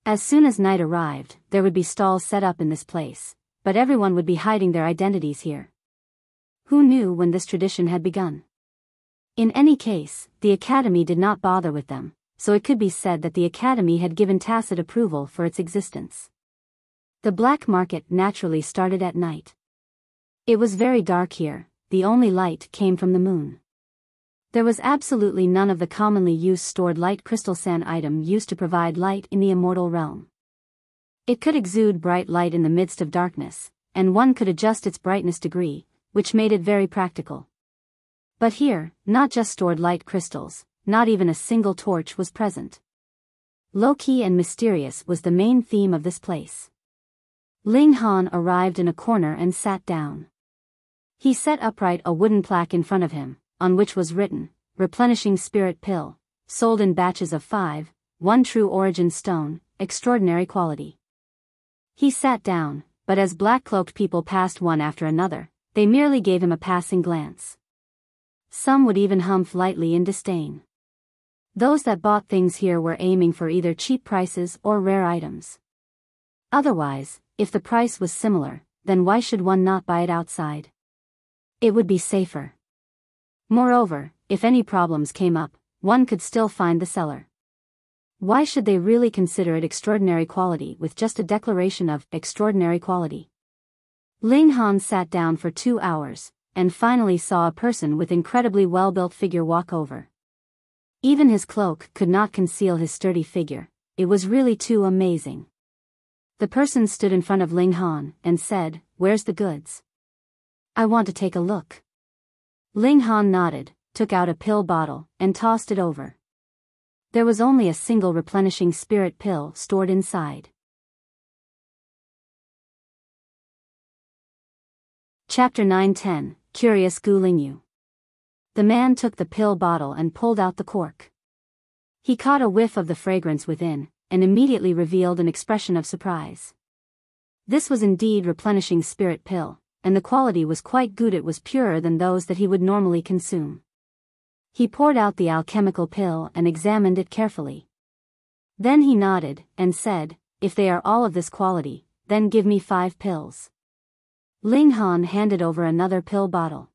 A: As soon as night arrived, there would be stalls set up in this place, but everyone would be hiding their identities here. Who knew when this tradition had begun? In any case, the academy did not bother with them, so it could be said that the academy had given tacit approval for its existence. The black market naturally started at night. It was very dark here, the only light came from the moon. There was absolutely none of the commonly used stored light crystal sand item used to provide light in the immortal realm. It could exude bright light in the midst of darkness, and one could adjust its brightness degree, which made it very practical. But here, not just stored light crystals, not even a single torch was present. Low-key and mysterious was the main theme of this place. Ling Han arrived in a corner and sat down. He set upright a wooden plaque in front of him, on which was written, "Replenishing Spirit Pill, sold in batches of 5, 1 true origin stone, extraordinary quality." He sat down, but as black-cloaked people passed one after another, they merely gave him a passing glance. Some would even humph lightly in disdain. Those that bought things here were aiming for either cheap prices or rare items. Otherwise, if the price was similar, then why should one not buy it outside? It would be safer. Moreover, if any problems came up, one could still find the seller. Why should they really consider it extraordinary quality with just a declaration of extraordinary quality? Ling Han sat down for 2 hours, and finally saw a person with incredibly well-built figure walk over. Even his cloak could not conceal his sturdy figure, it was really too amazing. The person stood in front of Ling Han and said, "Where's the goods? I want to take a look." Ling Han nodded, took out a pill bottle, and tossed it over. There was only a single replenishing spirit pill stored inside. Chapter 9-10, Curious Gu Lingyu. The man took the pill bottle and pulled out the cork. He caught a whiff of the fragrance within, and immediately revealed an expression of surprise. This was indeed replenishing spirit pill, and the quality was quite good. It was purer than those that he would normally consume. He poured out the alchemical pill and examined it carefully. Then he nodded, and said, "If they are all of this quality, then give me 5 pills." Ling Han handed over another pill bottle.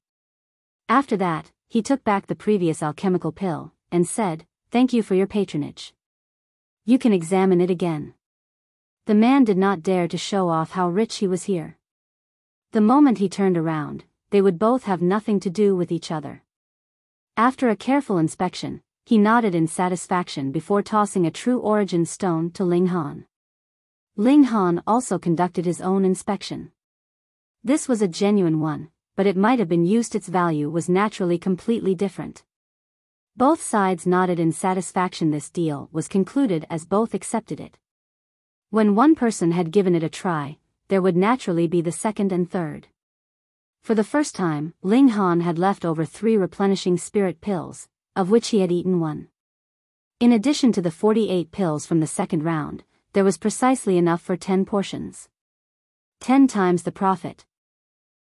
A: After that, he took back the previous alchemical pill, and said, "Thank you for your patronage. You can examine it again." The man did not dare to show off how rich he was here. The moment he turned around, they would both have nothing to do with each other. After a careful inspection, he nodded in satisfaction before tossing a true origin stone to Ling Han. Ling Han also conducted his own inspection. This was a genuine one, but it might have been used. Its value was naturally completely different. Both sides nodded in satisfaction. This deal was concluded as both accepted it. When one person had given it a try, there would naturally be the second and third. For the first time, Ling Han had left over 3 replenishing spirit pills, of which he had eaten 1. In addition to the 48 pills from the second round, there was precisely enough for 10 portions. 10 times the profit.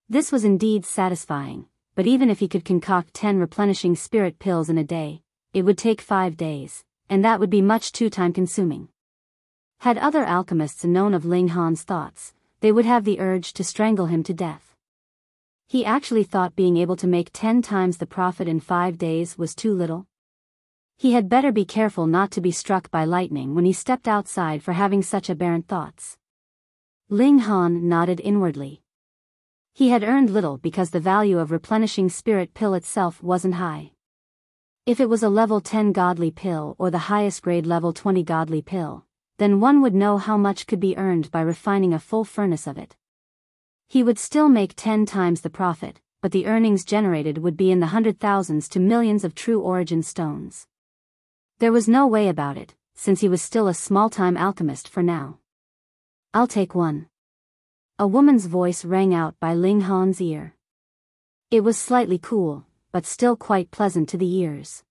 A: This was indeed satisfying, but even if he could concoct 10 replenishing spirit pills in a day, it would take 5 days, and that would be much too time-consuming. Had other alchemists known of Ling Han's thoughts, they would have the urge to strangle him to death. He actually thought being able to make 10 times the profit in 5 days was too little. He had better be careful not to be struck by lightning when he stepped outside for having such aberrant thoughts. Ling Han nodded inwardly. He had earned little because the value of replenishing spirit pill itself wasn't high. If it was a level 10 godly pill or the highest grade level 20 godly pill, then one would know how much could be earned by refining a full furnace of it. He would still make 10 times the profit, but the earnings generated would be in the 100,000s to millions of true origin stones. There was no way about it, since he was still a small-time alchemist for now. "I'll take 1. A woman's voice rang out by Ling Han's ear. It was slightly cool, but still quite pleasant to the ears.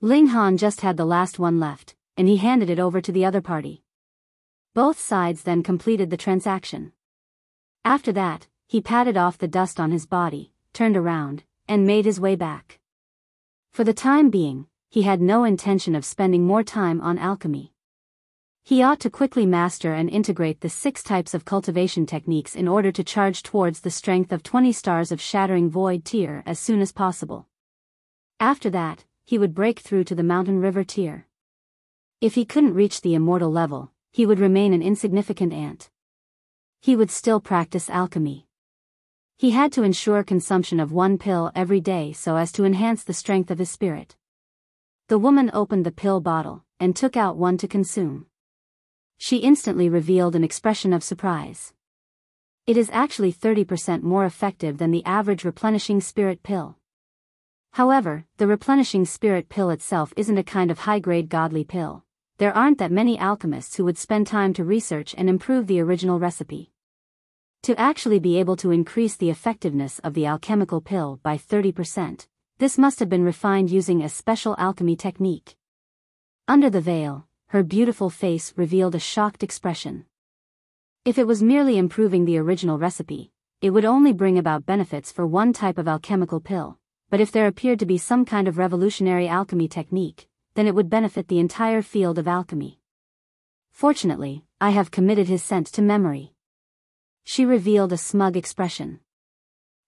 A: Ling Han just had the last one left, and he handed it over to the other party. Both sides then completed the transaction. After that, he patted off the dust on his body, turned around, and made his way back. For the time being, he had no intention of spending more time on alchemy. He ought to quickly master and integrate the 6 types of cultivation techniques in order to charge towards the strength of 20 stars of Shattering Void tier as soon as possible. After that, he would break through to the Mountain River tier. If he couldn't reach the immortal level, he would remain an insignificant ant. He would still practice alchemy. He had to ensure consumption of 1 pill every day so as to enhance the strength of his spirit. The woman opened the pill bottle, and took out 1 to consume. She instantly revealed an expression of surprise. It is actually 30% more effective than the average replenishing spirit pill. However, the replenishing spirit pill itself isn't a kind of high-grade godly pill. There aren't that many alchemists who would spend time to research and improve the original recipe. To actually be able to increase the effectiveness of the alchemical pill by 30%, this must have been refined using a special alchemy technique. Under the veil, her beautiful face revealed a shocked expression. If it was merely improving the original recipe, it would only bring about benefits for 1 type of alchemical pill, but if there appeared to be some kind of revolutionary alchemy technique, then it would benefit the entire field of alchemy. Fortunately, I have committed his scent to memory. She revealed a smug expression.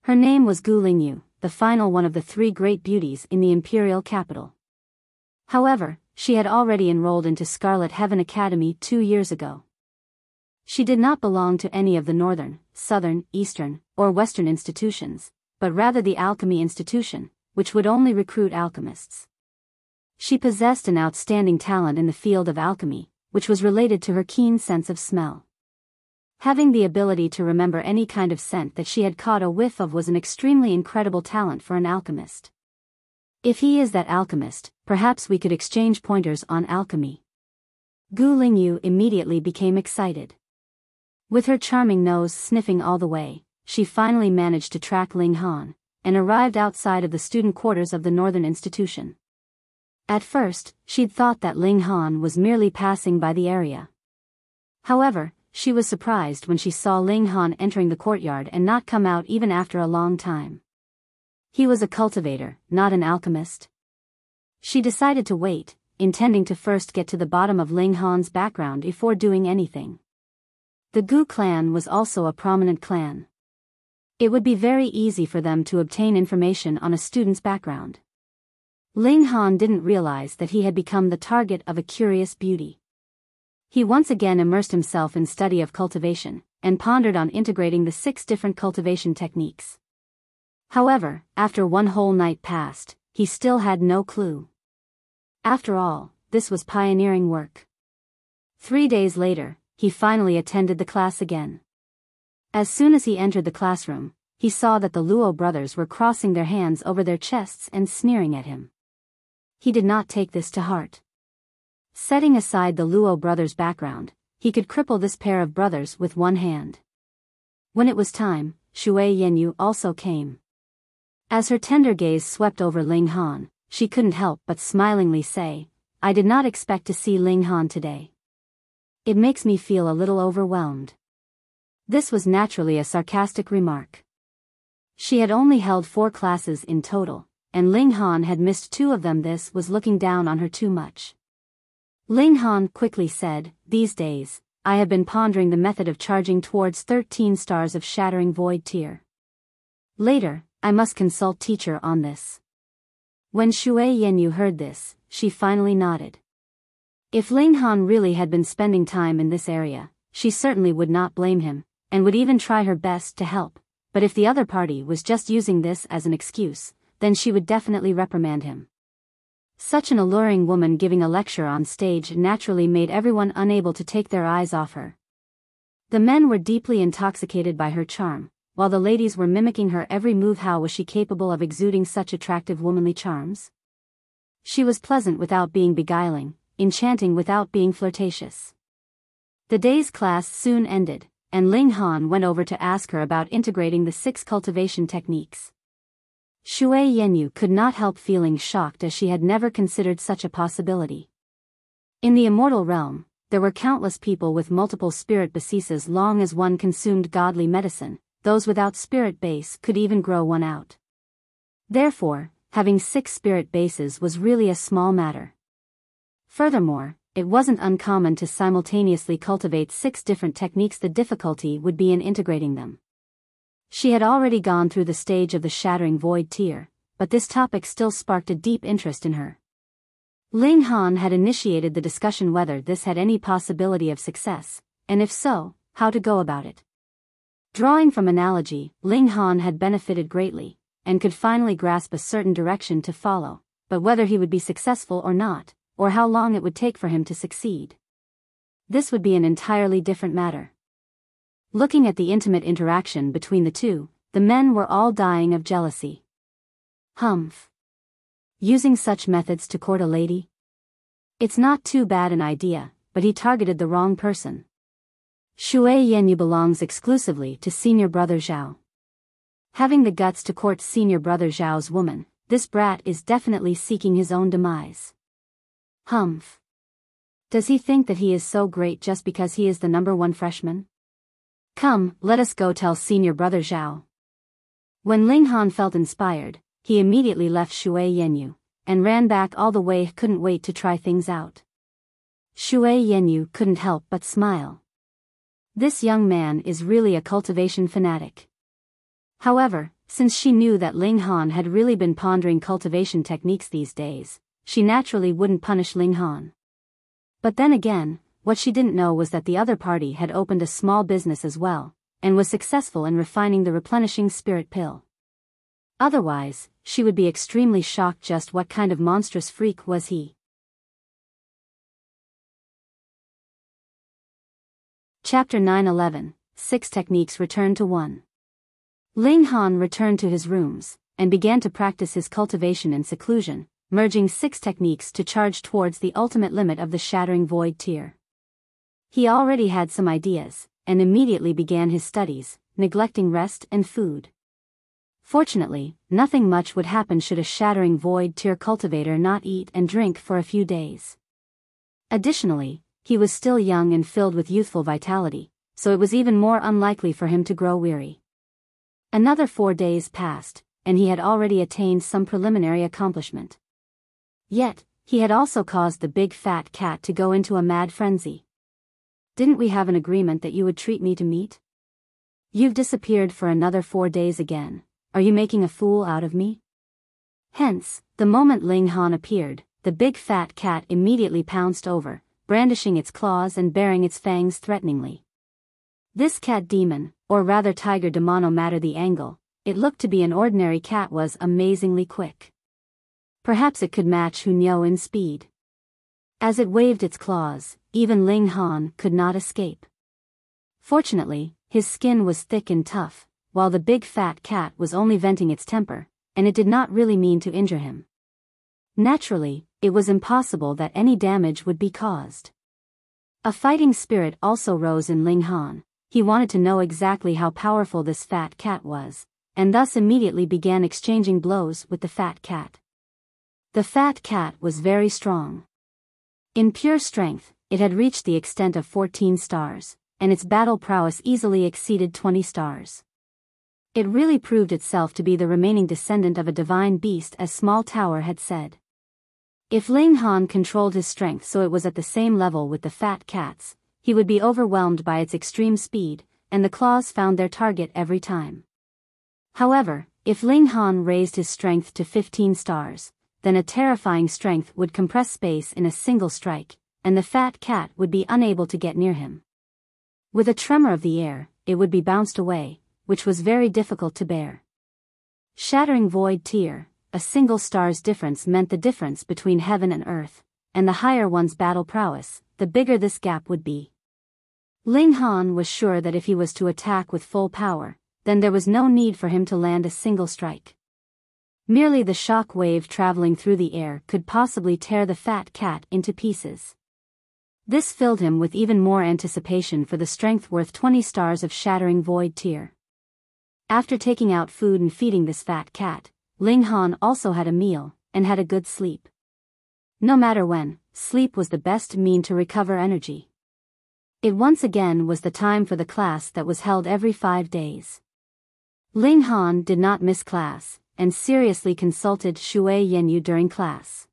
A: Her name was Lingyu, the final one of the 3 great beauties in the imperial capital. However, she had already enrolled into Scarlet Heaven Academy 2 years ago. She did not belong to any of the northern, southern, eastern, or western institutions, but rather the alchemy institution, which would only recruit alchemists. She possessed an outstanding talent in the field of alchemy, which was related to her keen sense of smell. Having the ability to remember any kind of scent that she had caught a whiff of was an extremely incredible talent for an alchemist. If he is that alchemist, perhaps we could exchange pointers on alchemy. Lingyu immediately became excited. With her charming nose sniffing all the way, she finally managed to track Ling Han, and arrived outside of the student quarters of the northern institution. At first, she'd thought that Ling Han was merely passing by the area. However, she was surprised when she saw Ling Han entering the courtyard and not come out even after a long time. He was a cultivator, not an alchemist. She decided to wait, intending to first get to the bottom of Ling Han's background before doing anything. The Gu clan was also a prominent clan. It would be very easy for them to obtain information on a student's background. Ling Han didn't realize that he had become the target of a curious beauty. He once again immersed himself in study of cultivation, and pondered on integrating the 6 different cultivation techniques. However, after 1 whole night passed, he still had no clue. After all, this was pioneering work. 3 days later, he finally attended the class again. As soon as he entered the classroom, he saw that the Luo brothers were crossing their hands over their chests and sneering at him. He did not take this to heart. Setting aside the Luo brothers' background, he could cripple this pair of brothers with one hand. When it was time, Shui Yenyu also came. As her tender gaze swept over Ling Han, she couldn't help but smilingly say, "I did not expect to see Ling Han today. It makes me feel a little overwhelmed." This was naturally a sarcastic remark. She had only held 4 classes in total, and Ling Han had missed 2 of them. This was looking down on her too much. Ling Han quickly said, "These days, I have been pondering the method of charging towards 13 stars of Shattering Void tier. Later, I must consult teacher on this." When Shui Yenyu heard this, she finally nodded. If Ling Han really had been spending time in this area, she certainly would not blame him, and would even try her best to help, but if the other party was just using this as an excuse, then she would definitely reprimand him. Such an alluring woman giving a lecture on stage naturally made everyone unable to take their eyes off her. The men were deeply intoxicated by her charm, while the ladies were mimicking her every move. How was she capable of exuding such attractive womanly charms? She was pleasant without being beguiling, enchanting without being flirtatious. The day's class soon ended, and Ling Han went over to ask her about integrating the 6 cultivation techniques. Shui Yenyu could not help feeling shocked, as she had never considered such a possibility. In the immortal realm, there were countless people with multiple spirit bases. As long as one consumed godly medicine, those without spirit base could even grow one out. Therefore, having 6 spirit bases was really a small matter. Furthermore, it wasn't uncommon to simultaneously cultivate 6 different techniques. The difficulty would be in integrating them. She had already gone through the stage of the Shattering Void tier, but this topic still sparked a deep interest in her. Ling Han had initiated the discussion whether this had any possibility of success, and if so, how to go about it. Drawing from analogy, Ling Han had benefited greatly, and could finally grasp a certain direction to follow, but whether he would be successful or not, or how long it would take for him to succeed, this would be an entirely different matter. Looking at the intimate interaction between the two, the men were all dying of jealousy. Humph. Using such methods to court a lady? It's not too bad an idea, but he targeted the wrong person. Shui Yenyu belongs exclusively to senior brother Zhao. Having the guts to court senior brother Zhao's woman, this brat is definitely seeking his own demise. Humph. Does he think that he is so great just because he is the #1 freshman? Come, let us go tell senior brother Zhao. When Ling Han felt inspired, he immediately left Shui Yenyu, and ran back all the way. Couldn't wait to try things out. Shui Yenyu couldn't help but smile. This young man is really a cultivation fanatic. However, since she knew that Ling Han had really been pondering cultivation techniques these days, she naturally wouldn't punish Ling Han. But then again, what she didn't know was that the other party had opened a small business as well, and was successful in refining the replenishing spirit pill. Otherwise, she would be extremely shocked. Just what kind of monstrous freak was he? Chapter 9:11, 6 Techniques Return to 1. Ling Han returned to his rooms, and began to practice his cultivation in seclusion, merging 6 techniques to charge towards the ultimate limit of the Shattering Void tier. He already had some ideas, and immediately began his studies, neglecting rest and food. Fortunately, nothing much would happen should a Shattering Void tier cultivator not eat and drink for a few days. Additionally, he was still young and filled with youthful vitality, so it was even more unlikely for him to grow weary. Another 4 days passed, and he had already attained some preliminary accomplishment. Yet, he had also caused the big fat cat to go into a mad frenzy. Didn't we have an agreement that you would treat me to meat? You've disappeared for another 4 days again. Are you making a fool out of me? Hence, the moment Ling Han appeared, the big fat cat immediately pounced over, brandishing its claws and baring its fangs threateningly. This cat demon, or rather tiger demon, no matter the angle, it looked to be an ordinary cat, was amazingly quick. Perhaps it could match Hunyo in speed. As it waved its claws, even Ling Han could not escape. Fortunately, his skin was thick and tough, while the big fat cat was only venting its temper, and it did not really mean to injure him. Naturally, it was impossible that any damage would be caused. A fighting spirit also rose in Ling Han. He wanted to know exactly how powerful this fat cat was, and thus immediately began exchanging blows with the fat cat. The fat cat was very strong. In pure strength, it had reached the extent of 14 stars, and its battle prowess easily exceeded 20 stars. It really proved itself to be the remaining descendant of a divine beast, as Small Tower had said. If Ling Han controlled his strength so it was at the same level with the fat cat's, he would be overwhelmed by its extreme speed, and the claws found their target every time. However, if Ling Han raised his strength to 15 stars, then a terrifying strength would compress space in a single strike, and the fat cat would be unable to get near him. With a tremor of the air, it would be bounced away, which was very difficult to bear. Shattering void tier, a single star's difference meant the difference between heaven and earth, and the higher one's battle prowess, the bigger this gap would be. Ling Han was sure that if he was to attack with full power, then there was no need for him to land a single strike. Merely the shock wave traveling through the air could possibly tear the fat cat into pieces. This filled him with even more anticipation for the strength worth 20 stars of shattering void tier. After taking out food and feeding this fat cat, Ling Han also had a meal, and had a good sleep. No matter when, sleep was the best mean to recover energy. It once again was the time for the class that was held every 5 days. Ling Han did not miss class, and seriously consulted Shui Yenyu during class.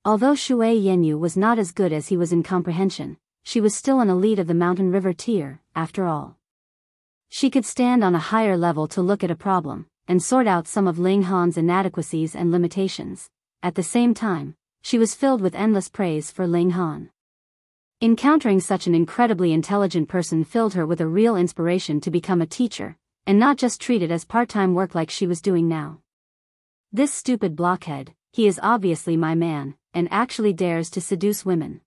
A: Although Shui Yenyu was not as good as he was in comprehension, she was still an elite of the mountain river tier, after all. She could stand on a higher level to look at a problem, and sort out some of Ling Han's inadequacies and limitations. At the same time, she was filled with endless praise for Ling Han. Encountering such an incredibly intelligent person filled her with a real inspiration to become a teacher, and not just treat it as part-time work like she was doing now. This stupid blockhead, he is obviously my man, and actually dares to seduce women.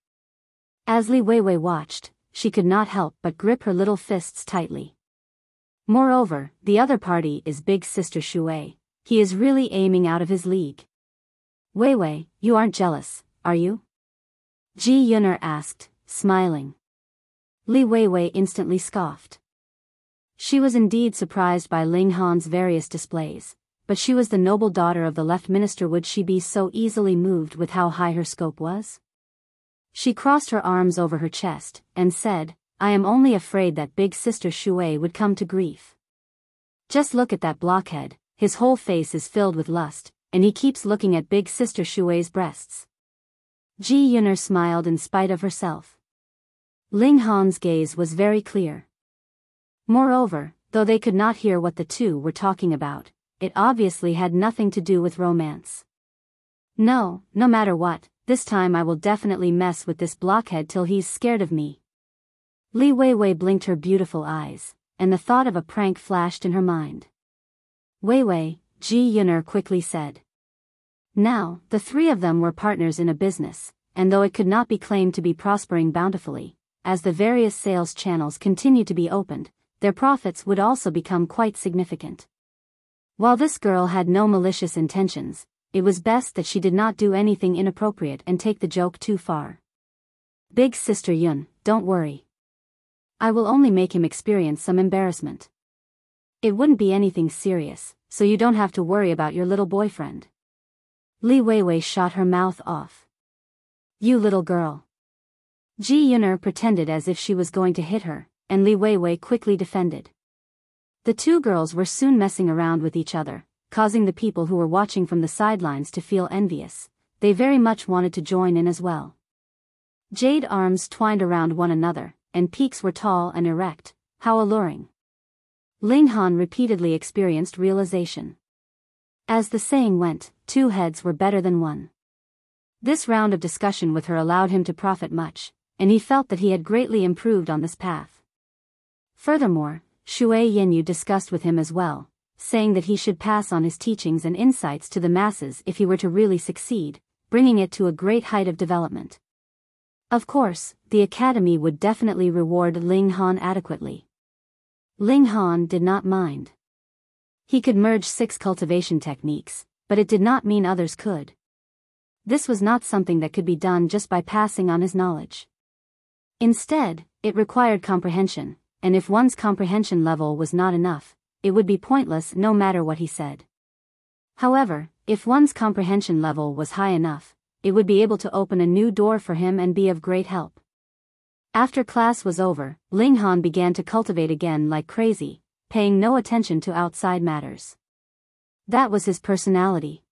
A: As Li Weiwei watched, she could not help but grip her little fists tightly. Moreover, the other party is big sister Shui. He is really aiming out of his league. Weiwei, you aren't jealous, are you? Ji Yuner asked, smiling. Li Weiwei instantly scoffed. She was indeed surprised by Ling Han's various displays, but she was the noble daughter of the left minister. Would she be so easily moved with how high her scope was? She crossed her arms over her chest, and said, I am only afraid that big sister Shui would come to grief. Just look at that blockhead, his whole face is filled with lust, and he keeps looking at big sister Shui's breasts. Ji Yuner smiled in spite of herself. Ling Han's gaze was very clear. Moreover, though they could not hear what the two were talking about, it obviously had nothing to do with romance. No matter what, this time I will definitely mess with this blockhead till he's scared of me. Li Weiwei blinked her beautiful eyes, and the thought of a prank flashed in her mind. Weiwei, Ji Yuner quickly said. Now, the three of them were partners in a business, and though it could not be claimed to be prospering bountifully, as the various sales channels continued to be opened, their profits would also become quite significant. While this girl had no malicious intentions, it was best that she did not do anything inappropriate and take the joke too far. Big sister Yun, don't worry. I will only make him experience some embarrassment. It wouldn't be anything serious, so you don't have to worry about your little boyfriend. Li Weiwei shot her mouth off. You little girl. Ji Yuner pretended as if she was going to hit her, and Li Weiwei quickly defended. The two girls were soon messing around with each other, causing the people who were watching from the sidelines to feel envious. They very much wanted to join in as well. Jade arms twined around one another, and peaks were tall and erect. How alluring. Ling Han repeatedly experienced realization. As the saying went, two heads were better than one. This round of discussion with her allowed him to profit much, and he felt that he had greatly improved on this path. Furthermore, Shui Yenyu discussed with him as well, saying that he should pass on his teachings and insights to the masses if he were to really succeed, bringing it to a great height of development. Of course, the academy would definitely reward Ling Han adequately. Ling Han did not mind. He could merge 6 cultivation techniques, but it did not mean others could. This was not something that could be done just by passing on his knowledge. Instead, it required comprehension, and if one's comprehension level was not enough, it would be pointless no matter what he said. However, if one's comprehension level was high enough, it would be able to open a new door for him and be of great help. After class was over, Linghan began to cultivate again like crazy, paying no attention to outside matters. That was his personality.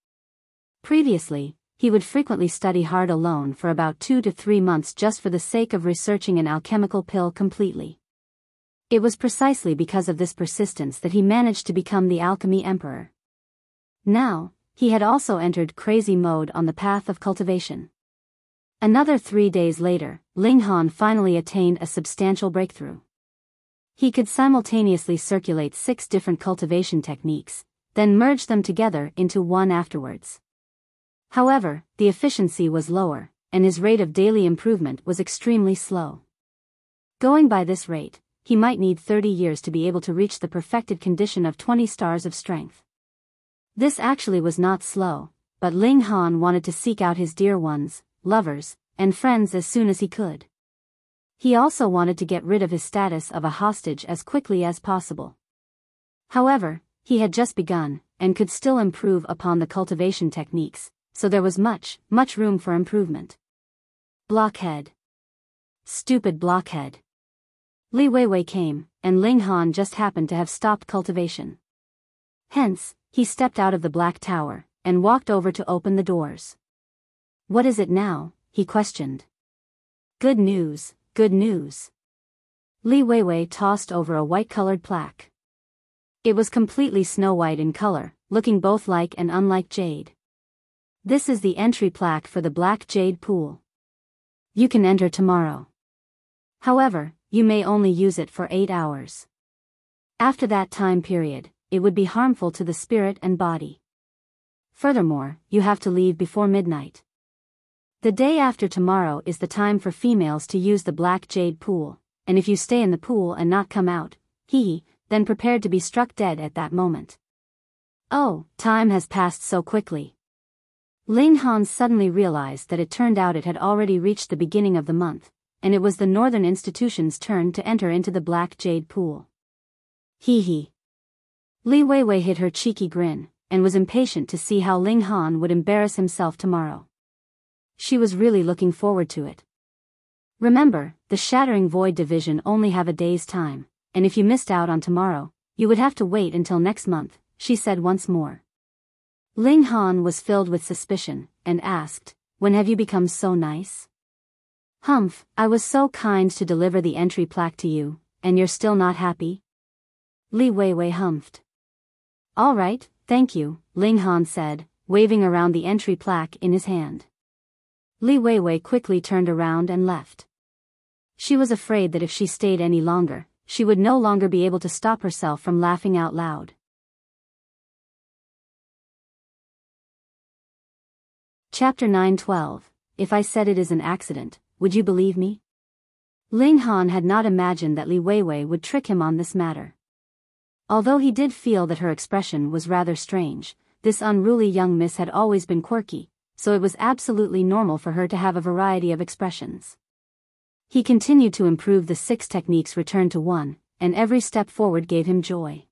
A: Previously, he would frequently study hard alone for about 2 to 3 months just for the sake of researching an alchemical pill completely. It was precisely because of this persistence that he managed to become the alchemy emperor. Now, he had also entered crazy mode on the path of cultivation. Another 3 days later, Linghan finally attained a substantial breakthrough. He could simultaneously circulate 6 different cultivation techniques, then merge them together into one afterwards. However, the efficiency was lower, and his rate of daily improvement was extremely slow. Going by this rate, he might need 30 years to be able to reach the perfected condition of 20 stars of strength. This actually was not slow, but Linghan wanted to seek out his dear ones, lovers, and friends as soon as he could. He also wanted to get rid of his status of a hostage as quickly as possible. However, he had just begun, and could still improve upon the cultivation techniques, so there was much room for improvement. Blockhead. Stupid blockhead. Li Weiwei came, and Linghan just happened to have stopped cultivation. Hence, he stepped out of the black tower, and walked over to open the doors. "What is it now?" he questioned. "Good news, good news." Li Weiwei tossed over a white-colored plaque. It was completely snow-white in color, looking both like and unlike jade. "This is the entry plaque for the Black Jade Pool. You can enter tomorrow. However, you may only use it for 8 hours. After that time period, it would be harmful to the spirit and body. Furthermore, you have to leave before midnight. The day after tomorrow is the time for females to use the Black Jade Pool, and if you stay in the pool and not come out, then prepared to be struck dead at that moment." Oh, time has passed so quickly. Linghan suddenly realized that it turned out it had already reached the beginning of the month, and it was the northern institution's turn to enter into the Black Jade Pool. Li Weiwei hid her cheeky grin, and was impatient to see how Linghan would embarrass himself tomorrow. She was really looking forward to it. Remember, the Shattering Void Division only have a day's time, and if you missed out on tomorrow, you would have to wait until next month, she said once more. Linghan was filled with suspicion, and asked, "When have you become so nice?" "Humph, I was so kind to deliver the entry plaque to you, and you're still not happy?" Li Weiwei humphed. "All right, thank you," Linghan said, waving around the entry plaque in his hand. Li Weiwei quickly turned around and left. She was afraid that if she stayed any longer, she would no longer be able to stop herself from laughing out loud. Chapter 9:12. If I said it is an accident, would you believe me? Linghan had not imagined that Li Weiwei would trick him on this matter. Although he did feel that her expression was rather strange, this unruly young miss had always been quirky, so it was absolutely normal for her to have a variety of expressions. He continued to improve the 6 techniques returned to 1, and every step forward gave him joy.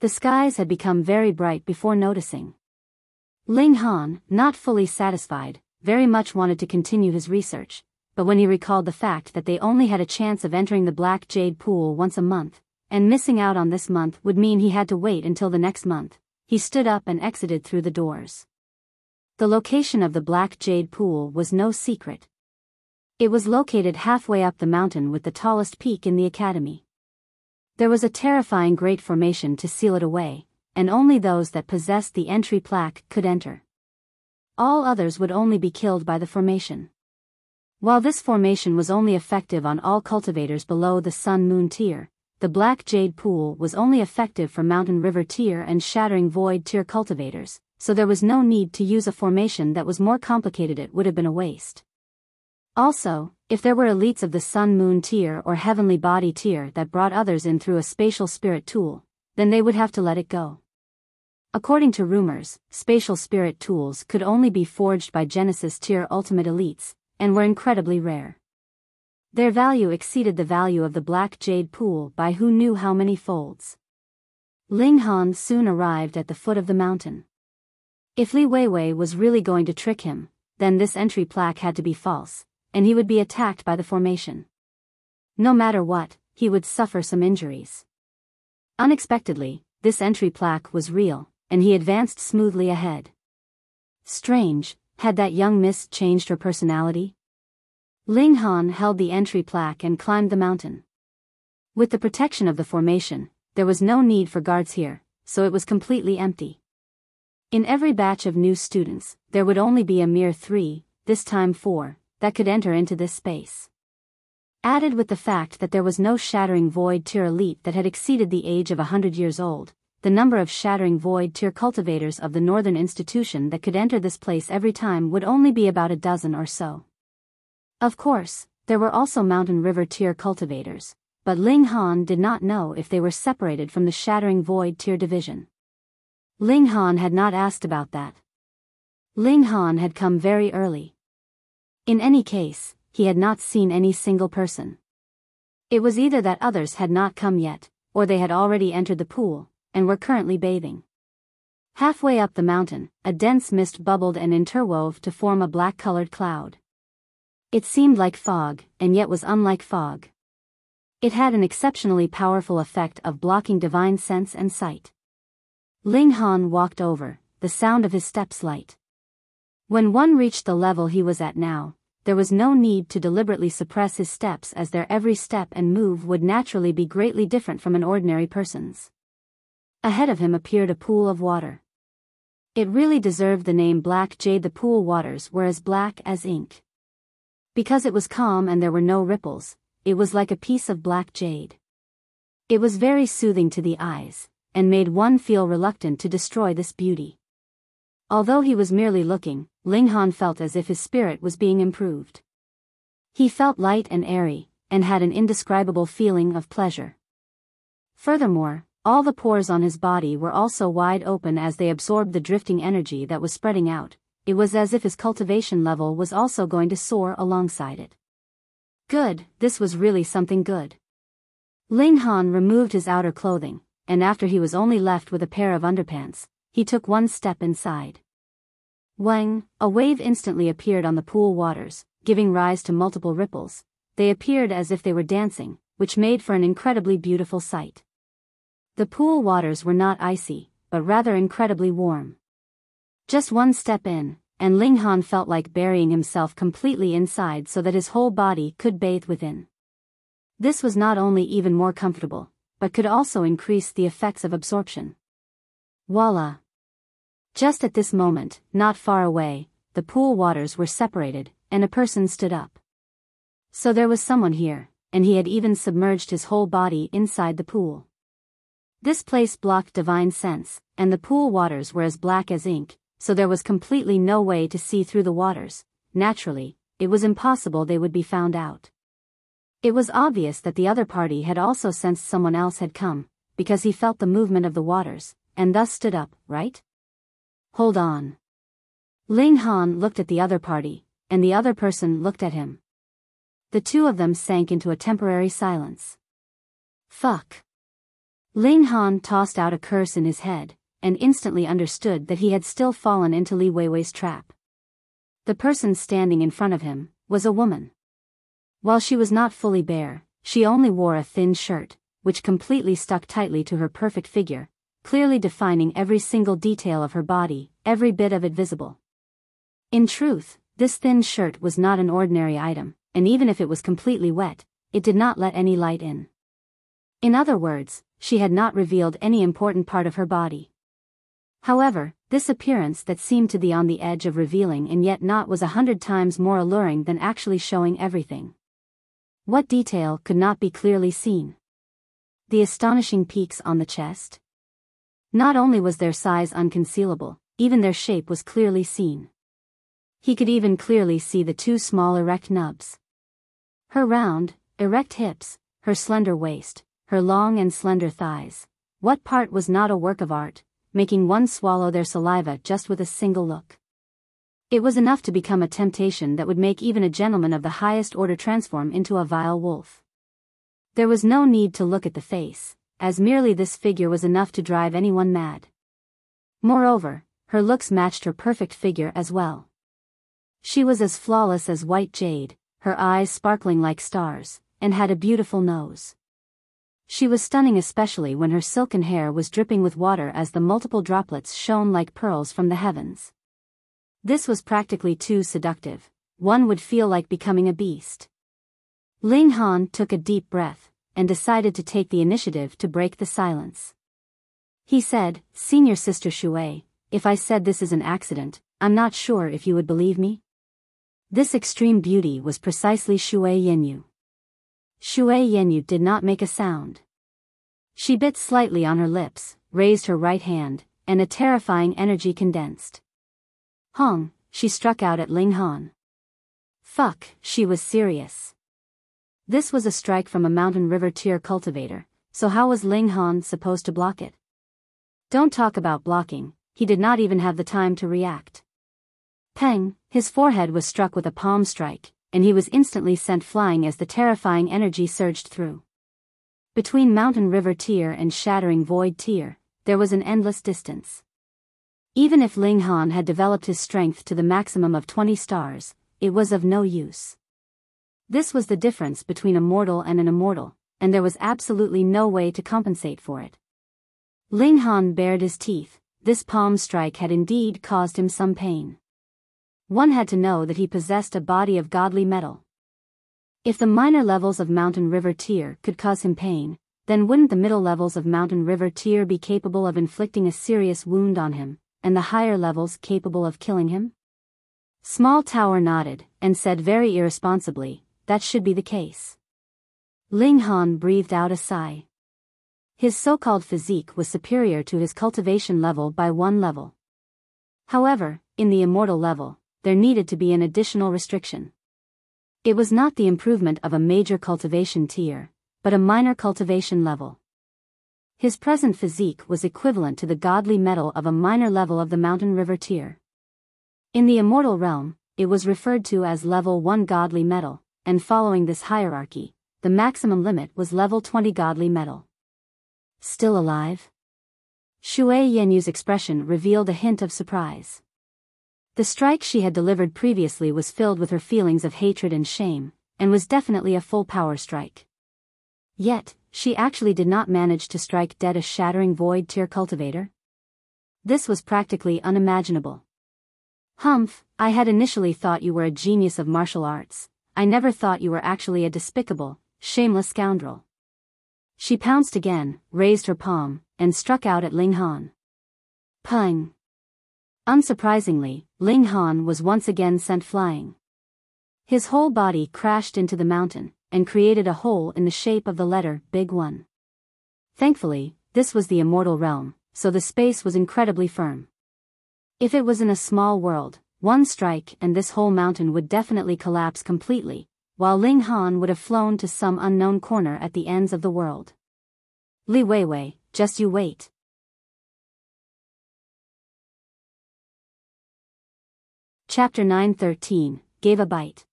A: The skies had become very bright before noticing. Linghan, not fully satisfied, very much wanted to continue his research, but when he recalled the fact that they only had a chance of entering the Black Jade Pool once a month, and missing out on this month would mean he had to wait until the next month, he stood up and exited through the doors. The location of the Black Jade Pool was no secret. It was located halfway up the mountain with the tallest peak in the academy. There was a terrifying great formation to seal it away, and only those that possessed the entry plaque could enter. All others would only be killed by the formation. While this formation was only effective on all cultivators below the Sun-Moon tier, the Black Jade Pool was only effective for Mountain River tier and Shattering Void tier cultivators, so there was no need to use a formation that was more complicated. It would have been a waste. Also, if there were elites of the Sun-Moon tier or Heavenly Body tier that brought others in through a spatial spirit tool, then they would have to let it go. According to rumors, spatial spirit tools could only be forged by Genesis tier ultimate elites, and were incredibly rare. Their value exceeded the value of the black jade pool by who knew how many folds. Ling Han soon arrived at the foot of the mountain. If Li Weiwei was really going to trick him, then this entry plaque had to be false, and he would be attacked by the formation. No matter what, he would suffer some injuries. Unexpectedly, this entry plaque was real, and he advanced smoothly ahead. Strange, had that young miss changed her personality? Ling Han held the entry plaque and climbed the mountain. With the protection of the formation, there was no need for guards here, so it was completely empty. In every batch of new students, there would only be a mere 3, this time 4, that could enter into this space. Added with the fact that there was no Shattering Void tier elite that had exceeded the age of 100 years old, the number of Shattering Void tier cultivators of the Northern Institution that could enter this place every time would only be about a dozen or so. Of course, there were also Mountain River tier cultivators, but Ling Han did not know if they were separated from the Shattering Void tier division. Ling Han had not asked about that. Ling Han had come very early. In any case, he had not seen any single person. It was either that others had not come yet, or they had already entered the pool, and were currently bathing. Halfway up the mountain, a dense mist bubbled and interwove to form a black-colored cloud. It seemed like fog, and yet was unlike fog. It had an exceptionally powerful effect of blocking divine sense and sight. Ling Han walked over, the sound of his steps light. When one reached the level he was at now, there was no need to deliberately suppress his steps, as their every step and move would naturally be greatly different from an ordinary person's. Ahead of him appeared a pool of water. It really deserved the name Black Jade. The pool waters were as black as ink. Because it was calm and there were no ripples, it was like a piece of black jade. It was very soothing to the eyes, and made one feel reluctant to destroy this beauty. Although he was merely looking, Ling Han felt as if his spirit was being improved. He felt light and airy, and had an indescribable feeling of pleasure. Furthermore, all the pores on his body were also wide open as they absorbed the drifting energy that was spreading out. It was as if his cultivation level was also going to soar alongside it. Good, this was really something good. Ling Han removed his outer clothing, and after he was only left with a pair of underpants, he took one step inside. Wang, a wave instantly appeared on the pool waters, giving rise to multiple ripples. They appeared as if they were dancing, which made for an incredibly beautiful sight. The pool waters were not icy, but rather incredibly warm. Just one step in, and Ling Han felt like burying himself completely inside so that his whole body could bathe within. This was not only even more comfortable, but could also increase the effects of absorption. Voila! Just at this moment, not far away, the pool waters were separated, and a person stood up. So there was someone here, and he had even submerged his whole body inside the pool. This place blocked divine sense, and the pool waters were as black as ink, so there was completely no way to see through the waters. Naturally, it was impossible they would be found out. It was obvious that the other party had also sensed someone else had come, because he felt the movement of the waters, and thus stood up, right? Hold on. Ling Han looked at the other party, and the other person looked at him. The two of them sank into a temporary silence. Fuck. Ling Han tossed out a curse in his head, and instantly understood that he had still fallen into Li Weiwei's trap. The person standing in front of him was a woman. While she was not fully bare, she only wore a thin shirt, which completely stuck tightly to her perfect figure, clearly defining every single detail of her body, every bit of it visible. In truth, this thin shirt was not an ordinary item, and even if it was completely wet, it did not let any light in. In other words, she had not revealed any important part of her body. However, this appearance that seemed to be on the edge of revealing and yet not was 100 times more alluring than actually showing everything. What detail could not be clearly seen? The astonishing peaks on the chest? Not only was their size unconcealable, even their shape was clearly seen. He could even clearly see the two small erect nubs. Her round, erect hips, her slender waist, her long and slender thighs. What part was not a work of art, making one swallow their saliva just with a single look. It was enough to become a temptation that would make even a gentleman of the highest order transform into a vile wolf. There was no need to look at the face, as merely this figure was enough to drive anyone mad. Moreover, her looks matched her perfect figure as well. She was as flawless as white jade, her eyes sparkling like stars, and had a beautiful nose. She was stunning especially when her silken hair was dripping with water as the multiple droplets shone like pearls from the heavens. This was practically too seductive. One would feel like becoming a beast. Ling Han took a deep breath, and decided to take the initiative to break the silence. He said, "Senior Sister Shui, if I said this is an accident, I'm not sure if you would believe me." This extreme beauty was precisely Shui Yenyu. Shui Yenyu did not make a sound. She bit slightly on her lips, raised her right hand, and a terrifying energy condensed. Hong, she struck out at Ling Han. Fuck, she was serious. This was a strike from a mountain river tier cultivator, so how was Ling Han supposed to block it? Don't talk about blocking, he did not even have the time to react. Peng, his forehead was struck with a palm strike, and he was instantly sent flying as the terrifying energy surged through. Between mountain river tier and shattering void tier, there was an endless distance. Even if Ling Han had developed his strength to the maximum of 20 stars, it was of no use. This was the difference between a mortal and an immortal, and there was absolutely no way to compensate for it. Ling Han bared his teeth. This palm strike had indeed caused him some pain. One had to know that he possessed a body of godly metal. If the minor levels of mountain river tier could cause him pain, then wouldn't the middle levels of mountain river tier be capable of inflicting a serious wound on him, and the higher levels capable of killing him? Small Tower nodded, and said very irresponsibly, that should be the case. Ling Han breathed out a sigh. His so-called physique was superior to his cultivation level by 1 level. However, in the immortal level, there needed to be an additional restriction. It was not the improvement of a major cultivation tier, but a minor cultivation level. His present physique was equivalent to the godly metal of a minor level of the mountain river tier. In the immortal realm, it was referred to as level 1 godly metal, and following this hierarchy, the maximum limit was level 20 godly metal. Still alive? Shui Yenyu's expression revealed a hint of surprise. The strike she had delivered previously was filled with her feelings of hatred and shame, and was definitely a full power strike. Yet, she actually did not manage to strike dead a shattering void tier cultivator. This was practically unimaginable. Humph, I had initially thought you were a genius of martial arts. I never thought you were actually a despicable, shameless scoundrel. She pounced again, raised her palm, and struck out at Ling Han. Pung! Unsurprisingly, Ling Han was once again sent flying. His whole body crashed into the mountain, and created a hole in the shape of the letter Big One. Thankfully, this was the immortal realm, so the space was incredibly firm. If it was in a small world, one strike and this whole mountain would definitely collapse completely, while Ling Han would have flown to some unknown corner at the ends of the world. Li Weiwei, just you wait. Chapter 9:13, Gave a Bite.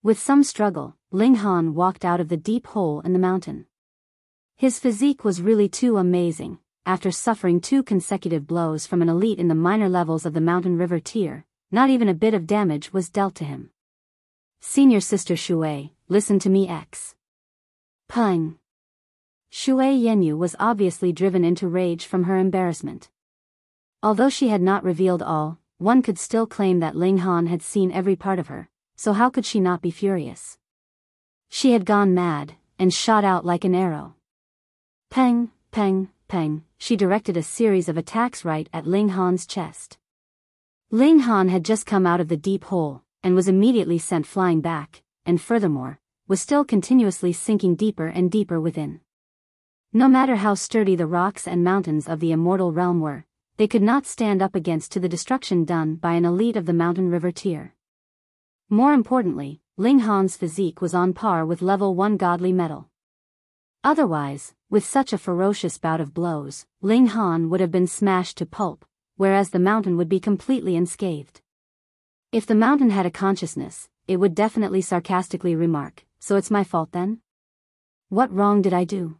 A: With some struggle, Ling Han walked out of the deep hole in the mountain. His physique was really too amazing. After suffering 2 consecutive blows from an elite in the minor levels of the mountain river tier, not even a bit of damage was dealt to him. Senior Sister Shui, listen to me X. Pung. Shui Yenyu was obviously driven into rage from her embarrassment. Although she had not revealed all, one could still claim that Ling Han had seen every part of her, so how could she not be furious? She had gone mad, and shot out like an arrow. Peng, peng, peng, she directed a series of attacks right at Ling Han's chest. Ling Han had just come out of the deep hole, and was immediately sent flying back, and furthermore, was still continuously sinking deeper and deeper within. No matter how sturdy the rocks and mountains of the immortal realm were, they could not stand up against to the destruction done by an elite of the mountain river tier. More importantly, Ling Han's physique was on par with level 1 godly metal. Otherwise, with such a ferocious bout of blows, Ling Han would have been smashed to pulp, whereas the mountain would be completely unscathed. If the mountain had a consciousness, it would definitely sarcastically remark, "So it's my fault then? What wrong did I do?"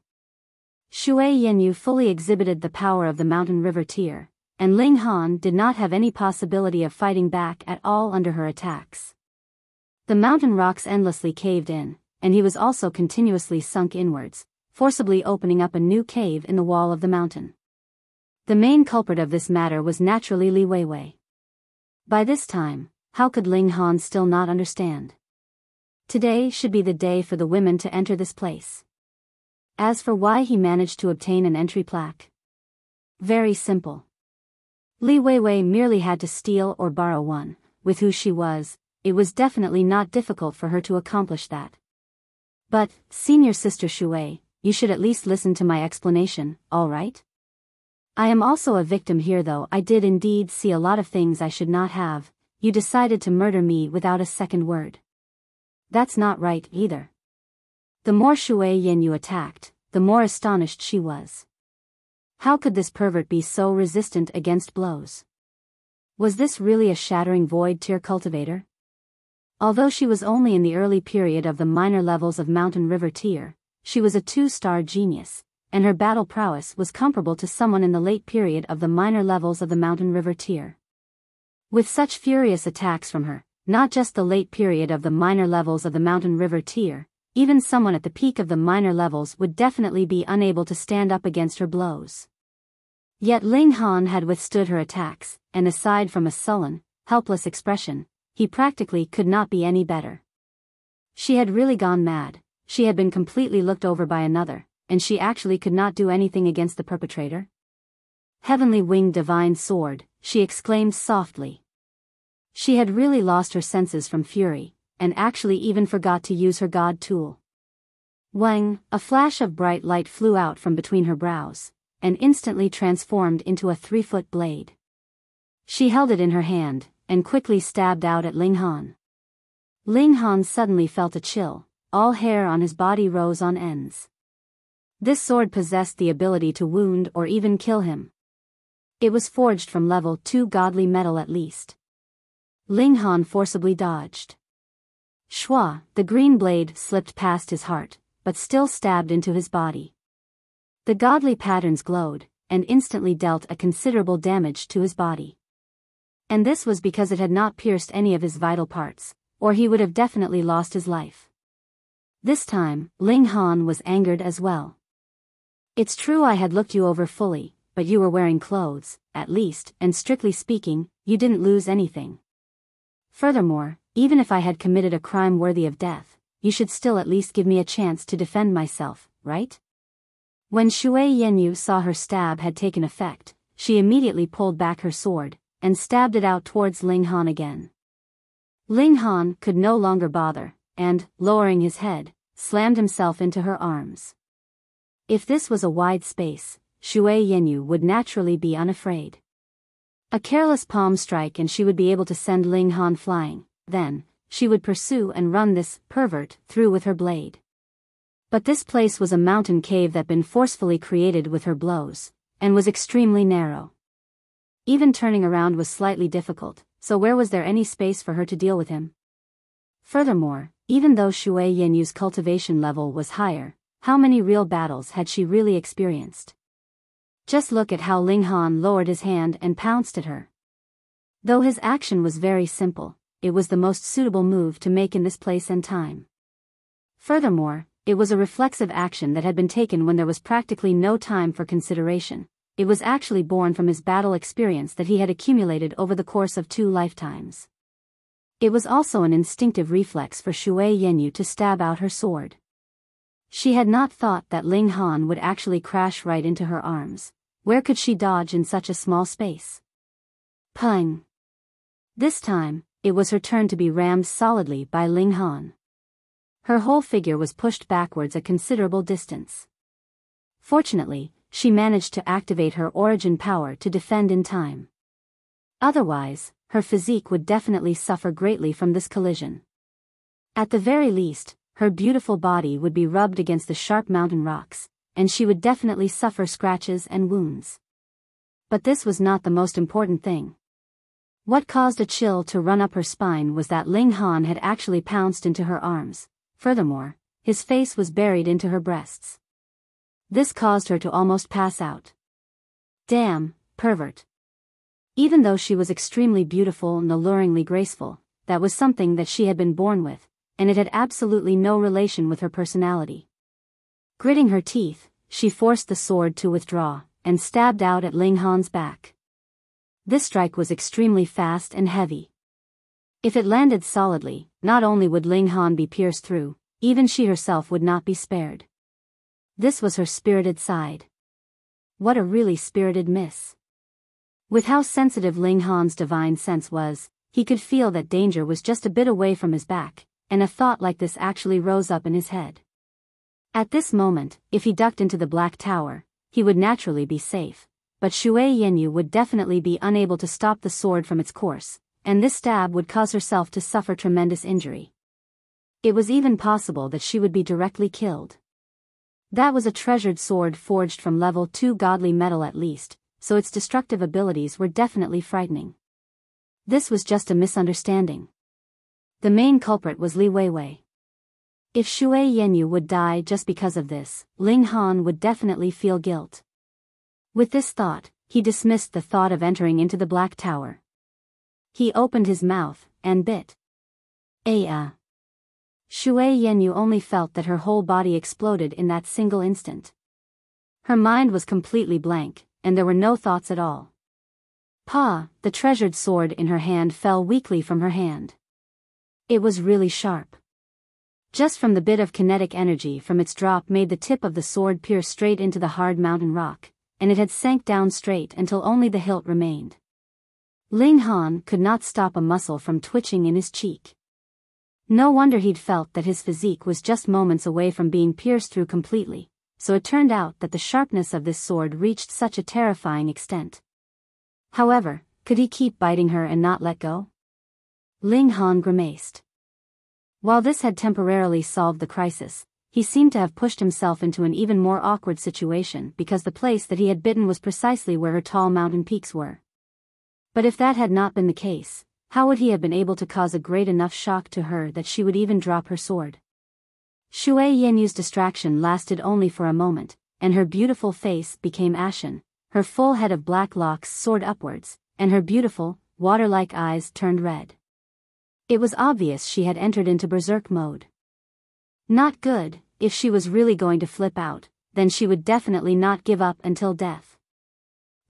A: Shui Yenyu fully exhibited the power of the mountain river tier, and Ling Han did not have any possibility of fighting back at all under her attacks. The mountain rocks endlessly caved in, and he was also continuously sunk inwards, forcibly opening up a new cave in the wall of the mountain. The main culprit of this matter was naturally Li Weiwei. By this time, how could Ling Han still not understand? Today should be the day for the women to enter this place. As for why he managed to obtain an entry plaque, very simple. Li Weiwei merely had to steal or borrow one. With who she was, it was definitely not difficult for her to accomplish that. But, senior sister Shui, you should at least listen to my explanation, all right? I am also a victim here, though I did indeed see a lot of things I should not have. You decided to murder me without a second word. That's not right, either. The more Shui Yenyu attacked, the more astonished she was. How could this pervert be so resistant against blows? Was this really a shattering void tier cultivator? Although she was only in the early period of the minor levels of Mountain River tier, she was a 2-star genius, and her battle prowess was comparable to someone in the late period of the minor levels of the Mountain River tier. With such furious attacks from her, not just the late period of the minor levels of the Mountain River tier, even someone at the peak of the minor levels would definitely be unable to stand up against her blows. Yet Ling Han had withstood her attacks, and aside from a sullen, helpless expression, he practically could not be any better. She had really gone mad. She had been completely looked over by another, and she actually could not do anything against the perpetrator? Heavenly winged divine sword, she exclaimed softly. She had really lost her senses from fury, and actually even forgot to use her god tool. Wang, a flash of bright light flew out from between her brows, and instantly transformed into a 3-foot blade. She held it in her hand, and quickly stabbed out at Ling Han. Ling Han suddenly felt a chill. All hair on his body rose on ends. This sword possessed the ability to wound or even kill him. It was forged from level 2 godly metal at least. Ling Han forcibly dodged. Shua, the green blade, slipped past his heart, but still stabbed into his body. The godly patterns glowed, and instantly dealt a considerable damage to his body. And this was because it had not pierced any of his vital parts, or he would have definitely lost his life. This time, Ling Han was angered as well. It's true I had looked you over fully, but you were wearing clothes, at least, and strictly speaking, you didn't lose anything. Furthermore, even if I had committed a crime worthy of death, you should still at least give me a chance to defend myself, right? When Shui Yenyu saw her stab had taken effect, she immediately pulled back her sword, and stabbed it out towards Ling Han again. Ling Han could no longer bother, and, lowering his head, slammed himself into her arms. If this was a wide space, Shui Yenyu would naturally be unafraid. A careless palm strike and she would be able to send Ling Han flying, then, she would pursue and run this pervert through with her blade. But this place was a mountain cave that been forcefully created with her blows, and was extremely narrow. Even turning around was slightly difficult, so where was there any space for her to deal with him? Furthermore, even though Shui Yenyu's cultivation level was higher, how many real battles had she really experienced? Just look at how Ling Han lowered his hand and pounced at her. Though his action was very simple, it was the most suitable move to make in this place and time. Furthermore, it was a reflexive action that had been taken when there was practically no time for consideration. It was actually born from his battle experience that he had accumulated over the course of 2 lifetimes. It was also an instinctive reflex for Shui Yenyu to stab out her sword. She had not thought that Ling Han would actually crash right into her arms. Where could she dodge in such a small space? Pung! This time, it was her turn to be rammed solidly by Ling Han. Her whole figure was pushed backwards a considerable distance. Fortunately, she managed to activate her origin power to defend in time. Otherwise, her physique would definitely suffer greatly from this collision. At the very least, her beautiful body would be rubbed against the sharp mountain rocks, and she would definitely suffer scratches and wounds. But this was not the most important thing. What caused a chill to run up her spine was that Ling Han had actually pounced into her arms. Furthermore, his face was buried into her breasts. This caused her to almost pass out. Damn, pervert. Even though she was extremely beautiful and alluringly graceful, that was something that she had been born with, and it had absolutely no relation with her personality. Gritting her teeth, she forced the sword to withdraw, and stabbed out at Ling Han's back. This strike was extremely fast and heavy. If it landed solidly, not only would Ling Han be pierced through, even she herself would not be spared. This was her spirited side. What a really spirited miss. With how sensitive Ling Han's divine sense was, he could feel that danger was just a bit away from his back, and a thought like this actually rose up in his head. At this moment, if he ducked into the Black Tower, he would naturally be safe, but Shui Yenyu would definitely be unable to stop the sword from its course, and this stab would cause herself to suffer tremendous injury. It was even possible that she would be directly killed. That was a treasured sword forged from level 2 godly metal at least, so its destructive abilities were definitely frightening. This was just a misunderstanding. The main culprit was Li Weiwei. If Shui Yenyu would die just because of this, Ling Han would definitely feel guilt. With this thought, he dismissed the thought of entering into the Black Tower. He opened his mouth, and bit. Shui Yenyu only felt that her whole body exploded in that single instant. Her mind was completely blank, and there were no thoughts at all. The treasured sword in her hand fell weakly from her hand. It was really sharp. Just from the bit of kinetic energy from its drop made the tip of the sword pierce straight into the hard mountain rock, and it had sank down straight until only the hilt remained. Ling Han could not stop a muscle from twitching in his cheek. No wonder he'd felt that his physique was just moments away from being pierced through completely, so it turned out that the sharpness of this sword reached such a terrifying extent. However, could he keep biting her and not let go? Ling Han grimaced. While this had temporarily solved the crisis, he seemed to have pushed himself into an even more awkward situation because the place that he had bitten was precisely where her tall mountain peaks were. But if that had not been the case, how would he have been able to cause a great enough shock to her that she would even drop her sword? Shui Yenyu's distraction lasted only for a moment, and her beautiful face became ashen, her full head of black locks soared upwards, and her beautiful, water-like eyes turned red. It was obvious she had entered into berserk mode. Not good. If she was really going to flip out, then she would definitely not give up until death.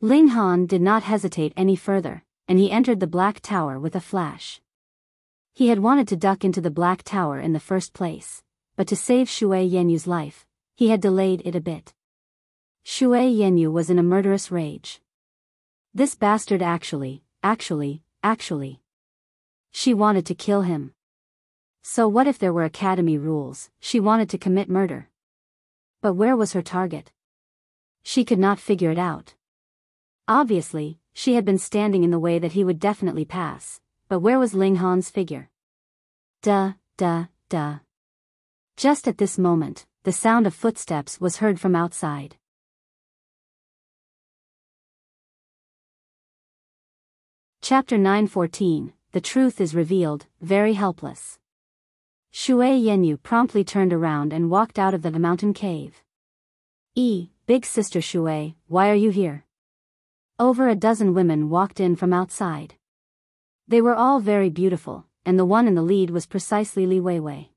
A: Ling Han did not hesitate any further, and he entered the Black Tower with a flash. He had wanted to duck into the Black Tower in the first place, but to save Shui Yenyu's life, he had delayed it a bit. Shui Yenyu was in a murderous rage. This bastard actually. She wanted to kill him. So what if there were academy rules? She wanted to commit murder. But where was her target? She could not figure it out. Obviously, she had been standing in the way that he would definitely pass, but where was Ling Han's figure? Just at this moment, the sound of footsteps was heard from outside. Chapter 9:14. The truth is revealed, very helpless. Shui Yenyu promptly turned around and walked out of the mountain cave. Big sister Shui, why are you here? Over a dozen women walked in from outside. They were all very beautiful, and the one in the lead was precisely Li Weiwei.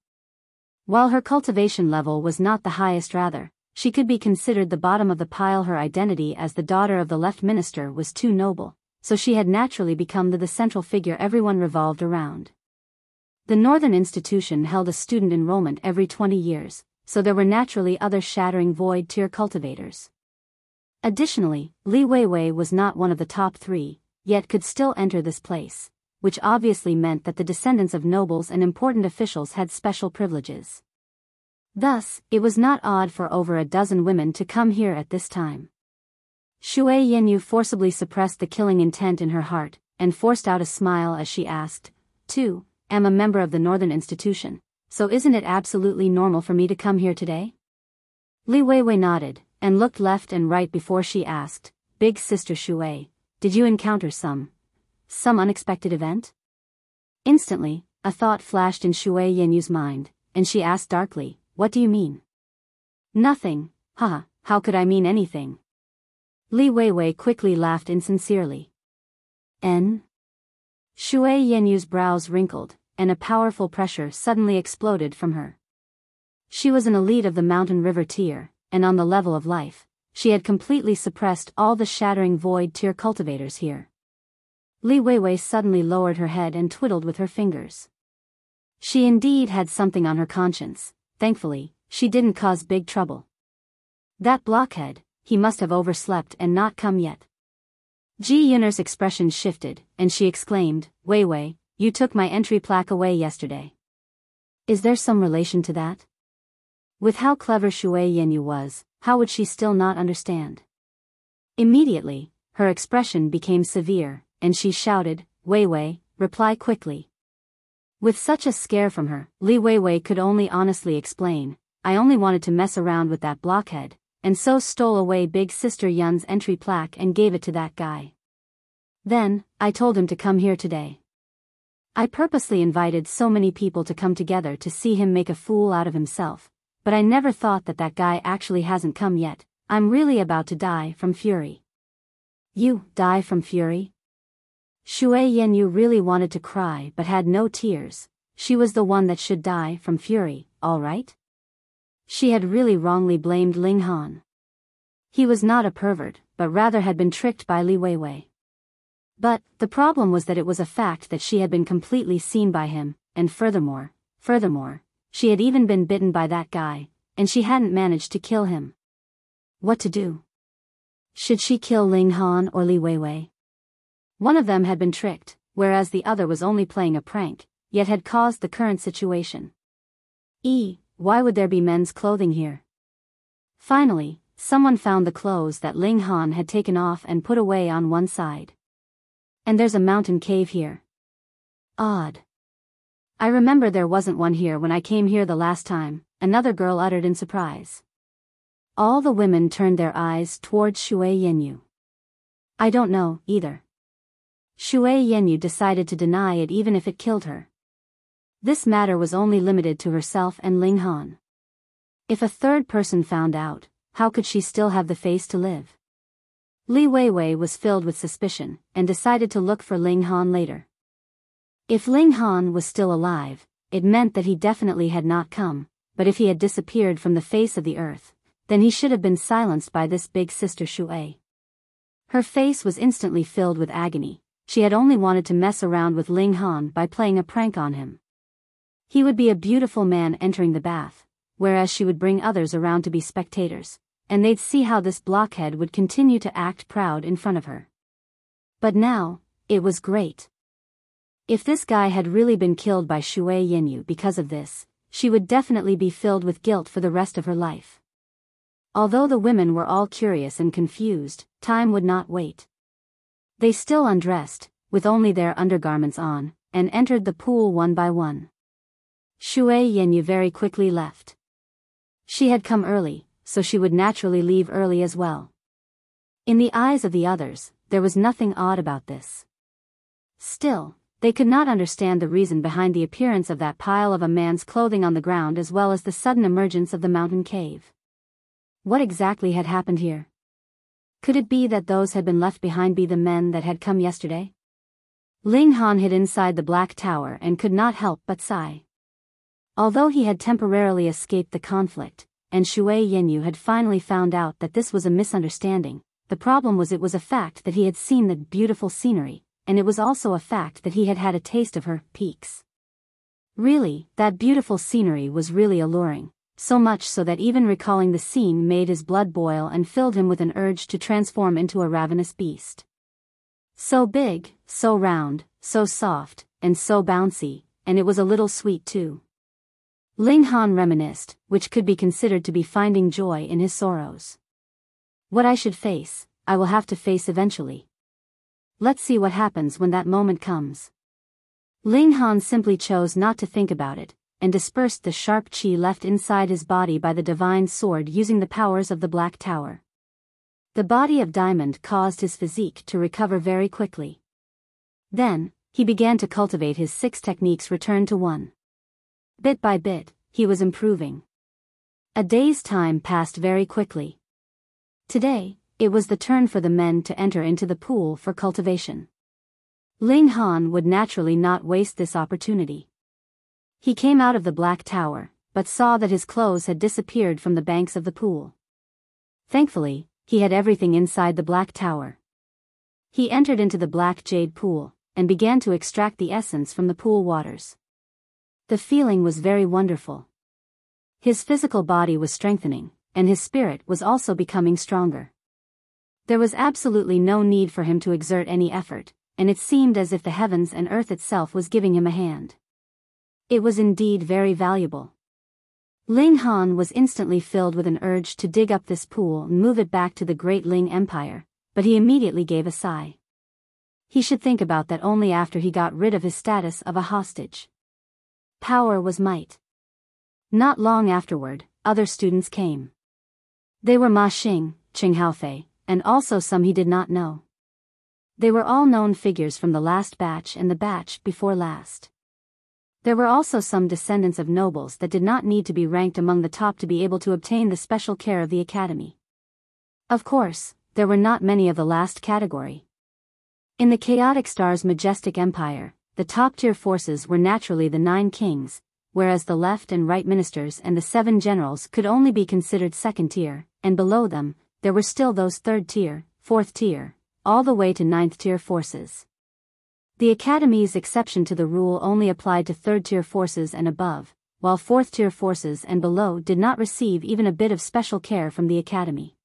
A: While her cultivation level was not the highest, rather, she could be considered the bottom of the pile. Her identity as the daughter of the left minister was too noble, so she had naturally become the central figure everyone revolved around. The Northern Institution held a student enrollment every 20 years, so there were naturally other shattering void tier cultivators. Additionally, Li Weiwei was not one of the top 3, yet could still enter this place, which obviously meant that the descendants of nobles and important officials had special privileges. Thus, it was not odd for over a dozen women to come here at this time. Shui Yenyu forcibly suppressed the killing intent in her heart, and forced out a smile as she asked, "Too, am a member of the Northern Institution, so isn't it absolutely normal for me to come here today? Li Weiwei nodded, and looked left and right before she asked, Big Sister Shui, did you encounter some unexpected event? Instantly, a thought flashed in Shui Yenyu's mind, and she asked darkly, what do you mean? Nothing, haha, how could I mean anything? Li Weiwei quickly laughed insincerely. N? Shui Yenyu's brows wrinkled, and a powerful pressure suddenly exploded from her. She was an elite of the mountain river tier, and on the level of life, she had completely suppressed all the shattering void tier cultivators here. Li Weiwei suddenly lowered her head and twiddled with her fingers. She indeed had something on her conscience. Thankfully, she didn't cause big trouble. That blockhead, he must have overslept and not come yet. Ji Yun'er's expression shifted, and she exclaimed, Weiwei, you took my entry plaque away yesterday. Is there some relation to that? With how clever Shui Yenyu was, how would she still not understand? Immediately, her expression became severe, and she shouted, Weiwei, reply quickly. With such a scare from her, Li Weiwei could only honestly explain, I only wanted to mess around with that blockhead, and so stole away Big Sister Yun's entry plaque and gave it to that guy. Then, I told him to come here today. I purposely invited so many people to come together to see him make a fool out of himself, but I never thought that guy actually hasn't come yet. I'm really about to die from fury. You, die from fury? Shui Yenyu really wanted to cry but had no tears. She was the one that should die from fury, all right? She had really wrongly blamed Ling Han. He was not a pervert, but rather had been tricked by Li Weiwei. But, the problem was that it was a fact that she had been completely seen by him, and furthermore, she had even been bitten by that guy, and she hadn't managed to kill him. What to do? Should she kill Ling Han or Li Weiwei? One of them had been tricked, whereas the other was only playing a prank, yet had caused the current situation. Why would there be men's clothing here? Finally, someone found the clothes that Ling Han had taken off and put away on one side. And there's a mountain cave here. Odd. I remember there wasn't one here when I came here the last time, another girl uttered in surprise. All the women turned their eyes towards Shui Yenyu. I don't know, either. Shui Yenyu decided to deny it even if it killed her. This matter was only limited to herself and Ling Han. If a third person found out, how could she still have the face to live? Li Weiwei was filled with suspicion, and decided to look for Ling Han later. If Ling Han was still alive, it meant that he definitely had not come, but if he had disappeared from the face of the earth, then he should have been silenced by this big sister Shui. Her face was instantly filled with agony. She had only wanted to mess around with Ling Han by playing a prank on him. He would be a beautiful man entering the bath, whereas she would bring others around to be spectators, and they'd see how this blockhead would continue to act proud in front of her. But now, it was great. If this guy had really been killed by Shui Yenyu because of this, she would definitely be filled with guilt for the rest of her life. Although the women were all curious and confused, time would not wait. They still undressed, with only their undergarments on, and entered the pool one by one. Shui Yenyu very quickly left. She had come early, so she would naturally leave early as well. In the eyes of the others, there was nothing odd about this. Still, they could not understand the reason behind the appearance of that pile of a man's clothing on the ground as well as the sudden emergence of the mountain cave. What exactly had happened here? Could it be that those had been left behind be the men that had come yesterday? Ling Han hid inside the black tower and could not help but sigh. Although he had temporarily escaped the conflict, and Shui Yenyu had finally found out that this was a misunderstanding, the problem was it was a fact that he had seen the beautiful scenery, and it was also a fact that he had had a taste of her peaks. Really, that beautiful scenery was really alluring. So much so that even recalling the scene made his blood boil and filled him with an urge to transform into a ravenous beast. So big, so round, so soft, and so bouncy, and it was a little sweet too. Ling Han reminisced, which could be considered to be finding joy in his sorrows. What I should face, I will have to face eventually. Let's see what happens when that moment comes. Ling Han simply chose not to think about it, and dispersed the sharp chi left inside his body by the divine sword using the powers of the Black Tower. The body of Diamond caused his physique to recover very quickly. Then, he began to cultivate his 6 techniques return to 1. Bit by bit, he was improving. A day's time passed very quickly. Today, it was the turn for the men to enter into the pool for cultivation. Ling Han would naturally not waste this opportunity. He came out of the Black Tower, but saw that his clothes had disappeared from the banks of the pool. Thankfully, he had everything inside the Black Tower. He entered into the black jade pool, and began to extract the essence from the pool waters. The feeling was very wonderful. His physical body was strengthening, and his spirit was also becoming stronger. There was absolutely no need for him to exert any effort, and it seemed as if the heavens and earth itself was giving him a hand. It was indeed very valuable. Ling Han was instantly filled with an urge to dig up this pool and move it back to the great Ling Empire, but he immediately gave a sigh. He should think about that only after he got rid of his status of a hostage. Power was might. Not long afterward, other students came. They were Ma Xing, Qing Haofei, and also some he did not know. They were all known figures from the last batch and the batch before last. There were also some descendants of nobles that did not need to be ranked among the top to be able to obtain the special care of the academy. Of course, there were not many of the last category. In the Chaotic Star's majestic empire, the top-tier forces were naturally the 9 kings, whereas the left and right ministers and the 7 generals could only be considered second tier, and below them, there were still those 3rd tier, 4th tier, all the way to 9th tier forces. The Academy's exception to the rule only applied to 3rd tier forces and above, while 4th tier forces and below did not receive even a bit of special care from the Academy.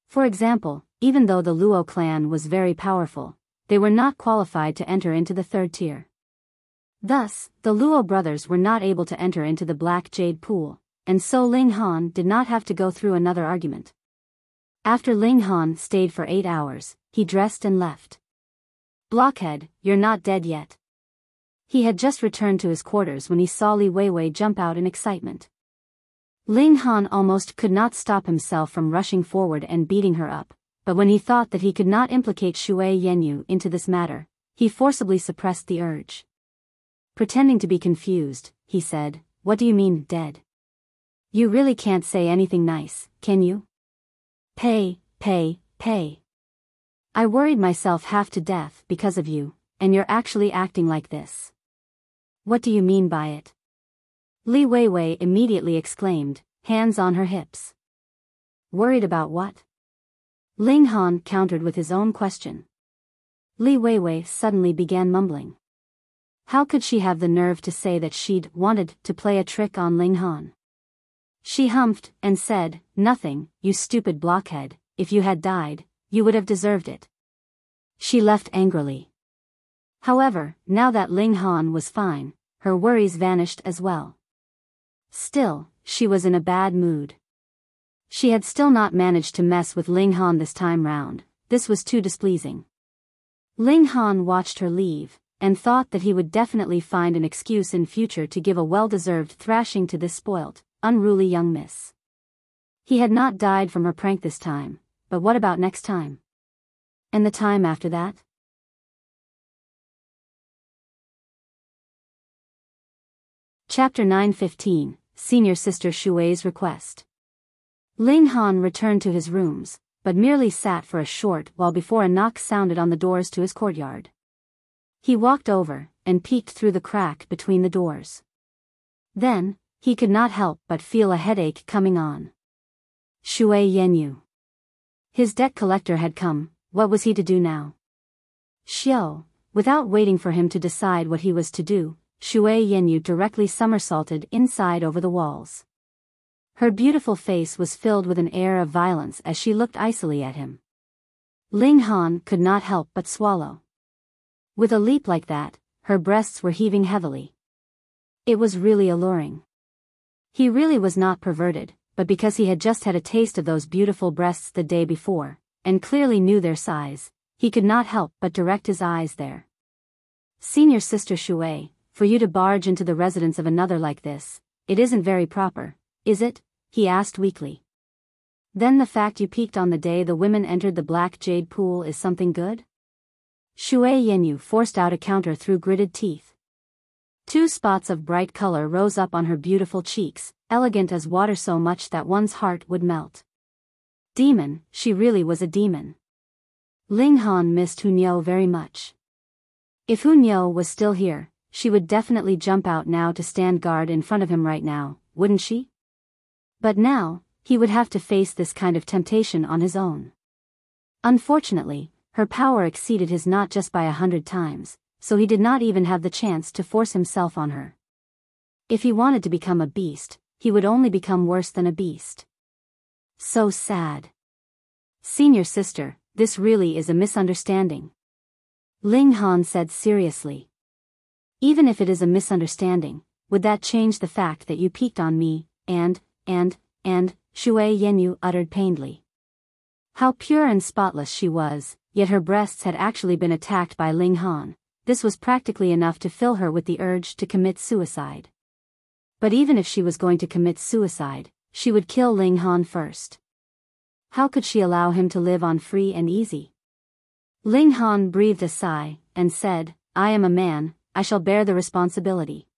A: For example, even though the Luo clan was very powerful, they were not qualified to enter into the 3rd tier. Thus, the Luo brothers were not able to enter into the Black Jade Pool, and so Ling Han did not have to go through another argument. After Ling Han stayed for 8 hours, he dressed and left. "Blockhead, you're not dead yet." He had just returned to his quarters when he saw Li Weiwei jump out in excitement. Ling Han almost could not stop himself from rushing forward and beating her up, but when he thought that he could not implicate Shui Yenyu into this matter, he forcibly suppressed the urge. Pretending to be confused, he said, "What do you mean, dead? You really can't say anything nice, can you? Pay. I worried myself half to death because of you, and you're actually acting like this. What do you mean by it?" Li Weiwei immediately exclaimed, hands on her hips. Worried about what? Ling Han countered with his own question. Li Weiwei suddenly began mumbling. How could she have the nerve to say that she'd wanted to play a trick on Ling Han? She humphed and said, "Nothing, you stupid blockhead, if you had died, you would have deserved it." She left angrily. However, now that Ling Han was fine, her worries vanished as well. Still, she was in a bad mood. She had still not managed to mess with Ling Han this time round. This was too displeasing. Ling Han watched her leave, and thought that he would definitely find an excuse in future to give a well-deserved thrashing to this spoilt, unruly young miss. He had not died from her prank this time, but what about next time? And the time after that? Chapter 9:15, Senior Sister Shui's Request. Ling Han returned to his rooms, but merely sat for a short while before a knock sounded on the doors to his courtyard. He walked over, and peeked through the crack between the doors. Then, he could not help but feel a headache coming on. Shui Yenyu. His debt collector had come, what was he to do now? Xiao, without waiting for him to decide what he was to do, Shui Yenyu directly somersaulted inside over the walls. Her beautiful face was filled with an air of violence as she looked icily at him. Ling Han could not help but swallow. With a leap like that, her breasts were heaving heavily. It was really alluring. He really was not perverted, but because he had just had a taste of those beautiful breasts the day before, and clearly knew their size, he could not help but direct his eyes there. Senior Sister Shui, for you to barge into the residence of another like this. It isn't very proper, is it? He asked weakly. Then the fact you peeked on the day the women entered the black jade pool is something good? Shui Yenyu forced out a counter through gritted teeth. 2 spots of bright color rose up on her beautiful cheeks, elegant as water, so much that one's heart would melt. Demon, she really was a demon. Ling Han missed Hunyou very much. If Hunyou was still here, she would definitely jump out now to stand guard in front of him right now, wouldn't she? But now, he would have to face this kind of temptation on his own. Unfortunately, her power exceeded his not just by 100 times, so he did not even have the chance to force himself on her. If he wanted to become a beast, he would only become worse than a beast. So sad. Senior sister, this really is a misunderstanding. Ling Han said seriously. Even if it is a misunderstanding, would that change the fact that you peeked on me, and, Shui Yenyu uttered painedly. How pure and spotless she was, yet her breasts had actually been attacked by Ling Han. This was practically enough to fill her with the urge to commit suicide. But even if she was going to commit suicide, she would kill Ling Han first. How could she allow him to live on free and easy? Ling Han breathed a sigh, and said, I am a man, I shall bear the responsibility.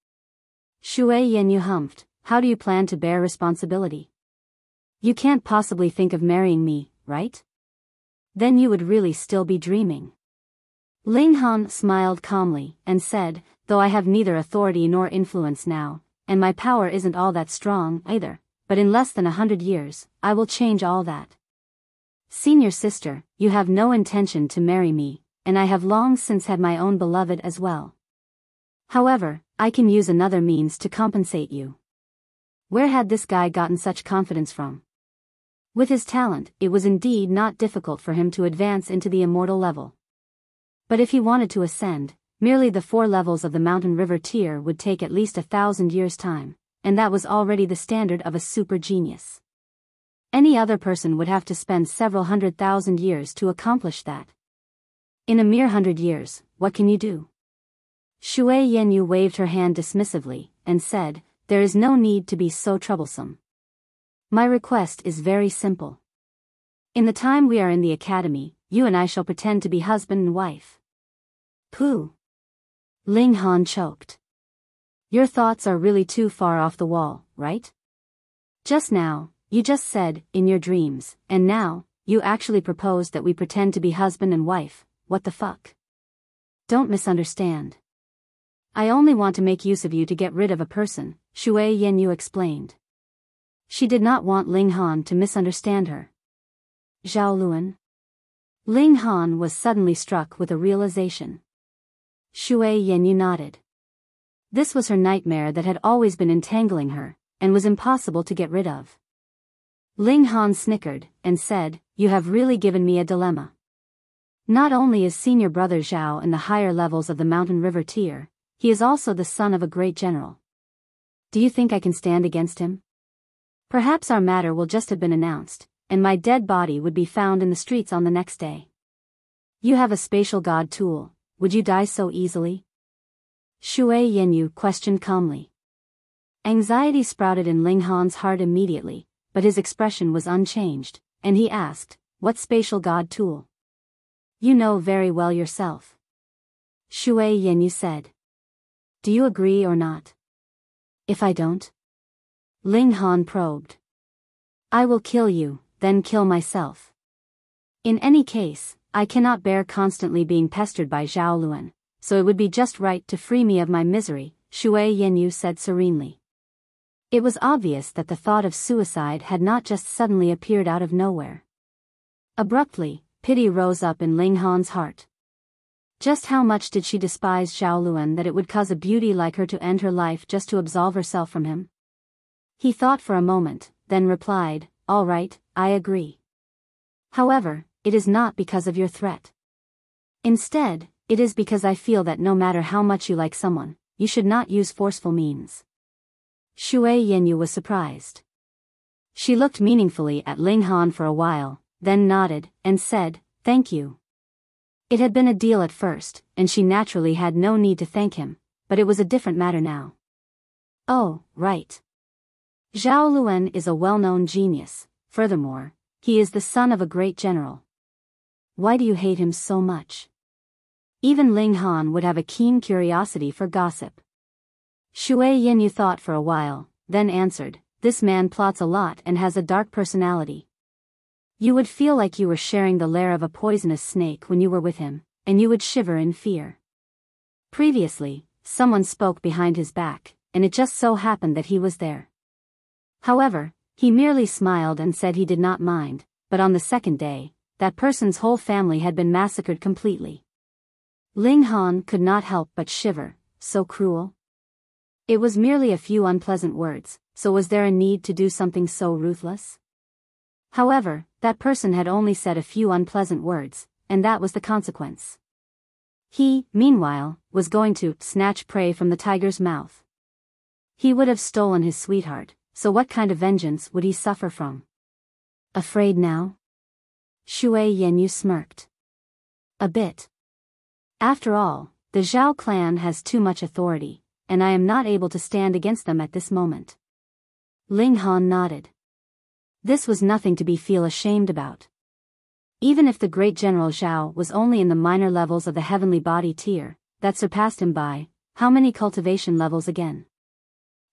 A: Shui Yenyu humphed, how do you plan to bear responsibility? You can't possibly think of marrying me, right? Then you would really still be dreaming. Ling Han smiled calmly, and said, though I have neither authority nor influence now, and my power isn't all that strong either, but in less than 100 years, I will change all that. Senior sister, you have no intention to marry me, and I have long since had my own beloved as well. However, I can use another means to compensate you. Where had this guy gotten such confidence from? With his talent, it was indeed not difficult for him to advance into the immortal level. But if he wanted to ascend, merely the 4 levels of the mountain river tier would take at least 1,000 years' time, and that was already the standard of a super genius. Any other person would have to spend several 100,000 years to accomplish that. In a mere 100 years, what can you do? Shui Yenyu waved her hand dismissively, and said, there is no need to be so troublesome. My request is very simple. In the time we are in the academy, you and I shall pretend to be husband and wife. Pooh. Ling Han choked. Your thoughts are really too far off the wall, right? Just now, you just said, in your dreams, and now, you actually proposed that we pretend to be husband and wife. What the fuck? Don't misunderstand. I only want to make use of you to get rid of a person, Shui Yenyu explained. She did not want Ling Han to misunderstand her. Zhao Luan. Ling Han was suddenly struck with a realization. Shui Yenyu nodded. This was her nightmare that had always been entangling her, and was impossible to get rid of. Ling Han snickered, and said, you have really given me a dilemma. Not only is senior brother Zhao in the higher levels of the mountain river tier, he is also the son of a great general. Do you think I can stand against him? Perhaps our matter will just have been announced, and my dead body would be found in the streets on the next day. You have a spatial god tool, would you die so easily? Shui Yenyu questioned calmly. Anxiety sprouted in Ling Han's heart immediately, but his expression was unchanged, and he asked, what spatial god tool? You know very well yourself. Shui Yenyu said. Do you agree or not? If I don't? Ling Han probed. I will kill you, then kill myself. In any case, I cannot bear constantly being pestered by Zhao Luan, so it would be just right to free me of my misery, Shui Yenyu said serenely. It was obvious that the thought of suicide had not just suddenly appeared out of nowhere. Abruptly, pity rose up in Ling Han's heart. Just how much did she despise Zhao Luan that it would cause a beauty like her to end her life just to absolve herself from him? He thought for a moment, then replied, all right, I agree. However, it is not because of your threat. Instead, it is because I feel that no matter how much you like someone, you should not use forceful means. Shui Yenyu was surprised. She looked meaningfully at Ling Han for a while, then nodded, and said, thank you. It had been a deal at first, and she naturally had no need to thank him, but it was a different matter now. Oh, right. Zhao Luan is a well-known genius. Furthermore, he is the son of a great general. Why do you hate him so much? Even Ling Han would have a keen curiosity for gossip. Shui Yinyu thought for a while, then answered, this man plots a lot and has a dark personality. You would feel like you were sharing the lair of a poisonous snake when you were with him, and you would shiver in fear. Previously, someone spoke behind his back, and it just so happened that he was there. However, he merely smiled and said he did not mind, but on the second day, that person's whole family had been massacred completely. Ling Han could not help but shiver, so cruel. It was merely a few unpleasant words, so was there a need to do something so ruthless? However, that person had only said a few unpleasant words, and that was the consequence. He, meanwhile, was going to snatch prey from the tiger's mouth. He would have stolen his sweetheart, so what kind of vengeance would he suffer from? Afraid now? Shui Yenyu smirked. A bit. After all, the Zhao clan has too much authority, and I am not able to stand against them at this moment. Ling Han nodded. This was nothing to be feel ashamed about. Even if the great General Zhao was only in the minor levels of the heavenly body tier, that surpassed him by, how many cultivation levels again?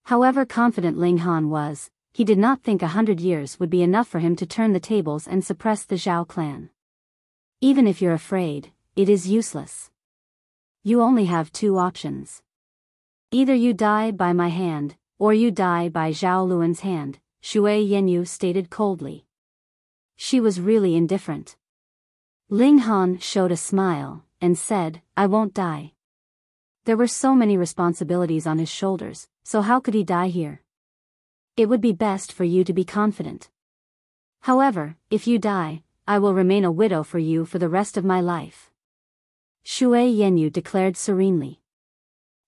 A: However confident Ling Han was, he did not think 100 years would be enough for him to turn the tables and suppress the Zhao clan. Even if you're afraid, it is useless. You only have two options. Either you die by my hand, or you die by Zhao Luan's hand, Shui Yenyu stated coldly. She was really indifferent. Ling Han showed a smile, and said, I won't die. There were so many responsibilities on his shoulders, so how could he die here? It would be best for you to be confident. However, if you die, I will remain a widow for you for the rest of my life. Shui Yenyu declared serenely.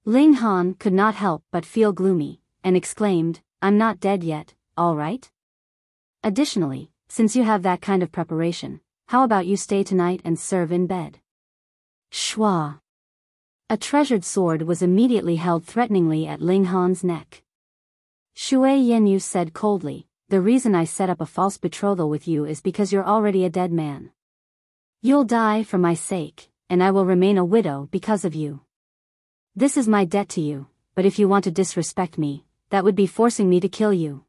A: Ling Han could not help but feel gloomy, and exclaimed, I'm not dead yet, all right? Additionally, since you have that kind of preparation, how about you stay tonight and serve in bed? Shwa. A treasured sword was immediately held threateningly at Ling Han's neck. Shui Yenyu said coldly, the reason I set up a false betrothal with you is because you're already a dead man. You'll die for my sake, and I will remain a widow because of you. This is my debt to you, but if you want to disrespect me, that would be forcing me to kill you.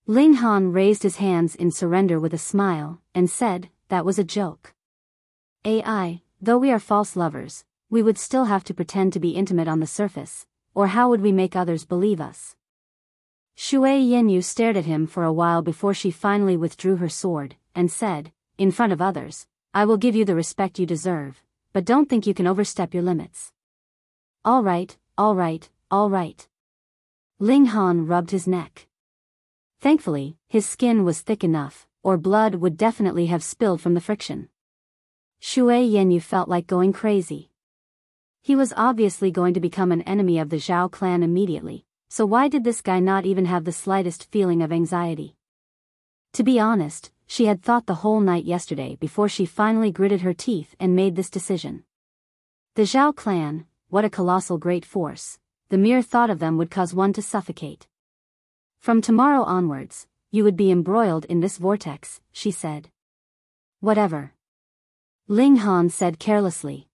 A: Ling Han raised his hands in surrender with a smile, and said, that was a joke. AI, though we are false lovers, we would still have to pretend to be intimate on the surface, or how would we make others believe us? Shui Yenyu stared at him for a while before she finally withdrew her sword, and said, in front of others, I will give you the respect you deserve, but don't think you can overstep your limits. All right, all right, all right. Ling Han rubbed his neck. Thankfully, his skin was thick enough, or blood would definitely have spilled from the friction. Shui Yenyu felt like going crazy. He was obviously going to become an enemy of the Zhao clan immediately, so why did this guy not even have the slightest feeling of anxiety? To be honest, she had thought the whole night yesterday before she finally gritted her teeth and made this decision. The Zhao clan, what a colossal great force, the mere thought of them would cause one to suffocate. From tomorrow onwards, you would be embroiled in this vortex, she said. Whatever. Ling Han said carelessly.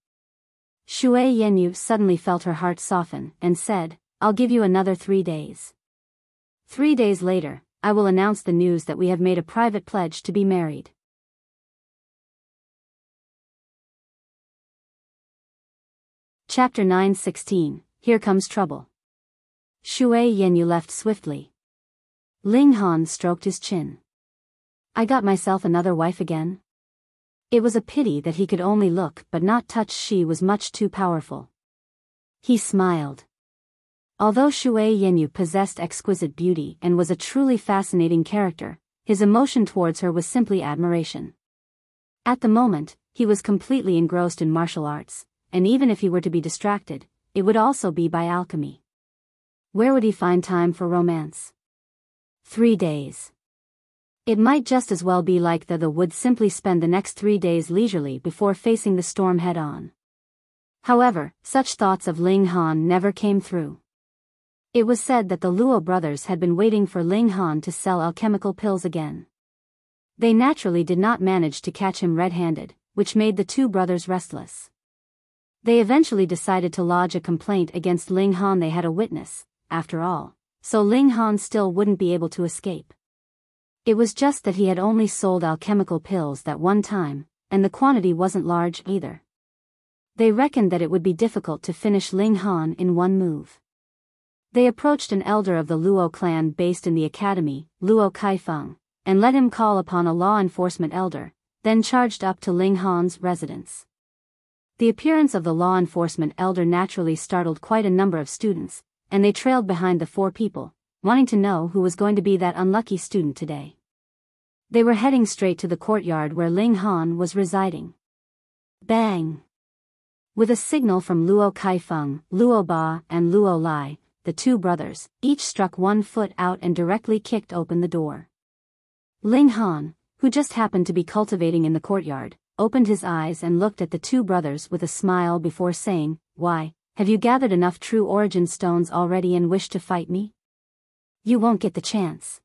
A: Shui Yenyu suddenly felt her heart soften, and said, I'll give you another 3 days. 3 days later, I will announce the news that we have made a private pledge to be married. Chapter 9:16, Here Comes Trouble. Shui Yenyu left swiftly. Ling Han stroked his chin. I got myself another wife again? It was a pity that he could only look but not touch. She was much too powerful. He smiled. Although Shui Yenyu possessed exquisite beauty and was a truly fascinating character, his emotion towards her was simply admiration. At the moment, he was completely engrossed in martial arts, and even if he were to be distracted, it would also be by alchemy. Where would he find time for romance? 3 days. It might just as well be like the would simply spend the next 3 days leisurely before facing the storm head-on. However, such thoughts of Ling Han never came through. It was said that the Luo brothers had been waiting for Ling Han to sell alchemical pills again. They naturally did not manage to catch him red-handed, which made the two brothers restless. They eventually decided to lodge a complaint against Ling Han. They had a witness, after all, so Ling Han still wouldn't be able to escape. It was just that he had only sold alchemical pills that one time, and the quantity wasn't large either. They reckoned that it would be difficult to finish Ling Han in one move. They approached an elder of the Luo clan based in the academy, Luo Kaifeng, and let him call upon a law enforcement elder, then charged up to Ling Han's residence. The appearance of the law enforcement elder naturally startled quite a number of students, and they trailed behind the four people, wanting to know who was going to be that unlucky student today. They were heading straight to the courtyard where Ling Han was residing. Bang! With a signal from Luo Kaifeng, Luo Ba, and Luo Lai, the two brothers, each struck one foot out and directly kicked open the door. Ling Han, who just happened to be cultivating in the courtyard, opened his eyes and looked at the two brothers with a smile before saying, "Why, have you gathered enough true origin stones already and wish to fight me? You won't get the chance."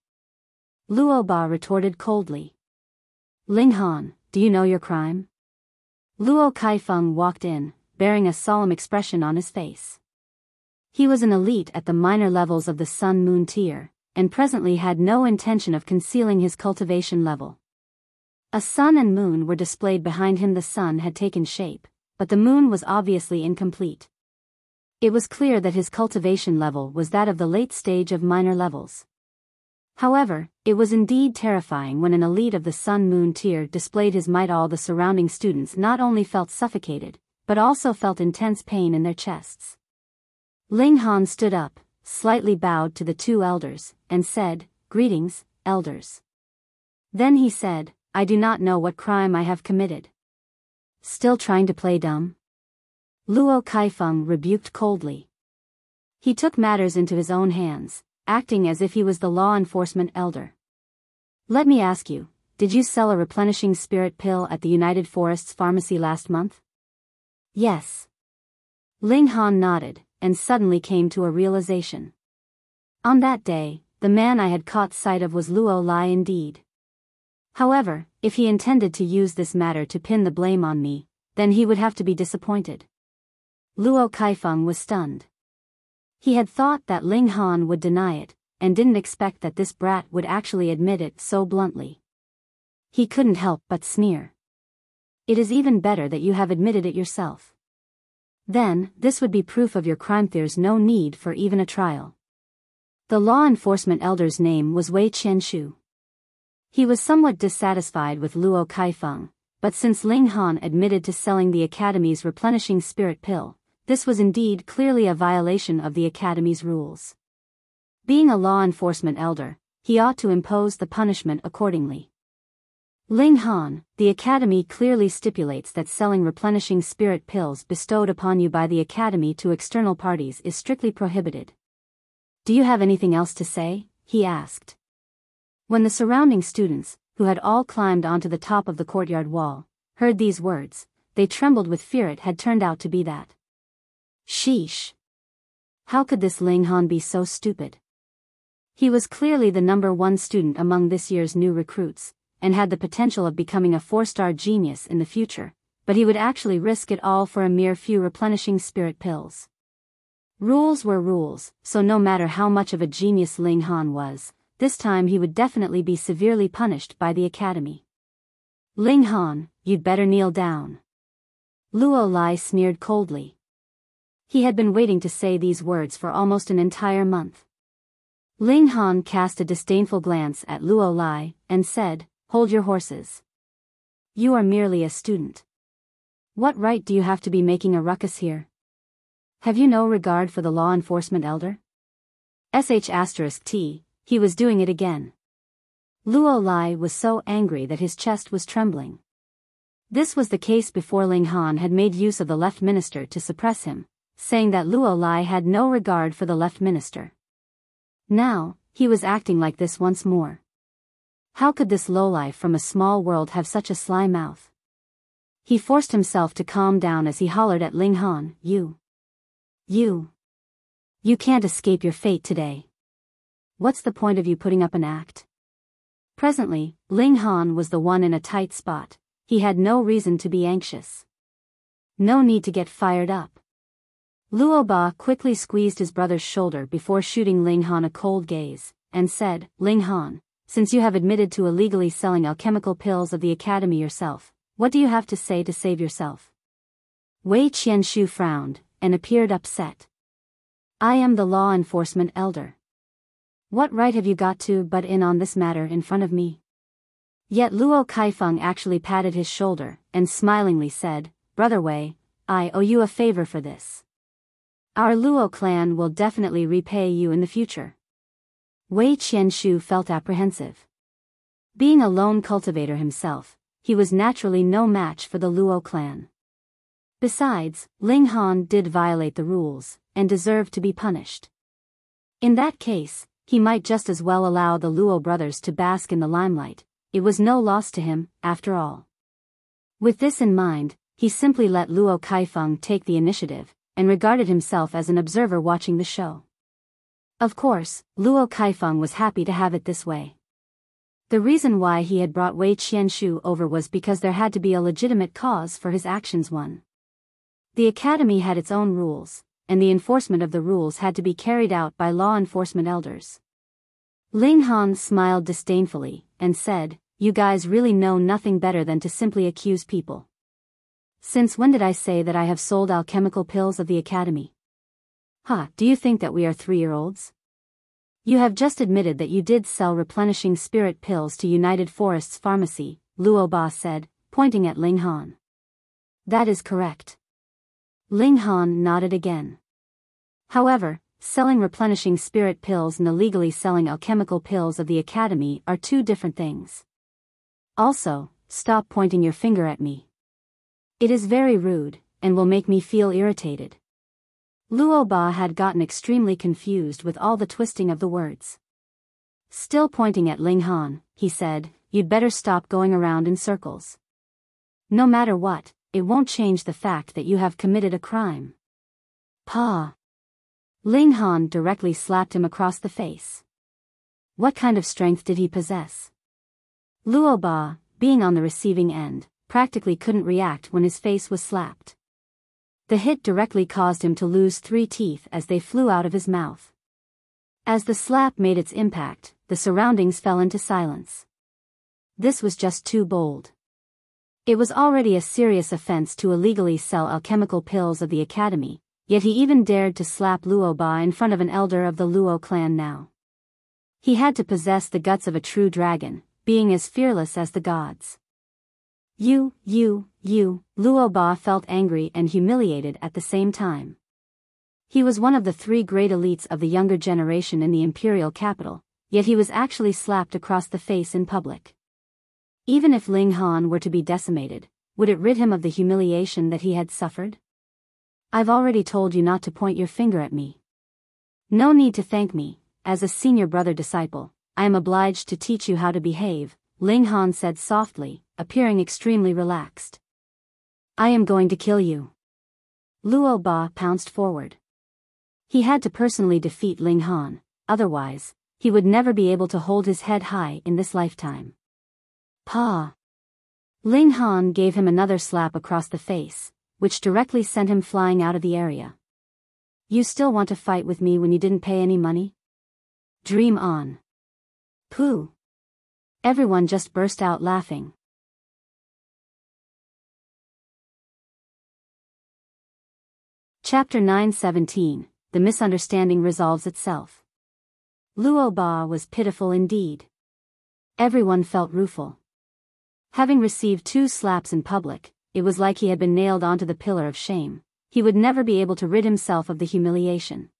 A: Luo Ba retorted coldly. "Ling Han, do you know your crime?" Luo Kaifeng walked in, bearing a solemn expression on his face. He was an elite at the minor levels of the Sun-Moon tier, and presently had no intention of concealing his cultivation level. A sun and moon were displayed behind him. The sun had taken shape, but the moon was obviously incomplete. It was clear that his cultivation level was that of the late stage of minor levels. However, it was indeed terrifying when an elite of the Sun-Moon tier displayed his might. All the surrounding students not only felt suffocated, but also felt intense pain in their chests. Ling Han stood up, slightly bowed to the two elders, and said, "Greetings, elders." Then he said, "I do not know what crime I have committed." "Still trying to play dumb?" Luo Kaifeng rebuked coldly. He took matters into his own hands, acting as if he was the law enforcement elder. "Let me ask you, did you sell a replenishing spirit pill at the United Forests pharmacy last month?" "Yes." Ling Han nodded, and suddenly came to a realization. On that day, the man I had caught sight of was Luo Lai indeed. However, if he intended to use this matter to pin the blame on me, then he would have to be disappointed. Luo Kaifeng was stunned. He had thought that Ling Han would deny it, and didn't expect that this brat would actually admit it so bluntly. He couldn't help but sneer. "It is even better that you have admitted it yourself. Then, this would be proof of your crime. There's no need for even a trial." The law enforcement elder's name was Wei Qianshu. He was somewhat dissatisfied with Luo Kaifeng, but since Ling Han admitted to selling the Academy's replenishing spirit pill, this was indeed clearly a violation of the Academy's rules. Being a law enforcement elder, he ought to impose the punishment accordingly. "Ling Han, the Academy clearly stipulates that selling replenishing spirit pills bestowed upon you by the Academy to external parties is strictly prohibited. Do you have anything else to say?" he asked. When the surrounding students, who had all climbed onto the top of the courtyard wall, heard these words, they trembled with fear. It had turned out to be that. Sheesh! How could this Ling Han be so stupid? He was clearly the number one student among this year's new recruits, and had the potential of becoming a 4-star genius in the future, but he would actually risk it all for a mere few replenishing spirit pills. Rules were rules, so no matter how much of a genius Ling Han was, this time he would definitely be severely punished by the Academy. "Ling Han, you'd better kneel down." Luo Lai sneered coldly. He had been waiting to say these words for almost an entire month. Ling Han cast a disdainful glance at Luo Lai, and said, "Hold your horses. You are merely a student. What right do you have to be making a ruckus here? Have you no regard for the law enforcement elder?" *T, he was doing it again. Luo Lai was so angry that his chest was trembling. This was the case before Ling Han had made use of the left minister to suppress him, saying that Luo Lai had no regard for the left minister. Now, he was acting like this once more. How could this lowlife from a small world have such a sly mouth? He forced himself to calm down as he hollered at Ling Han, You can't escape your fate today. What's the point of you putting up an act? Presently, Ling Han was the one in a tight spot. He had no reason to be anxious. No need to get fired up. Luo Ba quickly squeezed his brother's shoulder before shooting Ling Han a cold gaze, and said, Ling Han, since you have admitted to illegally selling alchemical pills of the Academy yourself, what do you have to say to save yourself? Wei Qianshu frowned, and appeared upset. I am the law enforcement elder. What right have you got to butt in on this matter in front of me? Yet Luo Kaifeng actually patted his shoulder, and smilingly said, Brother Wei, I owe you a favor for this. Our Luo clan will definitely repay you in the future. Wei Qianshu felt apprehensive. Being a lone cultivator himself, he was naturally no match for the Luo clan. Besides, Ling Han did violate the rules, and deserved to be punished. In that case, he might just as well allow the Luo brothers to bask in the limelight. It was no loss to him, after all. With this in mind, he simply let Luo Kaifeng take the initiative, and regarded himself as an observer watching the show. Of course, Luo Kaifeng was happy to have it this way. The reason why he had brought Wei Qianshu over was because there had to be a legitimate cause for his actions. The Academy had its own rules, and the enforcement of the rules had to be carried out by law enforcement elders. Ling Han smiled disdainfully, and said, You guys really know nothing better than to simply accuse people. Since when did I say that I have sold alchemical pills of the Academy? Do you think that we are 3-year-olds? You have just admitted that you did sell replenishing spirit pills to United Forests Pharmacy, Luo Ba said, pointing at Ling Han. That is correct. Ling Han nodded again. However, selling replenishing spirit pills and illegally selling alchemical pills of the Academy are two different things. Also, stop pointing your finger at me. It is very rude, and will make me feel irritated. Luo Ba had gotten extremely confused with all the twisting of the words. Still pointing at Ling Han, he said, You'd better stop going around in circles. No matter what, it won't change the fact that you have committed a crime. Pa! Ling Han directly slapped him across the face. What kind of strength did he possess? Luo Ba, being on the receiving end, practically couldn't react when his face was slapped. The hit directly caused him to lose 3 teeth as they flew out of his mouth. As the slap made its impact, the surroundings fell into silence. This was just too bold. It was already a serious offense to illegally sell alchemical pills of the Academy, yet he even dared to slap Luo Ba in front of an elder of the Luo clan now. He had to possess the guts of a true dragon, being as fearless as the gods. Luo Ba felt angry and humiliated at the same time. He was one of the 3 great elites of the younger generation in the imperial capital, yet he was actually slapped across the face in public. Even if Ling Han were to be decimated, would it rid him of the humiliation that he had suffered? I've already told you not to point your finger at me. No need to thank me. As a senior brother disciple, I am obliged to teach you how to behave, Ling Han said softly, appearing extremely relaxed. I am going to kill you. Luo Ba pounced forward. He had to personally defeat Ling Han, otherwise, he would never be able to hold his head high in this lifetime. Pa! Ling Han gave him another slap across the face, which directly sent him flying out of the area. You still want to fight with me when you didn't pay any money? Dream on. Pooh! Everyone just burst out laughing. Chapter 9:17, The Misunderstanding Resolves Itself. Luo Ba was pitiful indeed. Everyone felt rueful. Having received 2 slaps in public, it was like he had been nailed onto the pillar of shame. He would never be able to rid himself of the humiliation.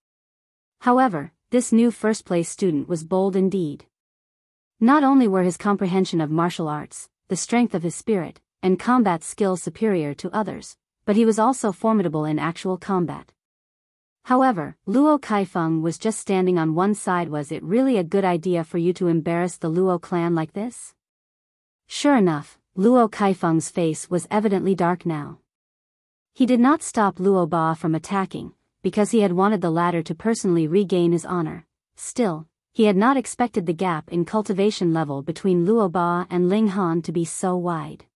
A: However, this new first-place student was bold indeed. Not only were his comprehension of martial arts, the strength of his spirit, and combat skills superior to others, but he was also formidable in actual combat. However, Luo Kaifeng was just standing on one side. Was it really a good idea for you to embarrass the Luo clan like this? Sure enough, Luo Kaifeng's face was evidently dark now. He did not stop Luo Ba from attacking, because he had wanted the latter to personally regain his honor. Still, he had not expected the gap in cultivation level between Luo Ba and Ling Han to be so wide.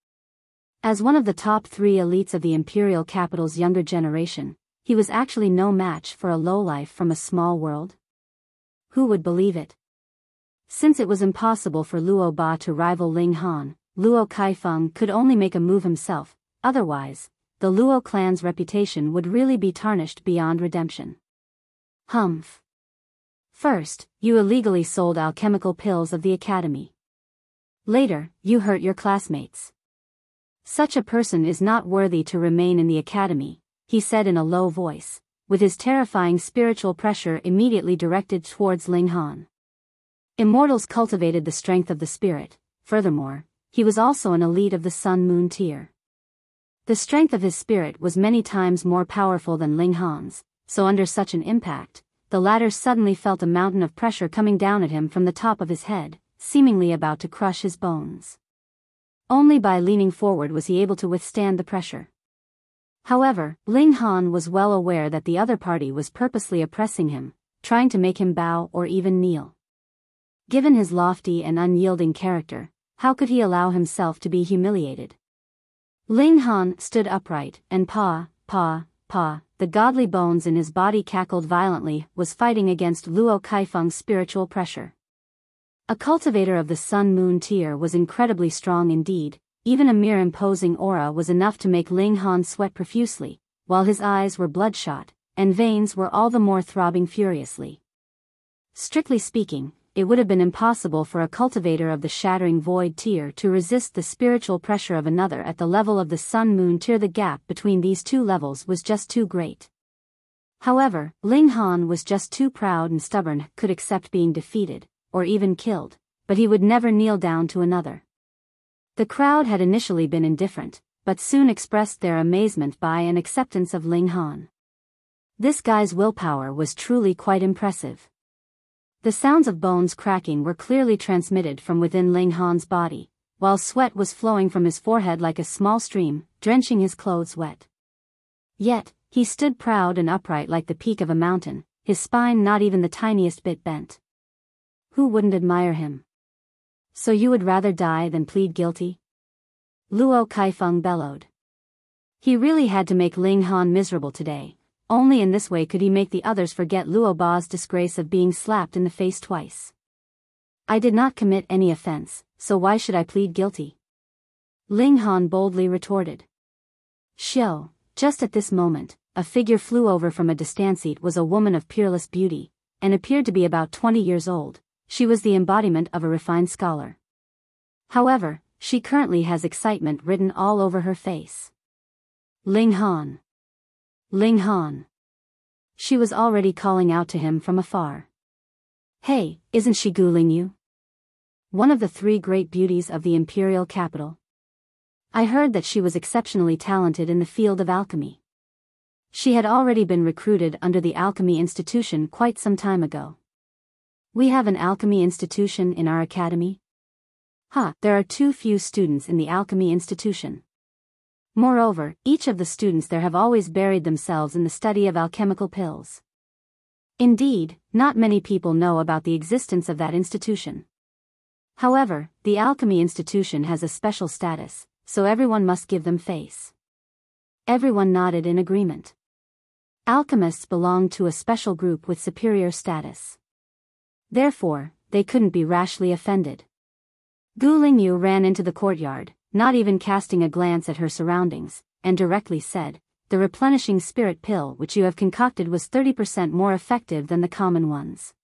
A: As one of the top 3 elites of the imperial capital's younger generation, he was actually no match for a lowlife from a small world. Who would believe it? Since it was impossible for Luo Ba to rival Ling Han, Luo Kaifeng could only make a move himself, otherwise, the Luo clan's reputation would really be tarnished beyond redemption. Humph. First, you illegally sold alchemical pills of the academy. Later, you hurt your classmates. Such a person is not worthy to remain in the academy, he said in a low voice, with his terrifying spiritual pressure immediately directed towards Ling Han. Immortals cultivated the strength of the spirit. Furthermore, he was also an elite of the Sun-Moon tier. The strength of his spirit was many times more powerful than Ling Han's, so under such an impact, the latter suddenly felt a mountain of pressure coming down at him from the top of his head, seemingly about to crush his bones. Only by leaning forward was he able to withstand the pressure. However, Ling Han was well aware that the other party was purposely oppressing him, trying to make him bow or even kneel. Given his lofty and unyielding character, how could he allow himself to be humiliated? Ling Han stood upright, and the godly bones in his body cackled violently, was fighting against Luo Kaifeng's spiritual pressure. A cultivator of the Sun-Moon tier was incredibly strong indeed. Even a mere imposing aura was enough to make Ling Han sweat profusely, while his eyes were bloodshot, and veins were all the more throbbing furiously. Strictly speaking, it would have been impossible for a cultivator of the Shattering Void tier to resist the spiritual pressure of another at the level of the Sun-Moon tier. The gap between these two levels was just too great. However, Ling Han was just too proud and stubborn, could accept being defeated, or even killed, but he would never kneel down to another. The crowd had initially been indifferent, but soon expressed their amazement by an acceptance of Ling Han. This guy's willpower was truly quite impressive. The sounds of bones cracking were clearly transmitted from within Ling Han's body, while sweat was flowing from his forehead like a small stream, drenching his clothes wet. Yet, he stood proud and upright like the peak of a mountain, his spine not even the tiniest bit bent. Who wouldn't admire him? So you would rather die than plead guilty? Luo Kaifeng bellowed. He really had to make Ling Han miserable today. Only in this way could he make the others forget Luo Ba's disgrace of being slapped in the face twice. I did not commit any offense, so why should I plead guilty? Ling Han boldly retorted. Shio, just at this moment, a figure flew over from a distant seat. Was a woman of peerless beauty, and appeared to be about 20 years old. She was the embodiment of a refined scholar. However, she currently has excitement written all over her face. Ling Han. Ling Han. She was already calling out to him from afar. Hey, isn't she Gu Lingyu? One of the 3 great beauties of the imperial capital. I heard that she was exceptionally talented in the field of alchemy. She had already been recruited under the Alchemy Institution quite some time ago. We have an alchemy institution in our academy? There are too few students in the Alchemy Institution. Moreover, each of the students there have always buried themselves in the study of alchemical pills. Indeed, not many people know about the existence of that institution. However, the Alchemy Institution has a special status, so everyone must give them face. Everyone nodded in agreement. Alchemists belong to a special group with superior status. Therefore, they couldn't be rashly offended. Gu Lingyu ran into the courtyard, not even casting a glance at her surroundings, and directly said, "The replenishing spirit pill which you have concocted was 30% more effective than the common ones.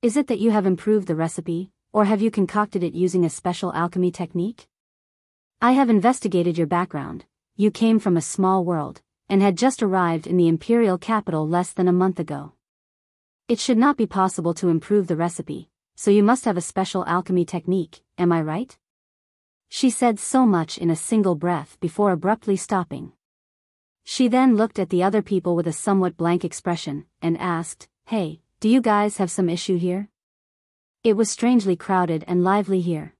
A: Is it that you have improved the recipe, or have you concocted it using a special alchemy technique? I have investigated your background. You came from a small world, and had just arrived in the imperial capital less than a month ago. It should not be possible to improve the recipe, so you must have a special alchemy technique, am I right?" She said so much in a single breath before abruptly stopping. She then looked at the other people with a somewhat blank expression, and asked, "Hey, do you guys have some issue here? It was strangely crowded and lively here."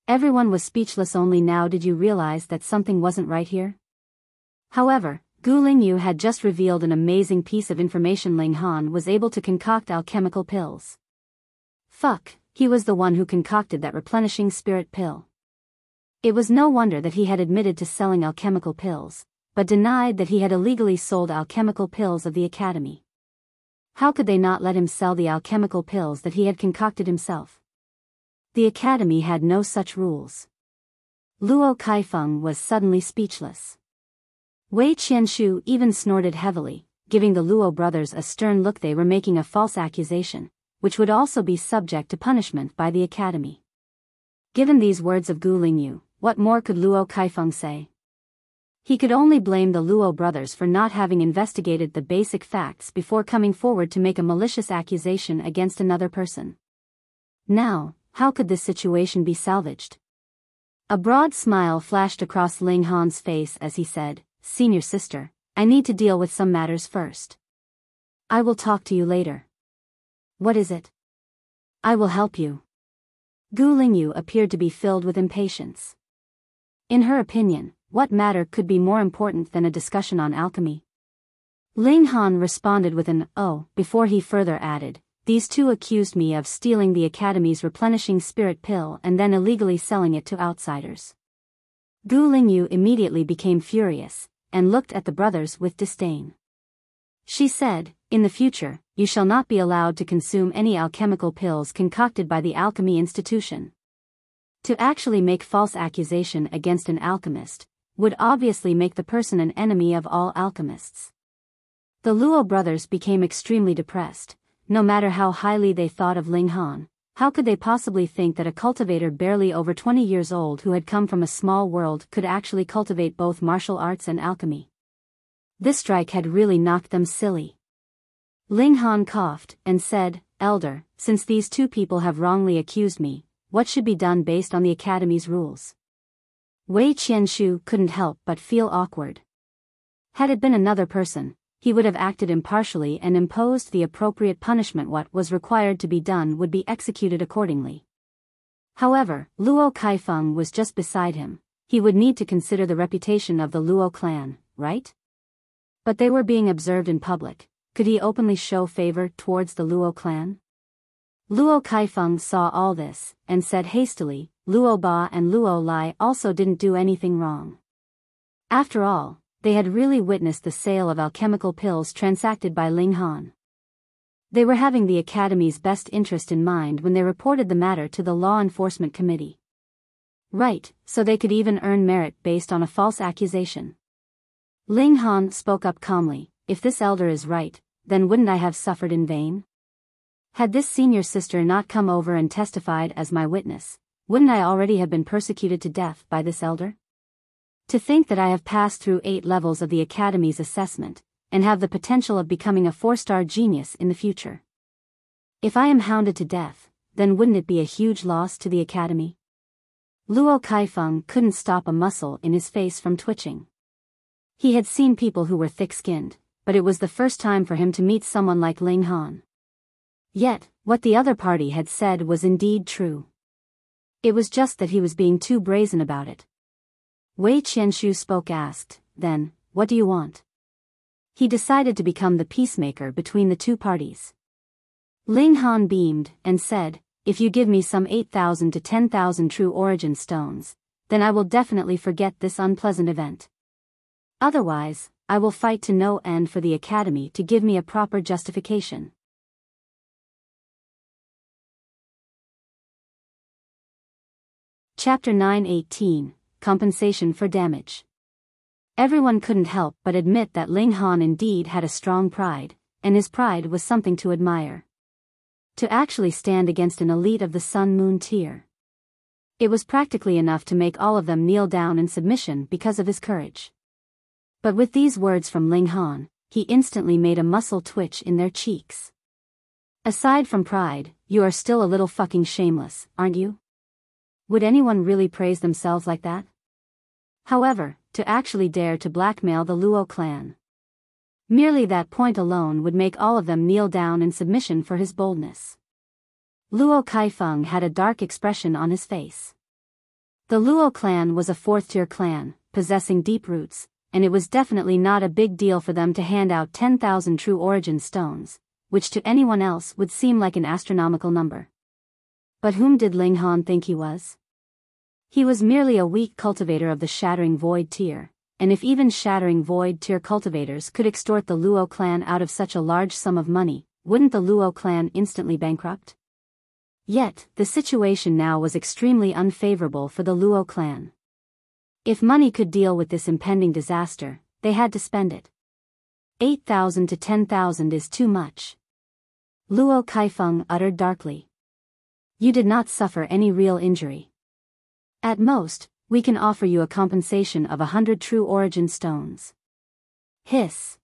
A: Everyone was speechless. Only now did you realize that something wasn't right here? However, Gu Lingyu had just revealed an amazing piece of information. Ling Han was able to concoct alchemical pills. Fuck, he was the one who concocted that replenishing spirit pill. It was no wonder that he had admitted to selling alchemical pills, but denied that he had illegally sold alchemical pills of the Academy. How could they not let him sell the alchemical pills that he had concocted himself? The Academy had no such rules. Luo Kaifeng was suddenly speechless. Wei Qianshu even snorted heavily, giving the Luo brothers a stern look. They were making a false accusation, which would also be subject to punishment by the Academy. Given these words of Gu Lingyu, what more could Luo Kaifeng say? He could only blame the Luo brothers for not having investigated the basic facts before coming forward to make a malicious accusation against another person. Now, how could this situation be salvaged? A broad smile flashed across Ling Han's face as he said, "Senior sister, I need to deal with some matters first. I will talk to you later." "What is it?" "I will help you." Gu Lingyu appeared to be filled with impatience. In her opinion, what matter could be more important than a discussion on alchemy? Ling Han responded with an "oh" before he further added, "These two accused me of stealing the Academy's replenishing spirit pill and then illegally selling it to outsiders." Gu Lingyu immediately became furious, and looked at the brothers with disdain. She said, "In the future, you shall not be allowed to consume any alchemical pills concocted by the Alchemy Institution." To actually make false accusation against an alchemist would obviously make the person an enemy of all alchemists. The Luo brothers became extremely depressed. No matter how highly they thought of Ling Han, how could they possibly think that a cultivator barely over 20 years old who had come from a small world could actually cultivate both martial arts and alchemy? This strike had really knocked them silly. Ling Han coughed and said, "Elder, since these two people have wrongly accused me, what should be done based on the Academy's rules?" Wei Qianshu couldn't help but feel awkward. Had it been another person, he would have acted impartially and imposed the appropriate punishment. What was required to be done would be executed accordingly. However, Luo Kaifeng was just beside him. He would need to consider the reputation of the Luo clan, right? But they were being observed in public. Could he openly show favor towards the Luo clan? Luo Kaifeng saw all this, and said hastily, "Luo Ba and Luo Lai also didn't do anything wrong. After all, they had really witnessed the sale of alchemical pills transacted by Ling Han. They were having the Academy's best interest in mind when they reported the matter to the Law Enforcement Committee. Right, so they could even earn merit based on a false accusation." Ling Han spoke up calmly, "If this elder is right, then wouldn't I have suffered in vain? Had this senior sister not come over and testified as my witness, wouldn't I already have been persecuted to death by this elder? To think that I have passed through 8 levels of the Academy's assessment, and have the potential of becoming a 4-star genius in the future. If I am hounded to death, then wouldn't it be a huge loss to the Academy?" Luo Kaifeng couldn't stop a muscle in his face from twitching. He had seen people who were thick-skinned, but it was the first time for him to meet someone like Ling Han. Yet, what the other party had said was indeed true. It was just that he was being too brazen about it. Wei Qianshu spoke asked, "Then, what do you want?" He decided to become the peacemaker between the two parties. Ling Han beamed, and said, "If you give me some 8,000 to 10,000 true origin stones, then I will definitely forget this unpleasant event. Otherwise, I will fight to no end for the Academy to give me a proper justification." Chapter 9:18, Compensation for Damage. Everyone couldn't help but admit that Ling Han indeed had a strong pride, and his pride was something to admire. To actually stand against an elite of the Sun Moon tier. It was practically enough to make all of them kneel down in submission because of his courage. But with these words from Ling Han, he instantly made a muscle twitch in their cheeks. Aside from pride, you are still a little fucking shameless, aren't you? Would anyone really praise themselves like that? However, to actually dare to blackmail the Luo clan. Merely that point alone would make all of them kneel down in submission for his boldness. Luo Kaifeng had a dark expression on his face. The Luo clan was a fourth-tier clan, possessing deep roots, and it was definitely not a big deal for them to hand out 10,000 true origin stones, which to anyone else would seem like an astronomical number. But whom did Ling Han think he was? He was merely a weak cultivator of the Shattering Void tier, and if even Shattering Void tier cultivators could extort the Luo clan out of such a large sum of money, wouldn't the Luo clan instantly bankrupt? Yet, the situation now was extremely unfavorable for the Luo clan. If money could deal with this impending disaster, they had to spend it. 8,000 to 10,000 is too much. Luo Kaifeng uttered darkly. You did not suffer any real injury. At most, we can offer you a compensation of 100 true origin stones. Hiss.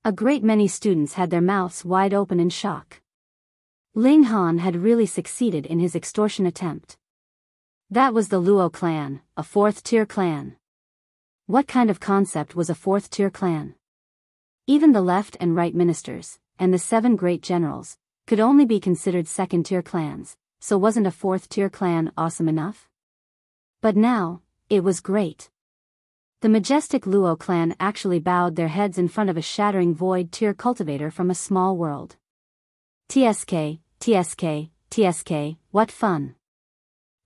A: A great many students had their mouths wide open in shock. Ling Han had really succeeded in his extortion attempt. That was the Luo clan, a fourth-tier clan. What kind of concept was a fourth-tier clan? Even the left and right ministers, and the 7 great generals, could only be considered second-tier clans, so wasn't a fourth-tier clan awesome enough? But now, it was great. The majestic Luo clan actually bowed their heads in front of a Shattering Void tier cultivator from a small world. TSK, TSK, TSK, what fun.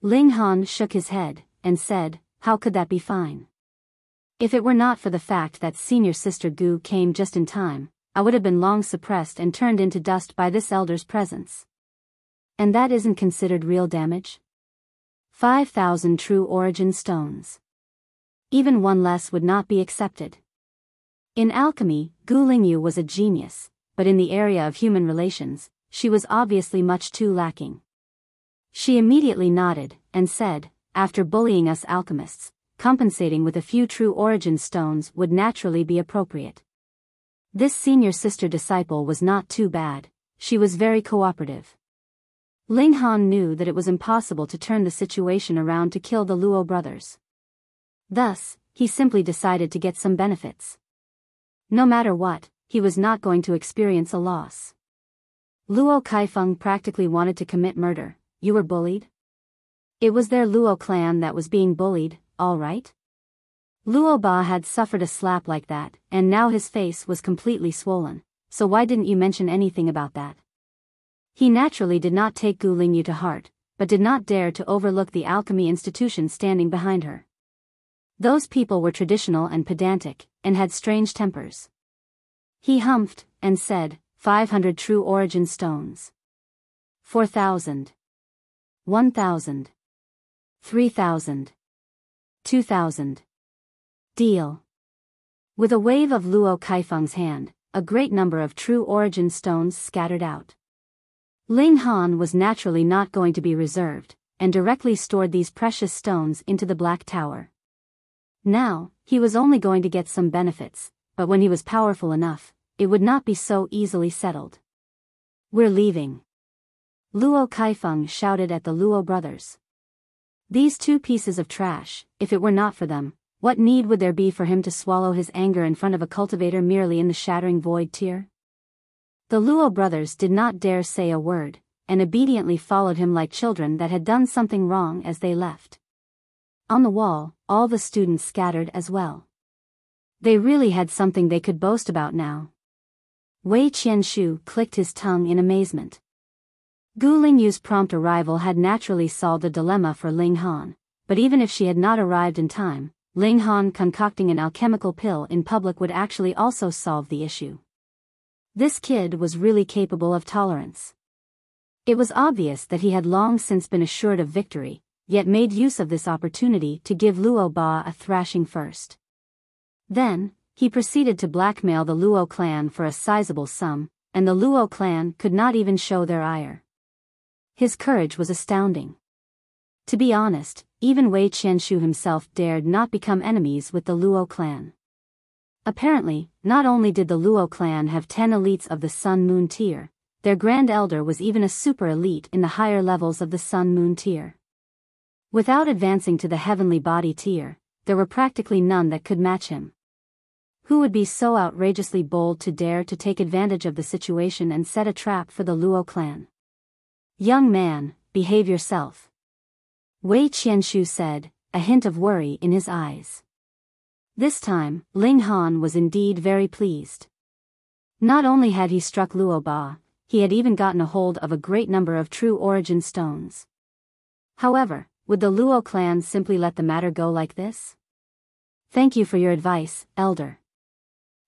A: Ling Han shook his head, and said, how could that be fine? If it were not for the fact that senior sister Gu came just in time, I would have been long suppressed and turned into dust by this elder's presence. And that isn't considered real damage? 5,000 true origin stones. Even one less would not be accepted. In alchemy, Gu Lingyu was a genius, but in the area of human relations, she was obviously much too lacking. She immediately nodded, and said, after bullying us alchemists, compensating with a few true origin stones would naturally be appropriate. This senior sister disciple was not too bad, she was very cooperative. Ling Han knew that it was impossible to turn the situation around to kill the Luo brothers. Thus, he simply decided to get some benefits. No matter what, he was not going to experience a loss. Luo Kaifeng practically wanted to commit murder. You were bullied? It was their Luo clan that was being bullied, all right? Luo Ba had suffered a slap like that, and now his face was completely swollen, so why didn't you mention anything about that? He naturally did not take Gu Lingyu to heart, but did not dare to overlook the alchemy institution standing behind her. Those people were traditional and pedantic, and had strange tempers. He humphed, and said, 500 true origin stones. 4,000. 1,000. 3,000. 2,000. Deal. With a wave of Luo Kaifeng's hand, a great number of true origin stones scattered out. Ling Han was naturally not going to be reserved, and directly stored these precious stones into the Black Tower. Now, he was only going to get some benefits, but when he was powerful enough, it would not be so easily settled. We're leaving. Luo Kaifeng shouted at the Luo brothers. These 2 pieces of trash, if it were not for them, what need would there be for him to swallow his anger in front of a cultivator merely in the Shattering Void tier? The Luo brothers did not dare say a word, and obediently followed him like children that had done something wrong as they left. On the wall, all the students scattered as well. They really had something they could boast about now. Wei Qianshu clicked his tongue in amazement. Gu Lingyu's prompt arrival had naturally solved a dilemma for Ling Han, but even if she had not arrived in time, Ling Han concocting an alchemical pill in public would actually also solve the issue. This kid was really capable of tolerance. It was obvious that he had long since been assured of victory, yet made use of this opportunity to give Luo Ba a thrashing first. Then, he proceeded to blackmail the Luo clan for a sizable sum, and the Luo clan could not even show their ire. His courage was astounding. To be honest, even Wei Qianshu himself dared not become enemies with the Luo clan. Apparently, not only did the Luo clan have 10 elites of the Sun-Moon tier, their Grand Elder was even a super elite in the higher levels of the Sun-Moon tier. Without advancing to the Heavenly Body tier, there were practically none that could match him. Who would be so outrageously bold to dare to take advantage of the situation and set a trap for the Luo clan? Young man, behave yourself. Wei Qianshu said, a hint of worry in his eyes. This time, Ling Han was indeed very pleased. Not only had he struck Luo Ba, he had even gotten a hold of a great number of true origin stones. However, would the Luo clan simply let the matter go like this? Thank you for your advice, Elder.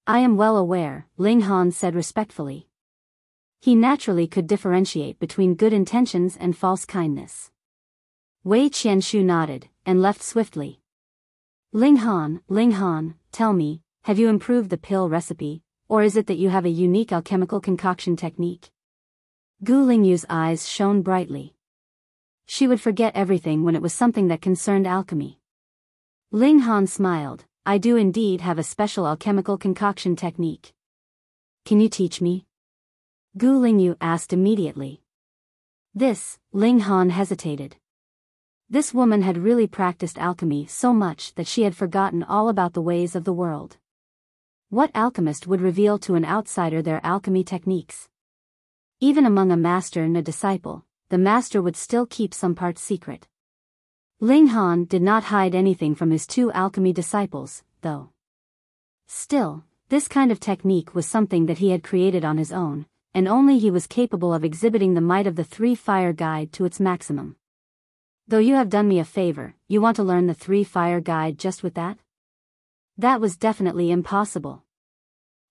A: I am well aware, Ling Han said respectfully. He naturally could differentiate between good intentions and false kindness. Wei Qianshu nodded, and left swiftly. Ling Han, tell me, have you improved the pill recipe, or is it that you have a unique alchemical concoction technique? Gu Lingyu's eyes shone brightly. She would forget everything when it was something that concerned alchemy. Ling Han smiled. I do indeed have a special alchemical concoction technique. Can you teach me? Gu Lingyu asked immediately. Ling Han hesitated. This woman had really practiced alchemy so much that she had forgotten all about the ways of the world. What alchemist would reveal to an outsider their alchemy techniques? Even among a master and a disciple, the master would still keep some part secret. Ling Han did not hide anything from his two alchemy disciples, though. Still, this kind of technique was something that he had created on his own, and only he was capable of exhibiting the might of the three-fire guide to its maximum. Though you have done me a favor, you want to learn the three-fire guide just with that? That was definitely impossible.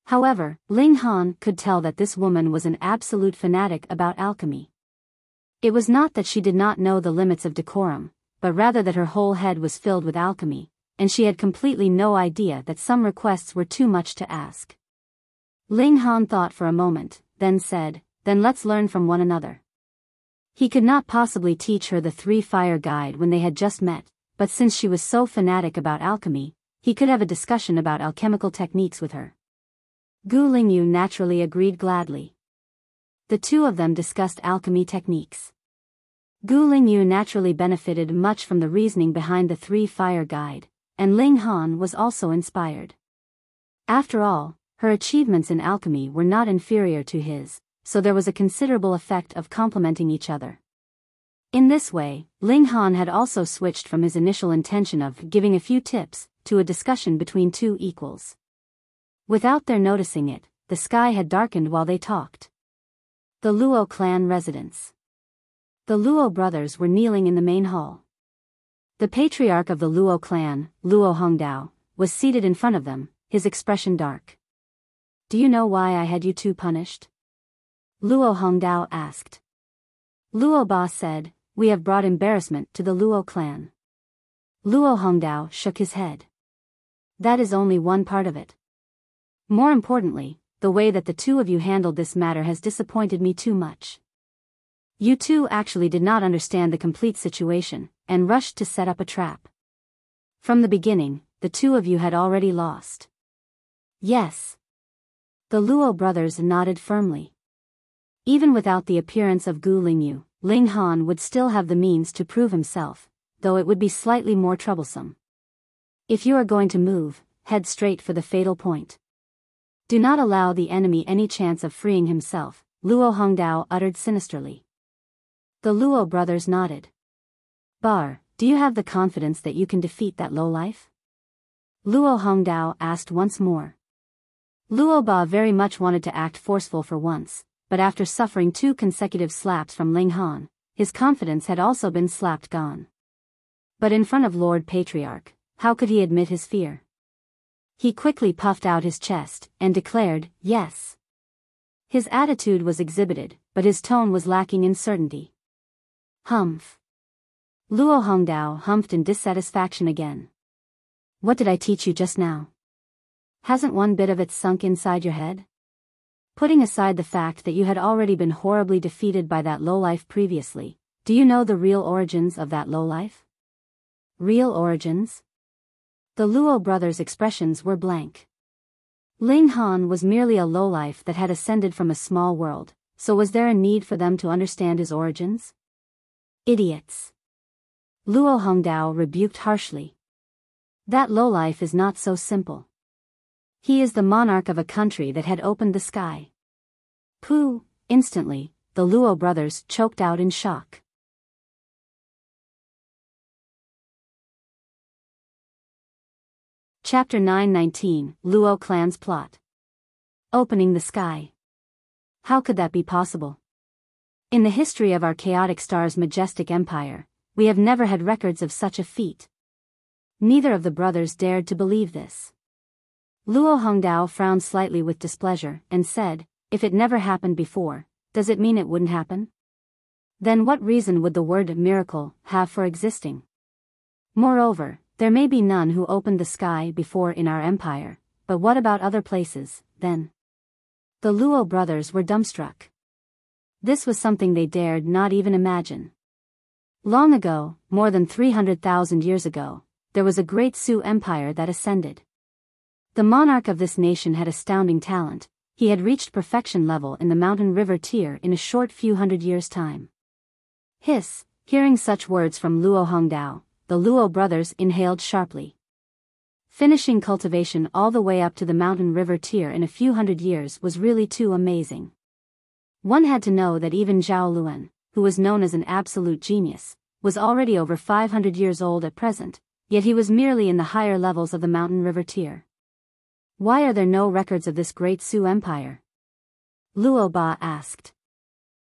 A: However, Ling Han could tell that this woman was an absolute fanatic about alchemy. It was not that she did not know the limits of decorum, but rather that her whole head was filled with alchemy, and she had completely no idea that some requests were too much to ask. Ling Han thought for a moment, then said, then let's learn from one another. He could not possibly teach her the three-fire guide when they had just met, but since she was so fanatic about alchemy, he could have a discussion about alchemical techniques with her. Gu Lingyu naturally agreed gladly. The two of them discussed alchemy techniques. Gu Lingyu naturally benefited much from the reasoning behind the three-fire guide, and Ling Han was also inspired. After all, her achievements in alchemy were not inferior to his, so there was a considerable effect of complementing each other. In this way, Ling Han had also switched from his initial intention of giving a few tips, to a discussion between two equals. Without their noticing it, the sky had darkened while they talked. The Luo clan residence. The Luo brothers were kneeling in the main hall. The patriarch of the Luo clan, Luo Hongdao, was seated in front of them, his expression dark. Do you know why I had you two punished? Luo Hongdao asked. Luo Ba said, we have brought embarrassment to the Luo clan. Luo Hongdao shook his head. That is only one part of it. More importantly, the way that the two of you handled this matter has disappointed me too much. You two actually did not understand the complete situation, and rushed to set up a trap. From the beginning, the two of you had already lost. Yes. The Luo brothers nodded firmly. Even without the appearance of Gu Lingyu, Ling Han would still have the means to prove himself, though it would be slightly more troublesome. If you are going to move, head straight for the fatal point. Do not allow the enemy any chance of freeing himself, Luo Hongdao uttered sinisterly. The Luo brothers nodded. Bar, do you have the confidence that you can defeat that lowlife? Luo Hongdao asked once more. Luo Ba very much wanted to act forceful for once, but after suffering 2 consecutive slaps from Ling Han, his confidence had also been slapped gone. But in front of Lord Patriarch, how could he admit his fear? He quickly puffed out his chest, and declared, yes. His attitude was exhibited, but his tone was lacking in certainty. Humph. Luo Hongdao humphed in dissatisfaction again. What did I teach you just now? Hasn't one bit of it sunk inside your head? Putting aside the fact that you had already been horribly defeated by that lowlife previously, do you know the real origins of that lowlife? Real origins? The Luo brothers' expressions were blank. Ling Han was merely a lowlife that had ascended from a small world, so was there a need for them to understand his origins? Idiots. Luo Hongdao rebuked harshly. That lowlife is not so simple. He is the monarch of a country that had opened the sky. Pooh! Instantly, the Luo brothers choked out in shock. Chapter 919, Luo Clan's Plot. Opening the Sky. How could that be possible? In the history of our chaotic star's majestic empire, we have never had records of such a feat. Neither of the brothers dared to believe this. Luo Hongdao frowned slightly with displeasure and said, "If it never happened before, does it mean it wouldn't happen? Then what reason would the word miracle have for existing? Moreover, there may be none who opened the sky before in our empire, but what about other places, then?" The Luo brothers were dumbstruck. This was something they dared not even imagine. Long ago, more than 300,000 years ago, there was a great Sui empire that ascended. The monarch of this nation had astounding talent. He had reached perfection level in the mountain river tier in a short few hundred years' time. Hiss, hearing such words from Luo Hongdao, the Luo brothers inhaled sharply. Finishing cultivation all the way up to the mountain river tier in a few hundred years was really too amazing. One had to know that even Zhao Luan, who was known as an absolute genius, was already over 500 years old at present, yet he was merely in the higher levels of the mountain river tier. Why are there no records of this great Sui empire? Luo Ba asked.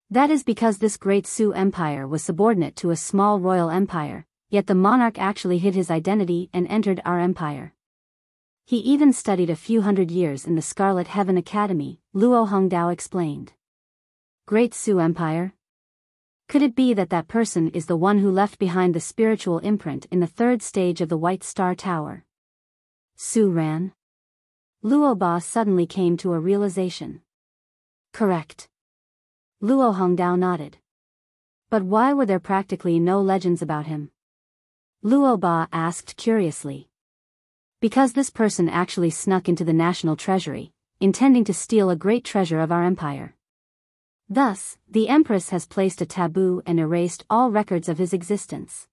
A: That is because this great Sui empire was subordinate to a small royal empire, yet the monarch actually hid his identity and entered our empire. He even studied a few hundred years in the Scarlet Heaven Academy, Luo Hongdao explained. Great Sui empire? Could it be that that person is the one who left behind the spiritual imprint in the third stage of the White Star Tower? Sui Ran? Luo Ba suddenly came to a realization. Correct. Luo Hongdao nodded. But why were there practically no legends about him? Luo Ba asked curiously. Because this person actually snuck into the national treasury, intending to steal a great treasure of our empire. Thus, the Empress has placed a taboo and erased all records of his existence.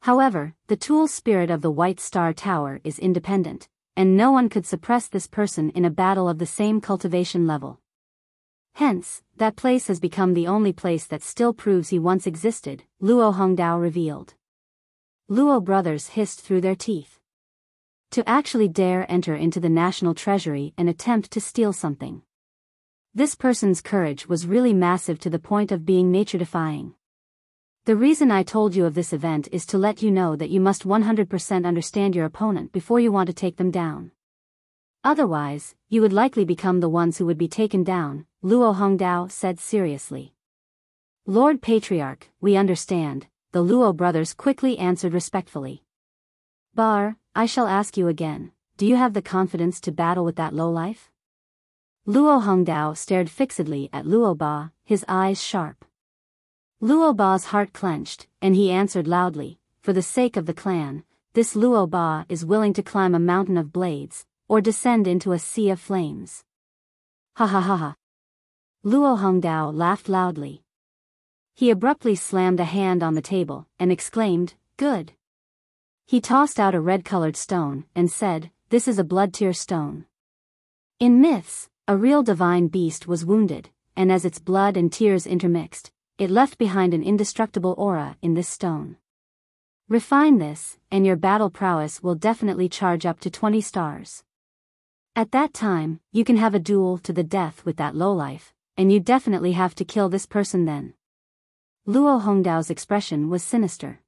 A: However, the tool spirit of the White Star Tower is independent, and no one could suppress this person in a battle of the same cultivation level. Hence, that place has become the only place that still proves he once existed, Luo Hongdao revealed. Luo brothers hissed through their teeth. To actually dare enter into the national treasury and attempt to steal something. This person's courage was really massive to the point of being nature-defying. The reason I told you of this event is to let you know that you must 100% understand your opponent before you want to take them down. Otherwise, you would likely become the ones who would be taken down, Luo Hongdao said seriously. Lord Patriarch, we understand, the Luo brothers quickly answered respectfully. Bar, I shall ask you again, do you have the confidence to battle with that lowlife? Luo Hongdao stared fixedly at Luo Ba, his eyes sharp. Luo Ba's heart clenched, and he answered loudly, for the sake of the clan, this Luo Ba is willing to climb a mountain of blades, or descend into a sea of flames. Ha ha ha ha. Luo Hongdao laughed loudly. He abruptly slammed a hand on the table, and exclaimed, "Good." He tossed out a red-colored stone, and said, "This is a blood-tear stone." In myths, a real divine beast was wounded, and as its blood and tears intermixed, it left behind an indestructible aura in this stone. Refine this, and your battle prowess will definitely charge up to 20 stars. At that time, you can have a duel to the death with that lowlife, and you definitely have to kill this person then. Luo Hongdao's expression was sinister.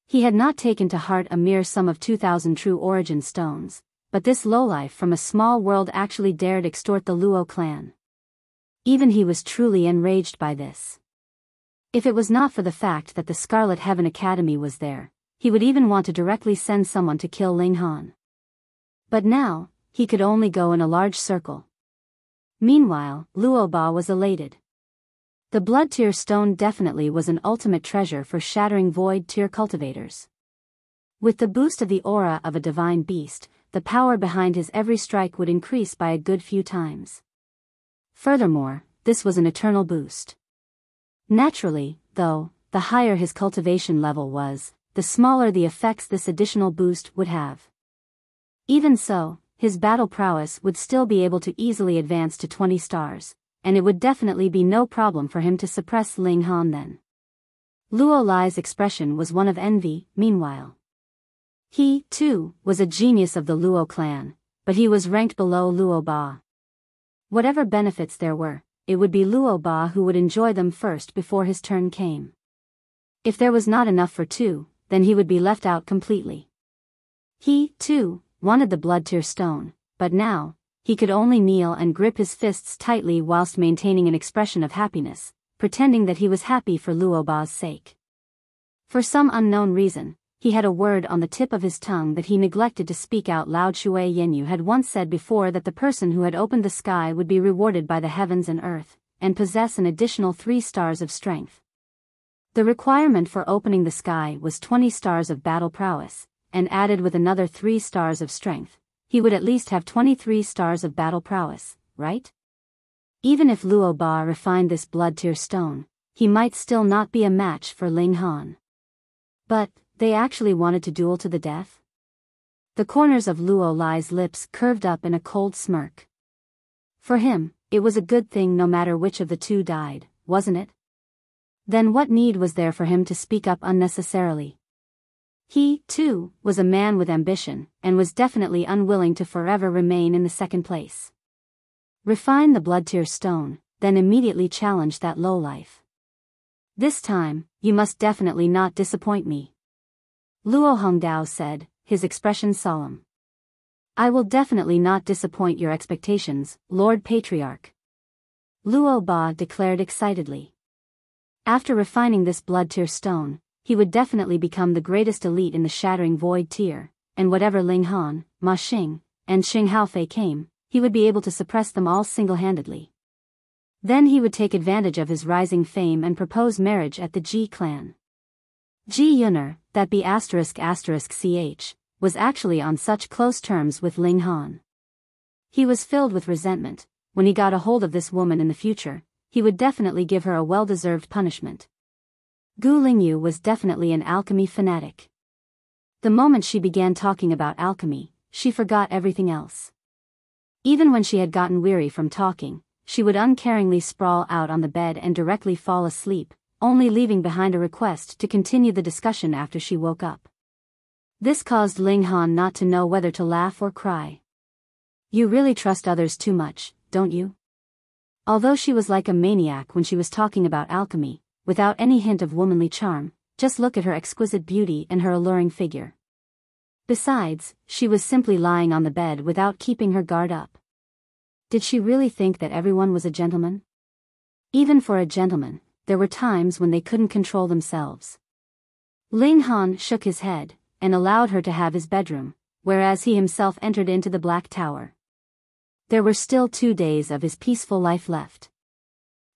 A: He had not taken to heart a mere sum of 2,000 true origin stones, but this lowlife from a small world actually dared extort the Luo clan. Even he was truly enraged by this. If it was not for the fact that the Scarlet Heaven Academy was there, he would even want to directly send someone to kill Ling Han. But now, he could only go in a large circle. Meanwhile, Luo Ba was elated. The blood tier stone definitely was an ultimate treasure for shattering void tier cultivators. With the boost of the aura of a divine beast, the power behind his every strike would increase by a good few times. Furthermore, this was an eternal boost. Naturally, though, the higher his cultivation level was, the smaller the effects this additional boost would have. Even so, his battle prowess would still be able to easily advance to 20 stars, and it would definitely be no problem for him to suppress Ling Han then. Luo Lai's expression was one of envy, meanwhile. He, too, was a genius of the Luo clan, but he was ranked below Luo Ba. Whatever benefits there were, it would be Luo Ba who would enjoy them first before his turn came. If there was not enough for two, then he would be left out completely. He, too, wanted the blood tear stone, but now, he could only kneel and grip his fists tightly whilst maintaining an expression of happiness, pretending that he was happy for Luo Ba's sake. For some unknown reason, he had a word on the tip of his tongue that he neglected to speak out loud. Shui Yenyu had once said before that the person who had opened the sky would be rewarded by the heavens and earth, and possess an additional 3 stars of strength. The requirement for opening the sky was 20 stars of battle prowess, and added with another 3 stars of strength, he would at least have 23 stars of battle prowess, right? Even if Luo Ba refined this blood tear stone, he might still not be a match for Ling Han. But, they actually wanted to duel to the death? The corners of Luo Lai's lips curved up in a cold smirk. For him, it was a good thing no matter which of the two died, wasn't it? Then what need was there for him to speak up unnecessarily? He, too, was a man with ambition, and was definitely unwilling to forever remain in the second place. Refine the blood tear stone, then immediately challenge that lowlife. This time, you must definitely not disappoint me. Luo Hongdao said, his expression solemn. I will definitely not disappoint your expectations, Lord Patriarch. Luo Ba declared excitedly. After refining this blood tear stone, he would definitely become the greatest elite in the Shattering Void tier, and whatever Ling Han, Ma Xing, and Xing Haofei came, he would be able to suppress them all single-handedly. Then he would take advantage of his rising fame and propose marriage at the Ji clan. Ji Yun'er, that be ***ch, was actually on such close terms with Ling Han. He was filled with resentment. When he got a hold of this woman in the future, he would definitely give her a well-deserved punishment. Gu Lingyu was definitely an alchemy fanatic. The moment she began talking about alchemy, she forgot everything else. Even when she had gotten weary from talking, she would uncaringly sprawl out on the bed and directly fall asleep, only leaving behind a request to continue the discussion after she woke up. This caused Ling Han not to know whether to laugh or cry. You really trust others too much, don't you? Although she was like a maniac when she was talking about alchemy, without any hint of womanly charm, just look at her exquisite beauty and her alluring figure. Besides, she was simply lying on the bed without keeping her guard up. Did she really think that everyone was a gentleman? Even for a gentleman, there were times when they couldn't control themselves. Ling Han shook his head, and allowed her to have his bedroom, whereas he himself entered into the Black Tower. There were still 2 days of his peaceful life left.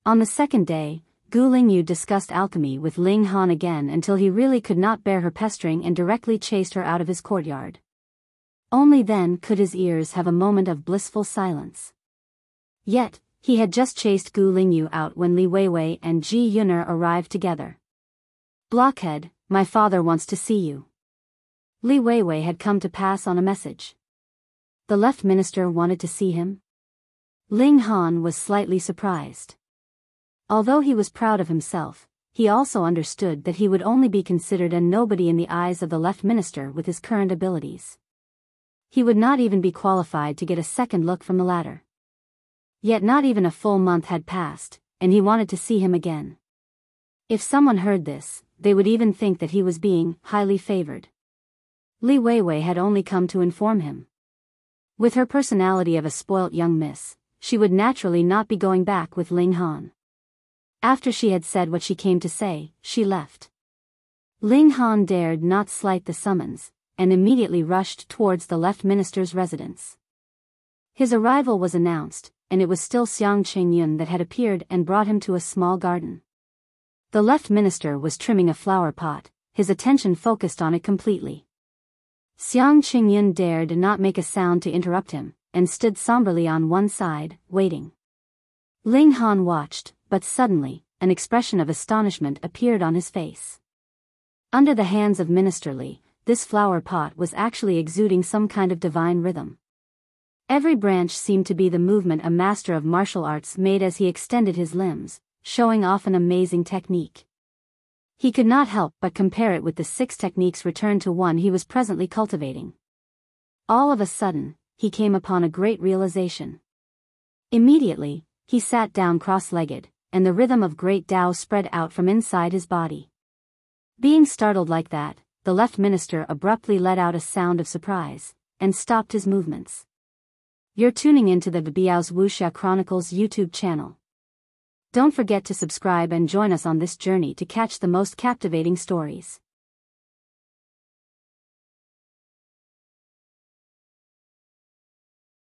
A: On the second day, Gu Lingyu discussed alchemy with Ling Han again until he really could not bear her pestering and directly chased her out of his courtyard. Only then could his ears have a moment of blissful silence. Yet, he had just chased Gu Lingyu out when Li Weiwei and Ji Yun'er arrived together. Blockhead, my father wants to see you. Li Weiwei had come to pass on a message. The left minister wanted to see him? Ling Han was slightly surprised. Although he was proud of himself, he also understood that he would only be considered a nobody in the eyes of the left minister with his current abilities. He would not even be qualified to get a second look from the latter. Yet not even a full month had passed, and he wanted to see him again. If someone heard this, they would even think that he was being highly favored. Li Weiwei had only come to inform him. With her personality of a spoilt young miss, she would naturally not be going back with Ling Han. After she had said what she came to say, she left. Ling Han dared not slight the summons, and immediately rushed towards the left minister's residence. His arrival was announced, and it was still Xiang Qingyun that had appeared and brought him to a small garden. The left minister was trimming a flower pot, his attention focused on it completely. Xiang Qingyun dared not make a sound to interrupt him, and stood somberly on one side, waiting. Ling Han watched, but suddenly, an expression of astonishment appeared on his face. Under the hands of Minister Li, this flower pot was actually exuding some kind of divine rhythm. Every branch seemed to be the movement a master of martial arts made as he extended his limbs, showing off an amazing technique. He could not help but compare it with the 6 techniques returned to one he was presently cultivating. All of a sudden, he came upon a great realization. Immediately, he sat down cross-legged, and the rhythm of great Tao spread out from inside his body. Being startled like that, the left minister abruptly let out a sound of surprise, and stopped his movements. You're tuning into the Biyao's Wuxia Chronicles YouTube channel. Don't forget to subscribe and join us on this journey to catch the most captivating stories.